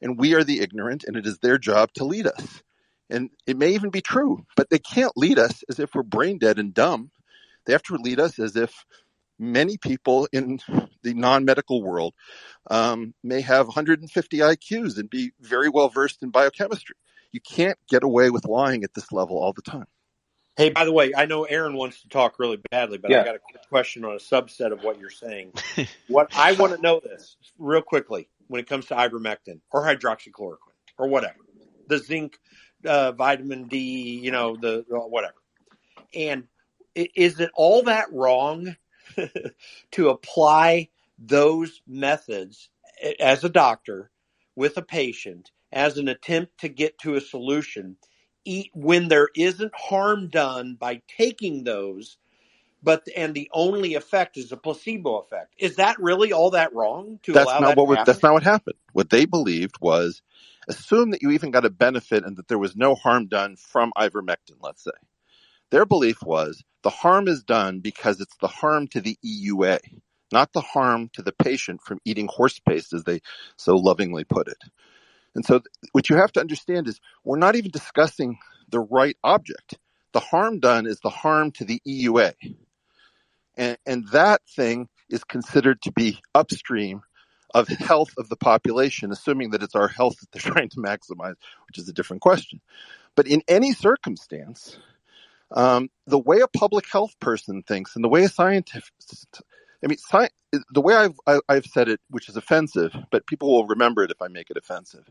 Q: and we are the ignorant, and it is their job to lead us. And it may even be true, but they can't lead us as if we're brain dead and dumb. They have to lead us as if many people in the non-medical world may have 150 IQs and be very well versed in biochemistry. You can't get away with lying at this level all the time.
C: Hey, by the way, I know Aaron wants to talk really badly, but
P: Yeah.
C: I got a quick question on a subset of what you're saying. What I want to know this real quickly when it comes to ivermectin or hydroxychloroquine or whatever, the zinc, vitamin D, the whatever. And is it all that wrong to apply those methods as a doctor with a patient as an attempt to get to a solution when there isn't harm done by taking those, and the only effect is a placebo effect? Is that really all that wrong to allow that to happen?
Q: That's not what happened. What they believed was assume that you even got a benefit and that there was no harm done from ivermectin, let's say. Their belief was the harm is done because it's the harm to the EUA, not the harm to the patient from eating horse paste, as they so lovingly put it. And so what you have to understand is we're not even discussing the right object. The harm done is the harm to the EUA. And that thing is considered to be upstream of health of the population, assuming that it's our health that they're trying to maximize, which is a different question. But in any circumstance, The way a public health person thinks and the way a scientist, the way I've said it, which is offensive, but people will remember it if I make it offensive,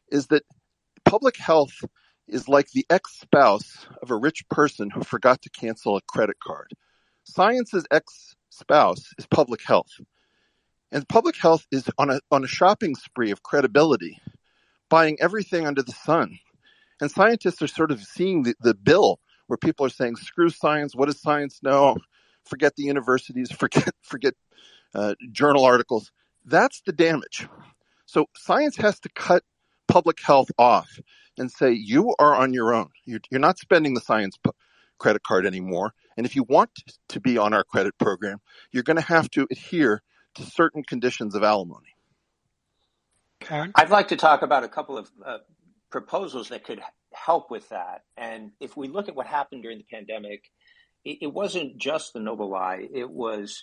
Q: is that public health is like the ex-spouse of a rich person who forgot to cancel a credit card. Science's ex-spouse is public health. And public health is on a shopping spree of credibility, buying everything under the sun. And scientists are sort of seeing the bill where people are saying, screw science, what does science know? Forget the universities, forget journal articles. That's the damage. So science has to cut public health off and say, you are on your own. You're not spending the science credit card anymore. And if you want to be on our credit program, you're going to have to adhere to certain conditions of alimony.
A: Aaron?
P: I'd like to talk about a couple of proposals that could help with that. And if we look at what happened during the pandemic, it wasn't just the noble lie. It was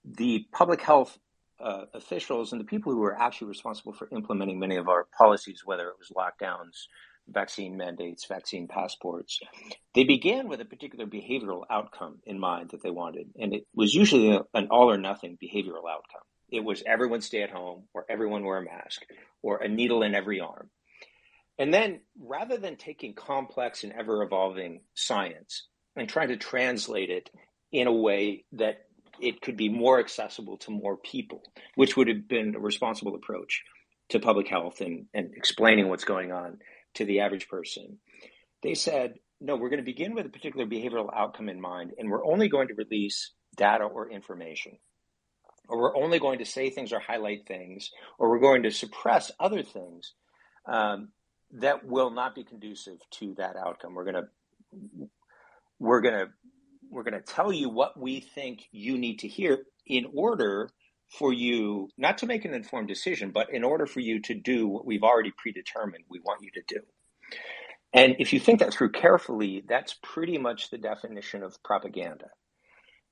P: the public health officials and the people who were actually responsible for implementing many of our policies, whether it was lockdowns, vaccine mandates, vaccine passports. They began with a particular behavioral outcome in mind that they wanted. And it was usually an all or nothing behavioral outcome. It was everyone stay at home, or everyone wear a mask, or a needle in every arm. And then rather than taking complex and ever evolving science and trying to translate it in a way that it could be more accessible to more people, which would have been a responsible approach to public health and explaining what's going on to the average person. They said, no, we're going to begin with a particular behavioral outcome in mind, and we're only going to release data or information, or we're only going to say things or highlight things, or we're going to suppress other things that will not be conducive to that outcome. We're going to tell you what we think you need to hear in order for you not to make an informed decision, but in order for you to do what we've already predetermined we want you to do. And if you think that through carefully, that's pretty much the definition of propaganda.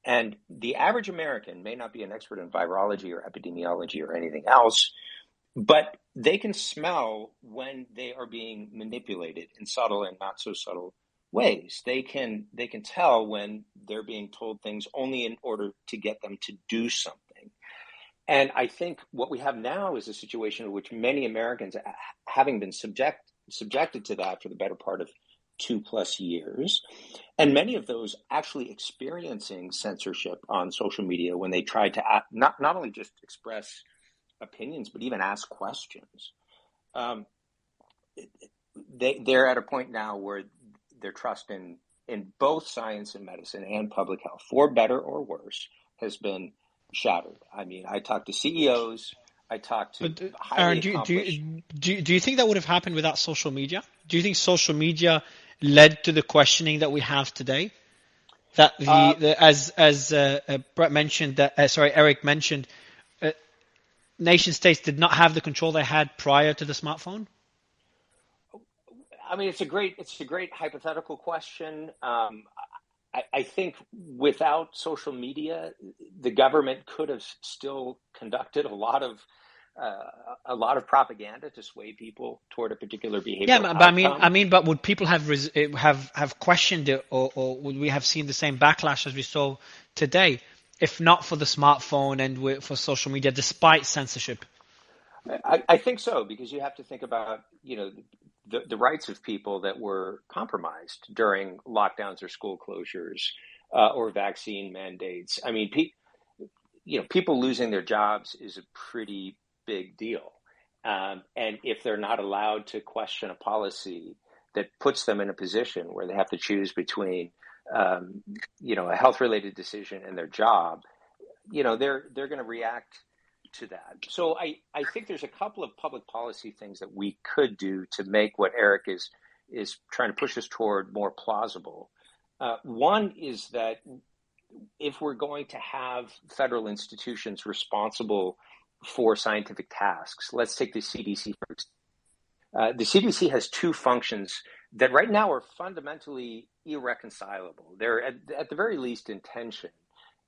P: And the average American may not be an expert in virology or epidemiology or anything else, but they can smell when they are being manipulated in subtle and not so subtle ways. They can tell when they're being told things only in order to get them to do something. And I think what we have now is a situation in which many Americans, having been subjected to that for the better part of 2+ years, and many of those actually experiencing censorship on social media when they tried to not only just express opinions, but even ask questions. They're at a point now where their trust in both science and medicine and public health, for better or worse, has been shattered. I mean, I talked to CEOs, I talked to highly accomplished...
A: Do you think that would have happened without social media? Do you think social media led to the questioning that we have today? That as Brett mentioned, Eric mentioned, nation states did not have the control they had prior to the smartphone?
P: I mean, it's a great hypothetical question. I think without social media, the government could have still conducted a lot of propaganda to sway people toward a particular behavioral outcome.
A: Yeah, but would people have questioned it, or would we have seen the same backlash as we saw today, if not for the smartphone and for social media, despite censorship?
P: I think so, because you have to think about the rights of people that were compromised during lockdowns or school closures or vaccine mandates. I mean, people losing their jobs is a pretty big deal. And if they're not allowed to question a policy that puts them in a position where they have to choose between, a health-related decision and their job, they're going to react to that. So I think there's a couple of public policy things that we could do to make what Eric is trying to push us toward more plausible. One is that if we're going to have federal institutions responsible for scientific tasks, let's take the CDC for example. The CDC has two functions that right now are fundamentally irreconcilable. They're at the very least in tension,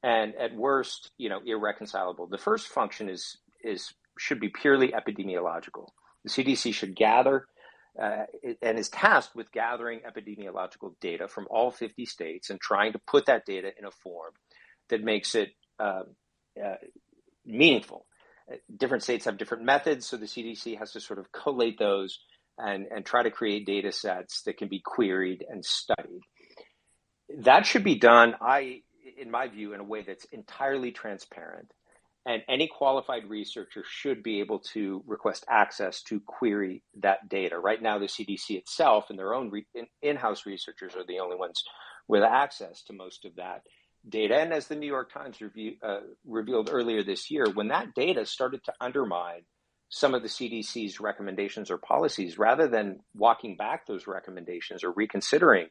P: and at worst, irreconcilable. The first function should be purely epidemiological. The CDC should gather and is tasked with gathering epidemiological data from all 50 states and trying to put that data in a form that makes it meaningful. Different states have different methods, so the CDC has to sort of collate those and try to create data sets that can be queried and studied. That should be done, in my view, in a way that's entirely transparent. And any qualified researcher should be able to request access to query that data. Right now, the CDC itself and their own in-house researchers are the only ones with access to most of that data. And as the New York Times revealed earlier this year, when that data started to undermine some of the CDC's recommendations or policies, rather than walking back those recommendations or reconsidering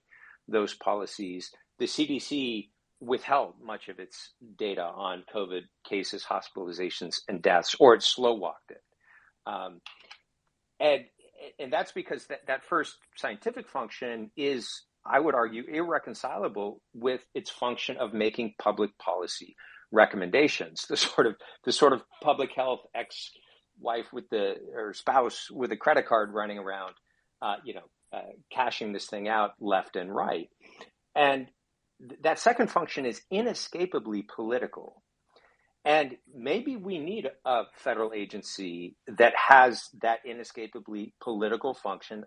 P: those policies, the CDC withheld much of its data on COVID cases, hospitalizations, and deaths, or it slow-walked it. And that's because that first scientific function is, I would argue, irreconcilable with its function of making public policy recommendations. The sort of public health ex-wife or spouse with a credit card running around, cashing this thing out left and right. And that second function is inescapably political. And maybe we need a federal agency that has that inescapably political function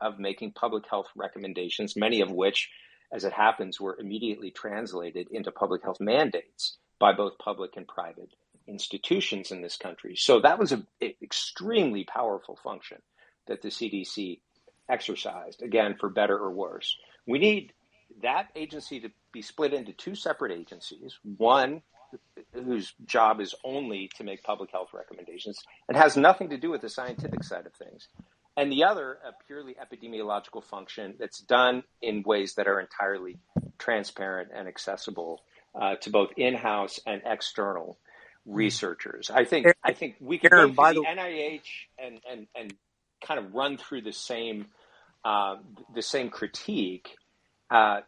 P: of making public health recommendations, many of which, as it happens, were immediately translated into public health mandates by both public and private institutions in this country. So that was an extremely powerful function that the CDC exercised, again, for better or worse. We need that agency to be split into two separate agencies, one whose job is only to make public health recommendations and has nothing to do with the scientific side of things, and the other, a purely epidemiological function that's done in ways that are entirely transparent and accessible to both in-house and external researchers. I think we can go through the NIH and kind of run through the same critique. The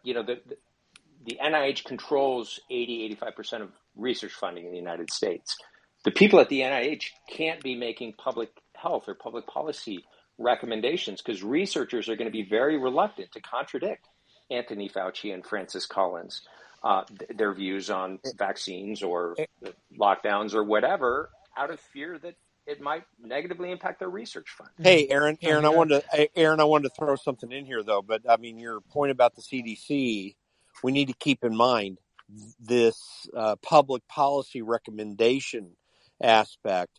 P: NIH controls 85% of research funding in the United States. The people at the NIH can't be making public health or public policy recommendations because researchers are going to be very reluctant to contradict Anthony Fauci and Francis Collins, their views on vaccines or lockdowns or whatever, out of fear that it might negatively impact their research fund.
C: Hey, Aaron, I wanted to throw something in here though, but I mean, your point about the CDC, we need to keep in mind this public policy recommendation aspect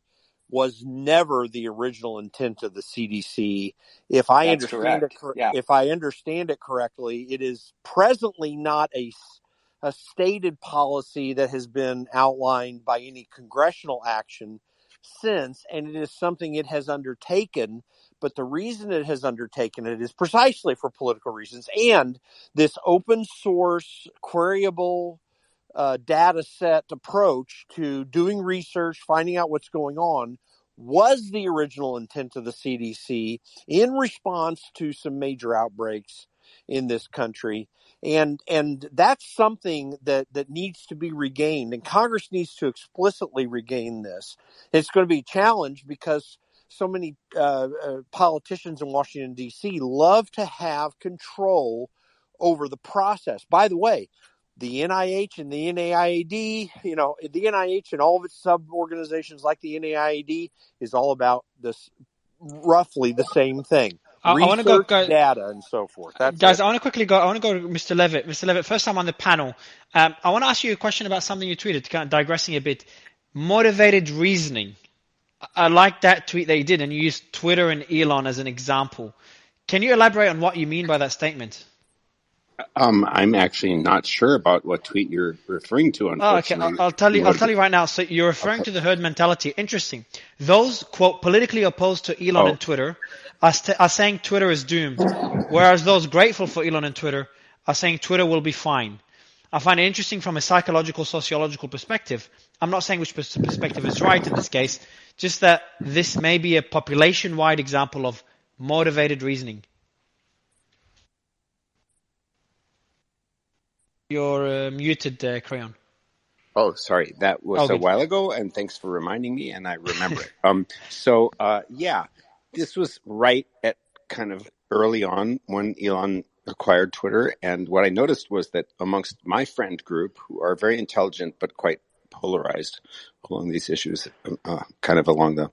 C: was never the original intent of the CDC. If I understand it correctly, it is presently not a stated policy that has been outlined by any congressional action since, and it is something it has undertaken. But the reason it has undertaken it is precisely for political reasons. And this open source, queryable data set approach to doing research, finding out what's going on, was the original intent of the CDC in response to some major outbreaks in this country. And that's something that needs to be regained, and Congress needs to explicitly regain this. It's going to be a challenge because so many politicians in Washington, D.C. love to have control over the process. By the way, the NIH and the NIAID, the NIH and all of its sub-organizations like the NIAID is all about this, roughly the same thing. Research, data, and so forth.
A: Guys, I want to quickly go. I want to go to Mr. Levitt. Mr. Levitt, first time on the panel. I want to ask you a question about something you tweeted, kind of digressing a bit. Motivated reasoning. I like that tweet that you did, and you used Twitter and Elon as an example. Can you elaborate on what you mean by that statement?
S: I'm actually not sure about what tweet you're referring to, unfortunately.
A: Okay, I'll tell you right now. So you're referring to the herd mentality. Interesting. Those, quote, politically opposed to Elon and Twitter are saying Twitter is doomed, whereas those grateful for Elon and Twitter are saying Twitter will be fine. I find it interesting from a psychological, sociological perspective. I'm not saying which perspective is right in this case, just that this may be a population-wide example of motivated reasoning. You're muted, Crayon.
S: Oh, sorry. That was a while ago, and thanks for reminding me, and I remember it. Yeah, this was right at kind of early on when Elon acquired Twitter, and what I noticed was that amongst my friend group, who are very intelligent but quite polarized along these issues, kind of along the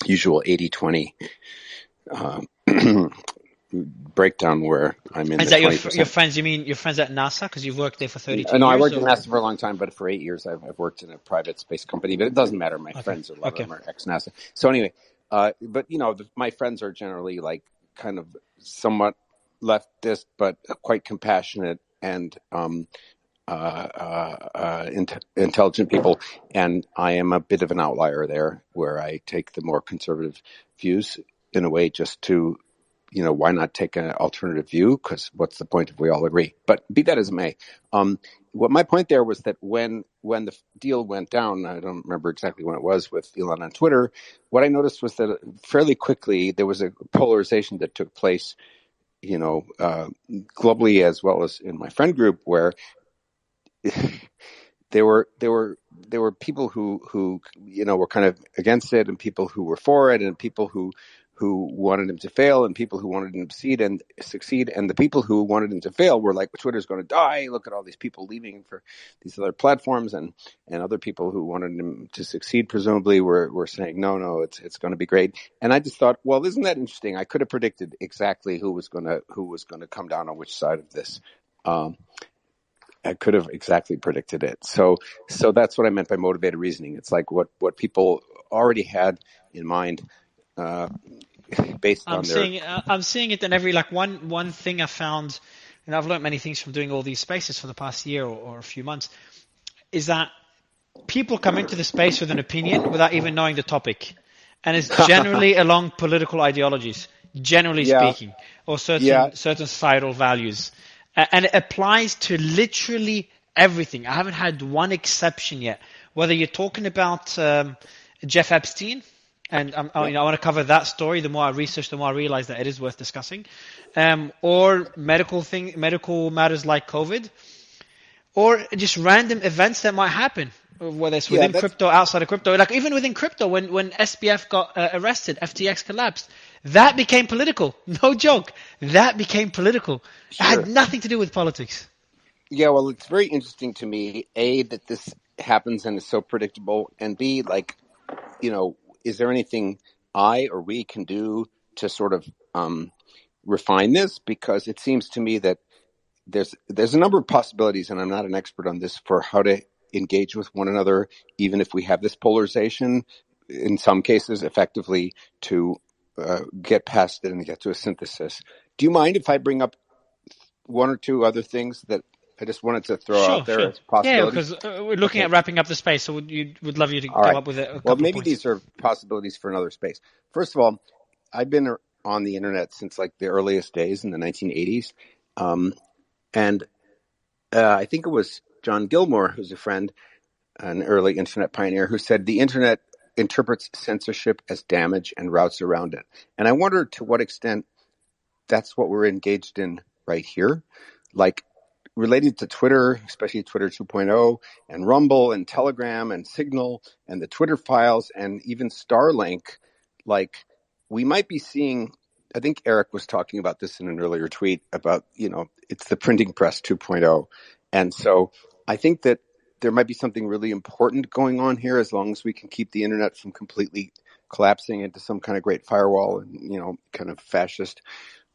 S: usual 80-20 breakdown where I'm in
A: Is
S: the
A: that
S: 20%.
A: your friends? You mean your friends at NASA? Because you've worked there for 32
S: No, I
A: years?
S: worked in NASA for a long time, but for 8 years I've worked in a private space company. But it doesn't matter. My friends, a lot of them are ex-NASA. So anyway, but my friends are generally like kind of somewhat leftist, but quite compassionate and intelligent people. And I am a bit of an outlier there, where I take the more conservative views in a way, just to, why not take an alternative view? Because what's the point if we all agree? But be that as it may, what my point there was that when the deal went down, I don't remember exactly when it was, with Elon on Twitter, what I noticed was that fairly quickly there was a polarization that took place, globally as well as in my friend group, where there were people who were kind of against it, and people who were for it, and people who wanted him to fail, and people who wanted him to succeed. And the people who wanted him to fail were like, Twitter's going to die. Look at all these people leaving for these other platforms. And other people who wanted him to succeed, presumably, were saying, no, it's going to be great. And I just thought, well, isn't that interesting? I could have predicted exactly who was going to come down on which side of this. I could have exactly predicted it. So that's what I meant by motivated reasoning. It's like what people already had in mind, based on their.
A: I'm seeing it in every, like, one thing I found, and I've learned many things from doing all these spaces for the past year or a few months, is that people come into the space with an opinion without even knowing the topic, and it's generally along political ideologies, generally speaking, or certain societal values. And it applies to literally everything. I haven't had one exception yet. Whether you're talking about Jeff Epstein, and I want to cover that story. The more I research, the more I realize that it is worth discussing. Or medical matters like COVID, or just random events that might happen, whether it's within crypto, outside of crypto. Like even within crypto, when SBF got arrested, FTX collapsed. That became political. No joke. That became political. Sure. It had nothing to do with politics.
S: Yeah, well, it's very interesting to me, A, that this happens and is so predictable, and B, like, is there anything I or we can do to sort of refine this? Because it seems to me that there's a number of possibilities, and I'm not an expert on this, for how to engage with one another, even if we have this polarization, in some cases effectively, to get past it and get to a synthesis. Do you mind if I bring up one or two other things that I just wanted to throw out there as possibilities?
A: Yeah, because we're looking at wrapping up the space, so would love you to come up with a couple
S: Well, maybe
A: points.
S: These are possibilities for another space. First of all, I've been on the internet since like the earliest days in the 1980s. And I think it was John Gilmore, who's a friend, an early internet pioneer, who said the internet interprets censorship as damage and routes around it. And I wonder to what extent that's what we're engaged in right here. Like, related to Twitter, especially Twitter 2.0 and Rumble and Telegram and Signal and the Twitter files and even Starlink, like, we might be seeing, I think Eric was talking about this in an earlier tweet about, it's the printing press 2.0. And so I think that there might be something really important going on here, as long as we can keep the internet from completely collapsing into some kind of great firewall and, kind of fascist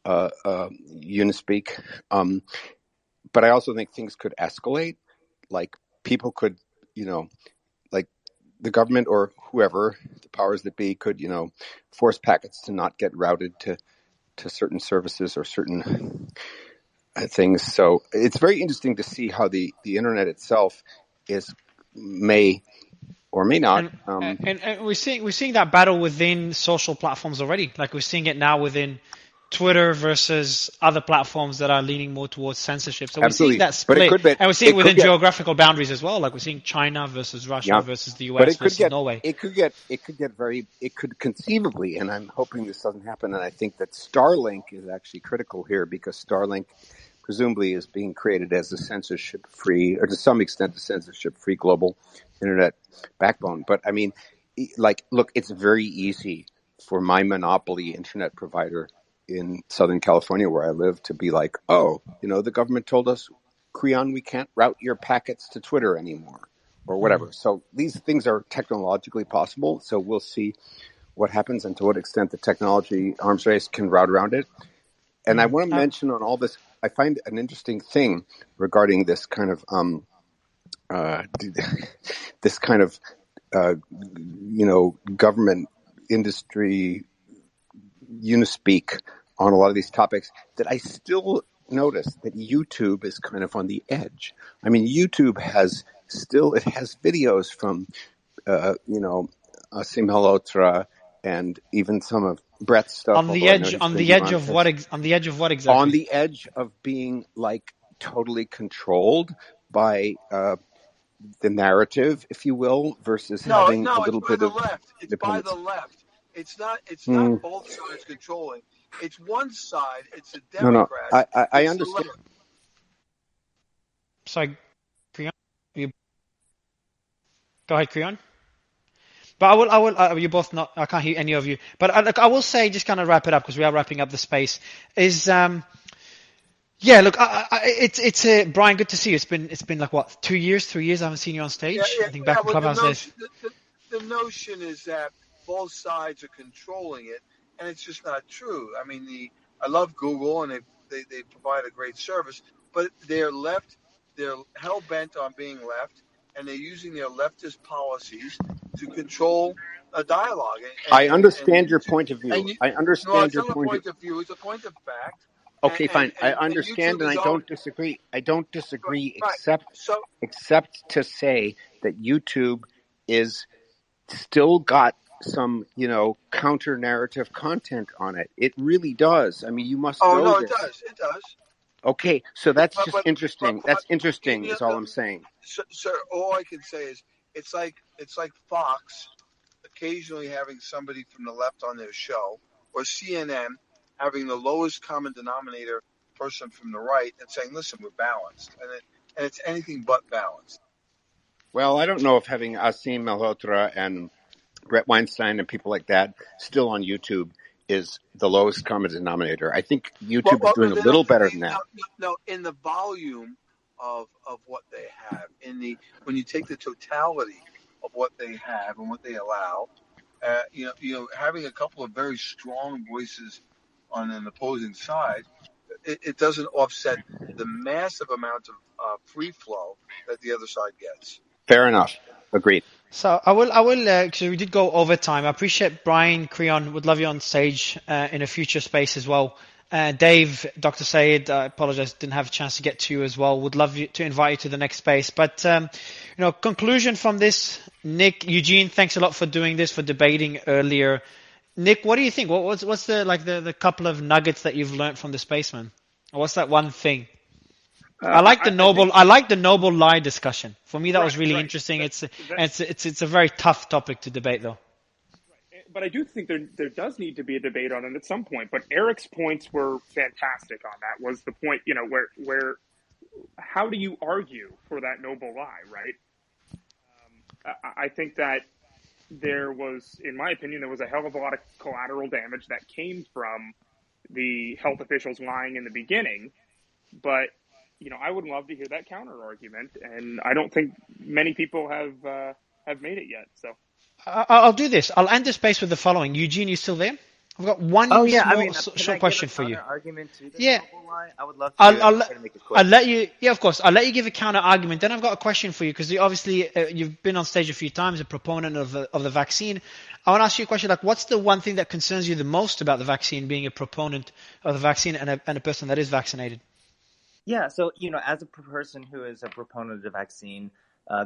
S: unispeak. But I also think things could escalate. Like, people could, like the government or whoever, the powers that be, could, force packets to not get routed to certain services or certain things. So it's very interesting to see how the internet itself may or may not.
A: And we're seeing that battle within social platforms already. Like, we're seeing it now within Twitter versus other platforms that are leaning more towards censorship. So we're seeing that split, and we're seeing it within geographical boundaries as well. Like, we're seeing China versus Russia versus the US versus Norway.
S: It could conceivably, and I'm hoping this doesn't happen. And I think that Starlink is actually critical here, because Starlink presumably is being created as a censorship-free, or to some extent, a censorship-free global internet backbone. But I mean, like, look, it's very easy for my monopoly internet provider in Southern California where I live to be like, oh, the government told us, Creon, we can't route your packets to Twitter anymore or whatever. So these things are technologically possible. So we'll see what happens and to what extent the technology arms race can route around it. And I want to mention on all this, I find an interesting thing regarding this kind of government industry unispeak on a lot of these topics, that I still notice that YouTube is kind of on the edge. I mean, YouTube has videos from, Asim Malhotra and even some of Brett's stuff.
A: On the edge of what exactly?
S: On the edge of being like totally controlled by the narrative, if you will, versus having a little bit of
T: left. It's by the left. It's not both sides controlling. It's one side. It's the Democrats.
S: No. I understand.
A: Sorry, Creon. Go ahead, Creon. But I will. You both not. I can't hear any of you. But I will say, just kind of wrap it up because we are wrapping up the space. Yeah. Look, it's Brian. Good to see you. It's been like what, 2 years, 3 years. I haven't seen you on stage. I think back in Clubhouse days.
T: The notion is that both sides are controlling it, and it's just not true. I mean, I love Google, and they provide a great service, but they're left. They're hell bent on being left, and they're using their leftist policies to control a dialogue.
S: I understand your point of view. I understand your
T: point of view. It's a point of fact.
S: Okay, fine. I understand, and I don't disagree. I don't disagree, except to say that YouTube is still got some, counter narrative content on it. It really does. I mean, you must know this.
T: It does.
S: Okay, so that's just interesting. That's interesting, is all I'm saying.
T: Sir, all I can say is it's like Fox occasionally having somebody from the left on their show, or CNN having the lowest common denominator person from the right and saying, listen, we're balanced. And it's anything but balanced.
S: Well, I don't know if having Asim Malhotra and Brett Weinstein and people like that still on YouTube is the lowest common denominator. I think YouTube is doing a little better than that.
T: No, in the volume of what they have, when you take the totality of what they have and what they allow, having a couple of very strong voices on an opposing side, it doesn't offset the massive amount of free flow that the other side gets.
S: Fair enough. Agreed.
A: So I will, because we did go over time. I appreciate Brian, Creon, would love you on stage in a future space as well. Dave, Dr. Sayed, I apologize, didn't have a chance to get to you as well. Would love you to invite you to the next space. But, conclusion from this, Nick, Eugene, thanks a lot for doing this, for debating earlier. Nick, what do you think? What's the couple of nuggets that you've learned from the space, man? What's that one thing? I like the noble lie discussion. For me, that was really interesting. It's a very tough topic to debate, though.
B: But I do think there does need to be a debate on it at some point. But Eric's points were fantastic on that. Was the point, where how do you argue for that noble lie, right? I think that there was, in my opinion, there was a hell of a lot of collateral damage that came from the health officials lying in the beginning. But I would love to hear that counter argument, and I don't think many people have made it yet. So
A: I'll do this. I'll end the space with the following. Eugene, you still there? I've got one short question for you.
K: Argument to the lie? I would love to make it quick.
A: I'll let you. Yeah, of course. I'll let you give a counter argument. Then I've got a question for you because obviously you've been on stage a few times, a proponent of the vaccine. I want to ask you a question like, what's the one thing that concerns you the most about the vaccine, being a proponent of the vaccine and a person that is vaccinated?
K: Yeah, so, as a person who is a proponent of the vaccine,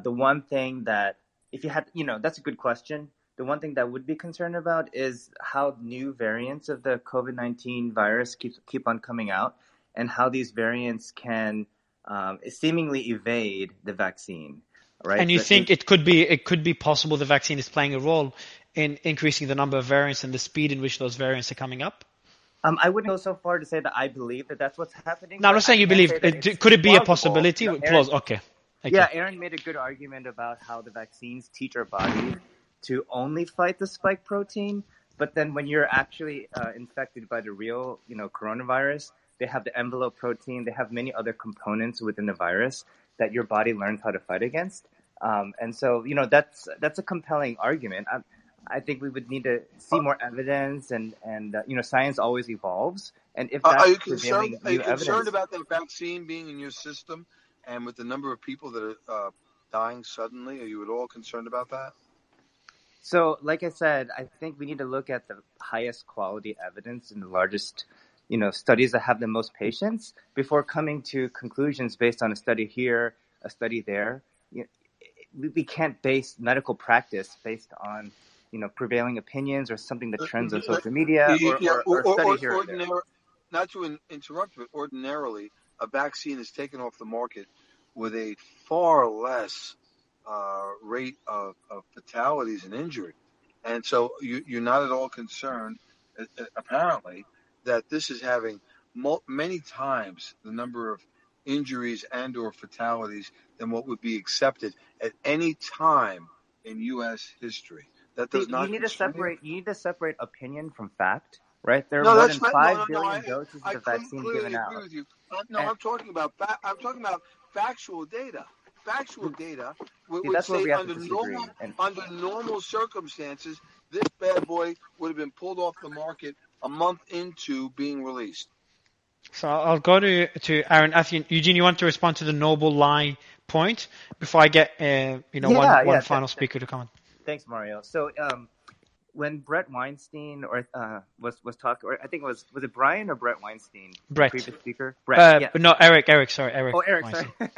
K: the one thing that, if you had, that's a good question. The one thing that would be concerned about is how new variants of the COVID-19 virus keep on coming out, and how these variants can seemingly evade the vaccine, right?
A: And you think it could be possible the vaccine is playing a role in increasing the number of variants and the speed in which those variants are coming up?
K: I wouldn't go so far to say that I believe that that's what's happening.
A: No, I'm not saying you believe. Could it be a possibility? Okay.
K: Yeah, Aaron made a good argument about how the vaccines teach our body to only fight the spike protein. But then when you're actually infected by the real, coronavirus, they have the envelope protein. They have many other components within the virus that your body learns how to fight against. And so, that's a compelling argument. I think we would need to see more evidence, and science always evolves. And if
T: Are
K: that's
T: you concerned?
K: prevailing
T: Are you
K: new
T: concerned
K: evidence,
T: about that vaccine being in your system, and with the number of people that are dying suddenly? Are you at all concerned about that?
K: so like I said, I think we need to look at the highest quality evidence in the largest, studies that have the most patients before coming to conclusions based on a study here, a study there. We can't base medical practice based on, prevailing opinions or something that trends on social media or a study here or there.
T: Not to interrupt, but ordinarily, a vaccine is taken off the market with a far less rate of fatalities and injury. And so you're not at all concerned, apparently, that this is having many times the number of injuries and or fatalities than what would be accepted at any time in U.S. history. That does not concern you?
K: You need to separate opinion from fact, right? There are
T: No,
K: more
T: that's
K: than
T: right.
K: 5 billion doses of
T: I
K: the vaccine
T: clearly
K: given
T: agree
K: out.
T: with you. I'm talking about factual data. Factual data would
K: That's where
T: say
K: we have to disagree.
T: under normal circumstances, this bad boy would have been pulled off the market a month into being released.
A: So I'll go to Aaron. Eugene, you want to respond to the noble lie point before I get one final speaker to comment?
K: Thanks, Mario. So when Brett Weinstein was talking, or I think was it Brian or Brett Weinstein?
A: Brett.
K: The previous speaker? Brett.
A: Yeah. No, Eric. Sorry, Eric.
K: Oh, Eric.
A: Weinstein.
K: Sorry.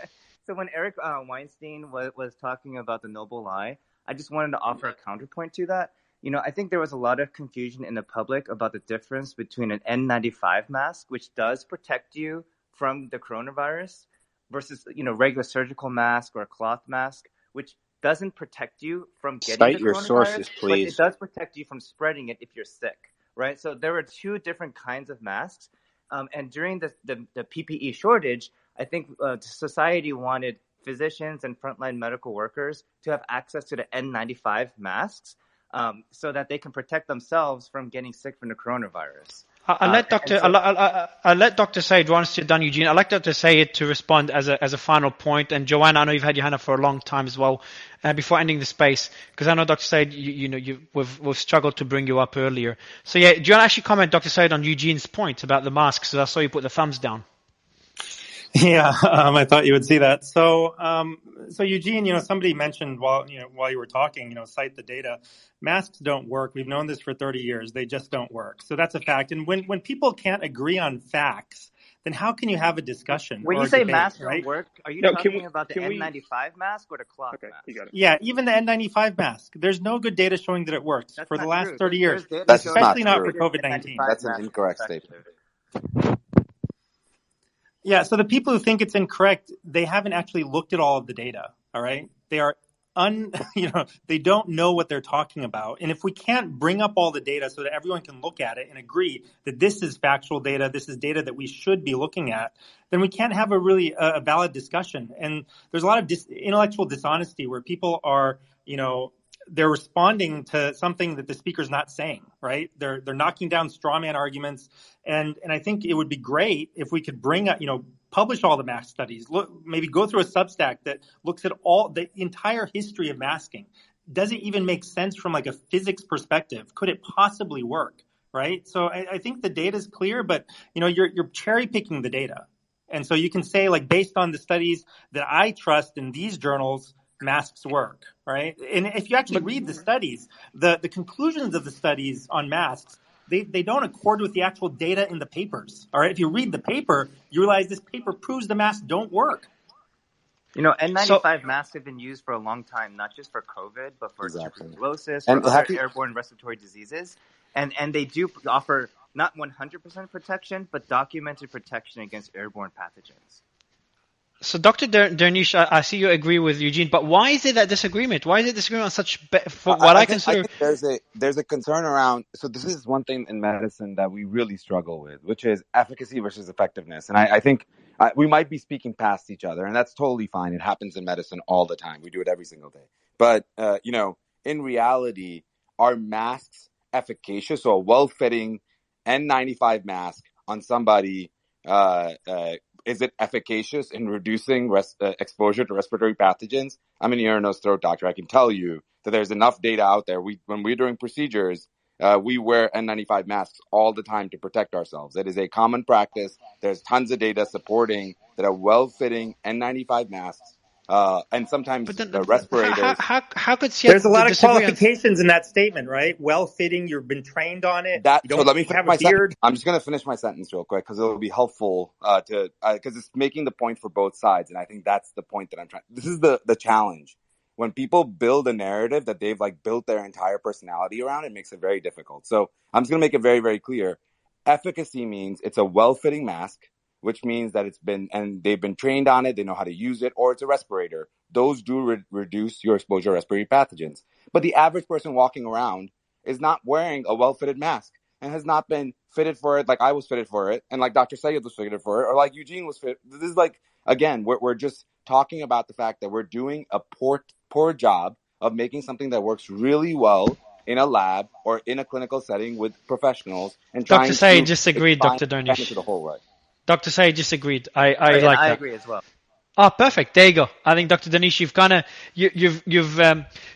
K: So when Eric Weinstein was talking about the noble lie, I just wanted to offer a counterpoint to that. I think there was a lot of confusion in the public about the difference between an N95 mask, which does protect you from the coronavirus, versus regular surgical mask or a cloth mask, which doesn't protect you from getting
S: Cite
K: the
S: your
K: coronavirus,
S: sources, please.
K: but it does protect you from spreading it if you're sick, right? So there are two different kinds of masks. And during the PPE shortage, I think society wanted physicians and frontline medical workers to have access to the N95 masks so that they can protect themselves from getting sick from the coronavirus.
A: I'll let Dr. Said, once you're done, Eugene, I'd like Dr. Said to respond as a final point. And Joanna, I know you've had your hand up for a long time as well. Before ending the space, because I know Dr. Said, we've struggled to bring you up earlier. So yeah, do you want to actually comment, Dr. Said, on Eugene's point about the masks? Because I saw you put the thumbs down.
U: Yeah, I thought you would see that. So Eugene, somebody mentioned while you were talking, cite the data. Masks don't work. We've known this for 30 years. They just don't work. So that's a fact. And when people can't agree on facts, then how can you have a discussion?
K: When you say masks don't work, are you talking about the N95 mask or the cloth mask?
U: You got it. Yeah, even the N95 mask. There's no good data showing that it works for the last 30 years, especially not for COVID-19.
R: That's an incorrect statement.
U: Yeah, so the people who think it's incorrect, they haven't actually looked at all of the data, all right? They are they don't know what they're talking about. And if we can't bring up all the data so that everyone can look at it and agree that this is factual data, this is data that we should be looking at, then we can't have a really a valid discussion. And there's a lot of intellectual dishonesty where people are, they're responding to something that the speaker's not saying, right? They're knocking down straw man arguments. And I think it would be great if we could bring up, publish all the mask studies, maybe go through a Substack that looks at all the entire history of masking. Does it even make sense from like a physics perspective? Could it possibly work, right? So I think the data is clear, but you're cherry picking the data. And so you can say, like, based on the studies that I trust in these journals, masks work, right? And if you actually read the studies, the conclusions of the studies on masks, they don't accord with the actual data in the papers, all right? If you read the paper, you realize this paper proves the masks don't work.
K: N95 masks have been used for a long time, not just for COVID, but for tuberculosis, for other airborne respiratory diseases. And they do offer not 100% protection, but documented protection against airborne pathogens.
A: So, Dr. Dernish, I see you agree with Eugene, but why is it that disagreement? Why is it disagreement on such, I consider?
R: I think there's a concern around, so this is one thing in medicine that we really struggle with, which is efficacy versus effectiveness. And I think we might be speaking past each other, and that's totally fine. It happens in medicine all the time. We do it every single day. But, in reality, are masks efficacious? So a well-fitting N95 mask on somebody, is it efficacious in reducing exposure to respiratory pathogens? I'm an ear, nose, throat doctor. I can tell you that there's enough data out there. When we're doing procedures, we wear N95 masks all the time to protect ourselves. It is a common practice. There's tons of data supporting that a well-fitting N95 masks, and sometimes
A: But then,
R: respirators.
A: how could
U: There's a
A: Seattle
U: lot of
A: disagree on?
U: qualifications in that statement, right? Well-fitting, you've been trained on it. You
R: So
U: don't
R: let me finish
U: have a
R: my sentence.
U: beard.
R: I'm just going to finish my sentence real quick because it'll be helpful because it's making the point for both sides, and I think that's the point that I'm trying. This is the challenge. When people build a narrative that they've like built their entire personality around, it makes it very difficult. So I'm just going to make it very, very clear. Efficacy means it's a well-fitting mask, which means that they've been trained on it. They know how to use it, or it's a respirator. Those do reduce your exposure to respiratory pathogens. But the average person walking around is not wearing a well-fitted mask and has not been fitted for it like I was fitted for it, and like Dr. Sayed was fitted for it, or like Eugene was fit. This is like, again, we're just talking about the fact that we're doing a poor job of making something that works really well in a lab or in a clinical setting with professionals and
A: Dr.
R: trying
A: Sayed
R: to
A: disagreed,
R: expand
A: Dr.
R: it
A: Darnish.
R: into the whole way.
A: Dr. Sayed disagreed. I
K: And
A: like
K: I
A: that.
K: agree as well.
A: Oh, perfect. There you go. I think Dr. Danish, you've kind of,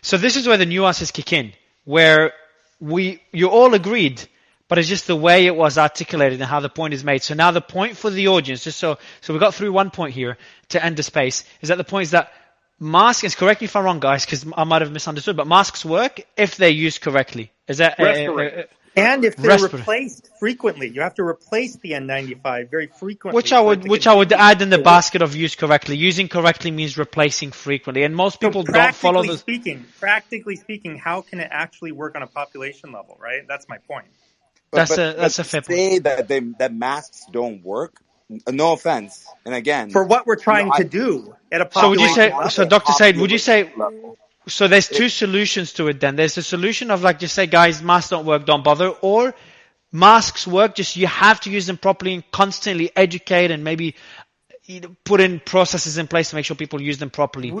A: so this is where the nuances kick in, where you all agreed, but it's just the way it was articulated and how the point is made. So now the point for the audience, just so we got through one point here to end the space, is that the point is that masks, correct me if I'm wrong, guys, because I might have misunderstood, but masks work if they're used correctly. Is that
U: Respirator. And if they're replaced frequently, you have to replace the N95 very frequently.
A: Which I would add in the basket of use correctly. Using correctly means replacing frequently, and most people don't follow this.
U: Practically speaking, how can it actually work on a population level, right? That's my point.
A: That's a fair point.
R: Say that masks don't work. No offense, and again,
U: for what we're trying to do at a population
A: so would you say?
U: level.
A: So Dr. Said, would you say? So there's two solutions to it. Then there's a solution of like just say, guys, masks don't work, don't bother, or masks work, just you have to use them properly and constantly educate and maybe put in processes in place to make sure people use them properly.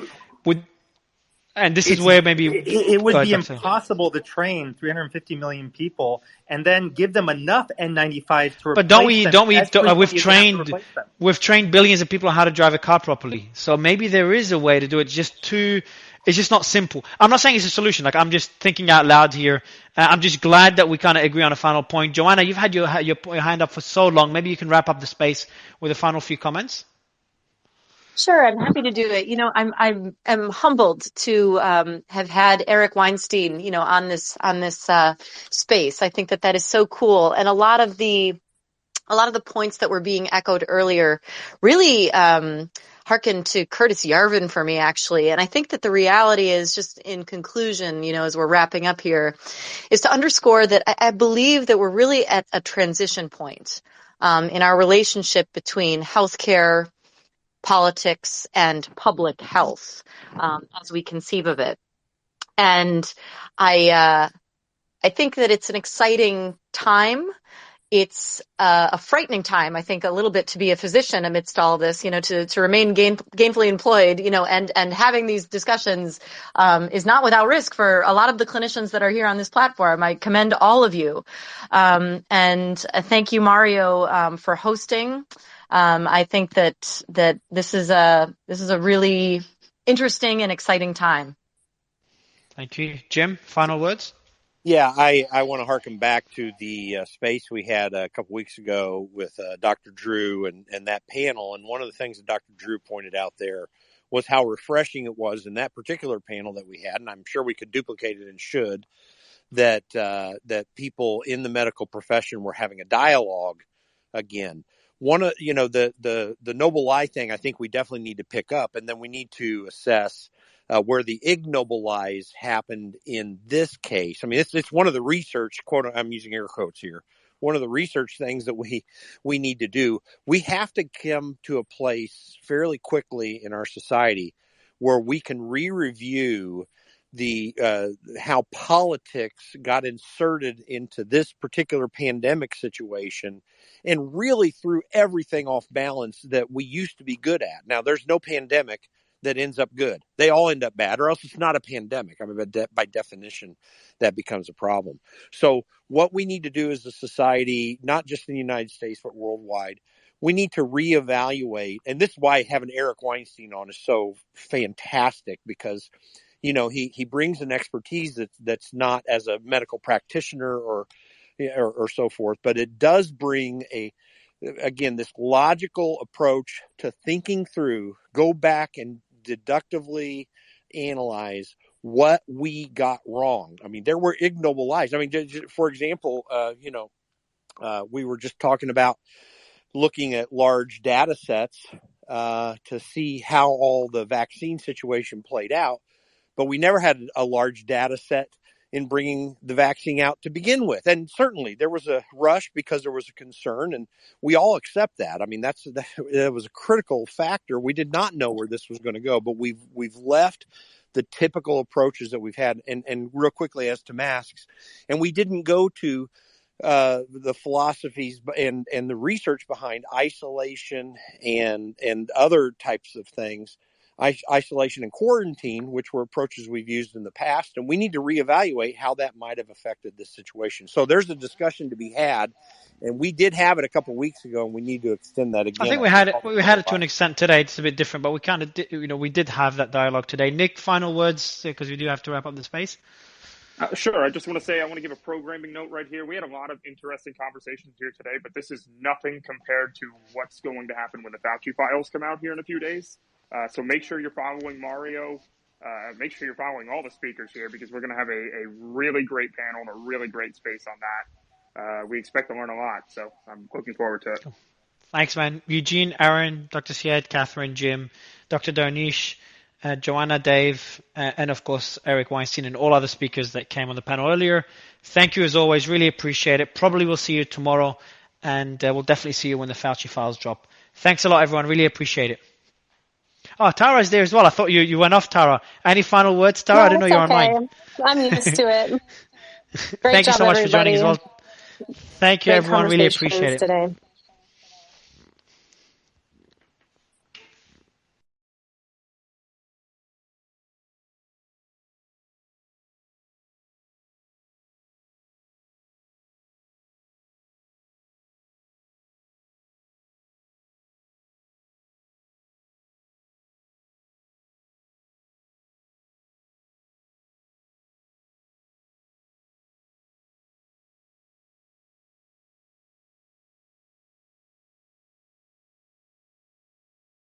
A: And this is where maybe
U: it would be impossible to train 350 million people and then give them enough N95 to replace them.
A: But we've trained billions of people on how to drive a car properly. So maybe there is a way to do it. It's just not simple. I'm not saying it's a solution. Like I'm just thinking out loud here. I'm just glad that we kind of agree on a final point. Joanna, you've had your hand up for so long. Maybe you can wrap up the space with a final few comments.
L: Sure, I'm happy to do it. I'm humbled to have had Eric Weinstein, on this space. I think that is so cool, and a lot of the points that were being echoed earlier really hearken to Curtis Yarvin for me, actually. And I think that the reality is, just in conclusion, as we're wrapping up here, is to underscore that I believe that we're really at a transition point in our relationship between healthcare, politics, and public health as we conceive of it. And I think that it's an exciting time. It's a frightening time, I think, a little bit to be a physician amidst all of this, to remain gainfully employed, and having these discussions is not without risk for a lot of the clinicians that are here on this platform. I commend all of you. And thank you, Mario, for hosting. I think that this is a really interesting and exciting time.
A: Thank you. Jim, final words?
C: Yeah, I want to harken back to the space we had a couple weeks ago with Dr. Drew and that panel. And one of the things that Dr. Drew pointed out there was how refreshing it was in that particular panel that we had. And I'm sure we could duplicate it and should, that people in the medical profession were having a dialogue again. One of, the noble lie thing, I think we definitely need to pick up, and then we need to assess where the ignoble lies happened in this case. I mean, it's one of the research, I'm using air quotes here, one of the research things that we need to do. We have to come to a place fairly quickly in our society where we can re-review how politics got inserted into this particular pandemic situation and really threw everything off balance that we used to be good at. Now, there's no pandemic that ends up good. They all end up bad, or else it's not a pandemic. I mean, by definition, that becomes a problem. So what we need to do as a society, not just in the United States, but worldwide, we need to reevaluate. And this is why having Eric Weinstein on is so fantastic, because, you know, he brings an expertise that's not as a medical practitioner or so forth, but it does bring again, this logical approach to thinking through, go back and deductively analyze what we got wrong. I mean, there were ignoble lies. I mean, for example, we were just talking about looking at large data sets to see how all the vaccine situation played out, but we never had a large data set in bringing the vaccine out to begin with. And certainly there was a rush because there was a concern, and we all accept that. I mean, that was a critical factor. We did not know where this was going to go, but we've left the typical approaches that we've had. And real quickly as to masks, and we didn't go to the philosophies and the research behind isolation and other types of things. Isolation and quarantine, which were approaches we've used in the past, and we need to reevaluate how that might have affected this situation. So there's a discussion to be had, and we did have it a couple of weeks ago, and we need to extend that again.
A: I think we had it to an extent today. It's a bit different, but we kind of we did have that dialogue today. Nick, final words, because we do have to wrap up the space.
B: Sure. I just want to give a programming note right here. We had a lot of interesting conversations here today, but this is nothing compared to what's going to happen when the Fauci files come out here in a few days. So make sure you're following Mario. Make sure you're following all the speakers here, because we're going to have a really great panel and a really great space on that. We expect to learn a lot, so I'm looking forward to it.
A: Thanks, man. Eugene, Aaron, Dr. Syed, Catherine, Jim, Dr. Darnish, Joanna, Dave, and of course Eric Weinstein and all other speakers that came on the panel earlier. Thank you as always. Really appreciate it. Probably we'll see you tomorrow, and we'll definitely see you when the Fauci files drop. Thanks a lot, everyone. Really appreciate it. Oh, Tara's there as well. I thought you went off, Tara. Any final words, Tara?
M: No,
A: I didn't know you were online.
M: I'm used to it. Great
A: Thank
M: job,
A: you so much
M: everybody.
A: for joining as well. Thank you,
M: Great
A: everyone. Really
M: conversations
A: appreciate it.
M: today.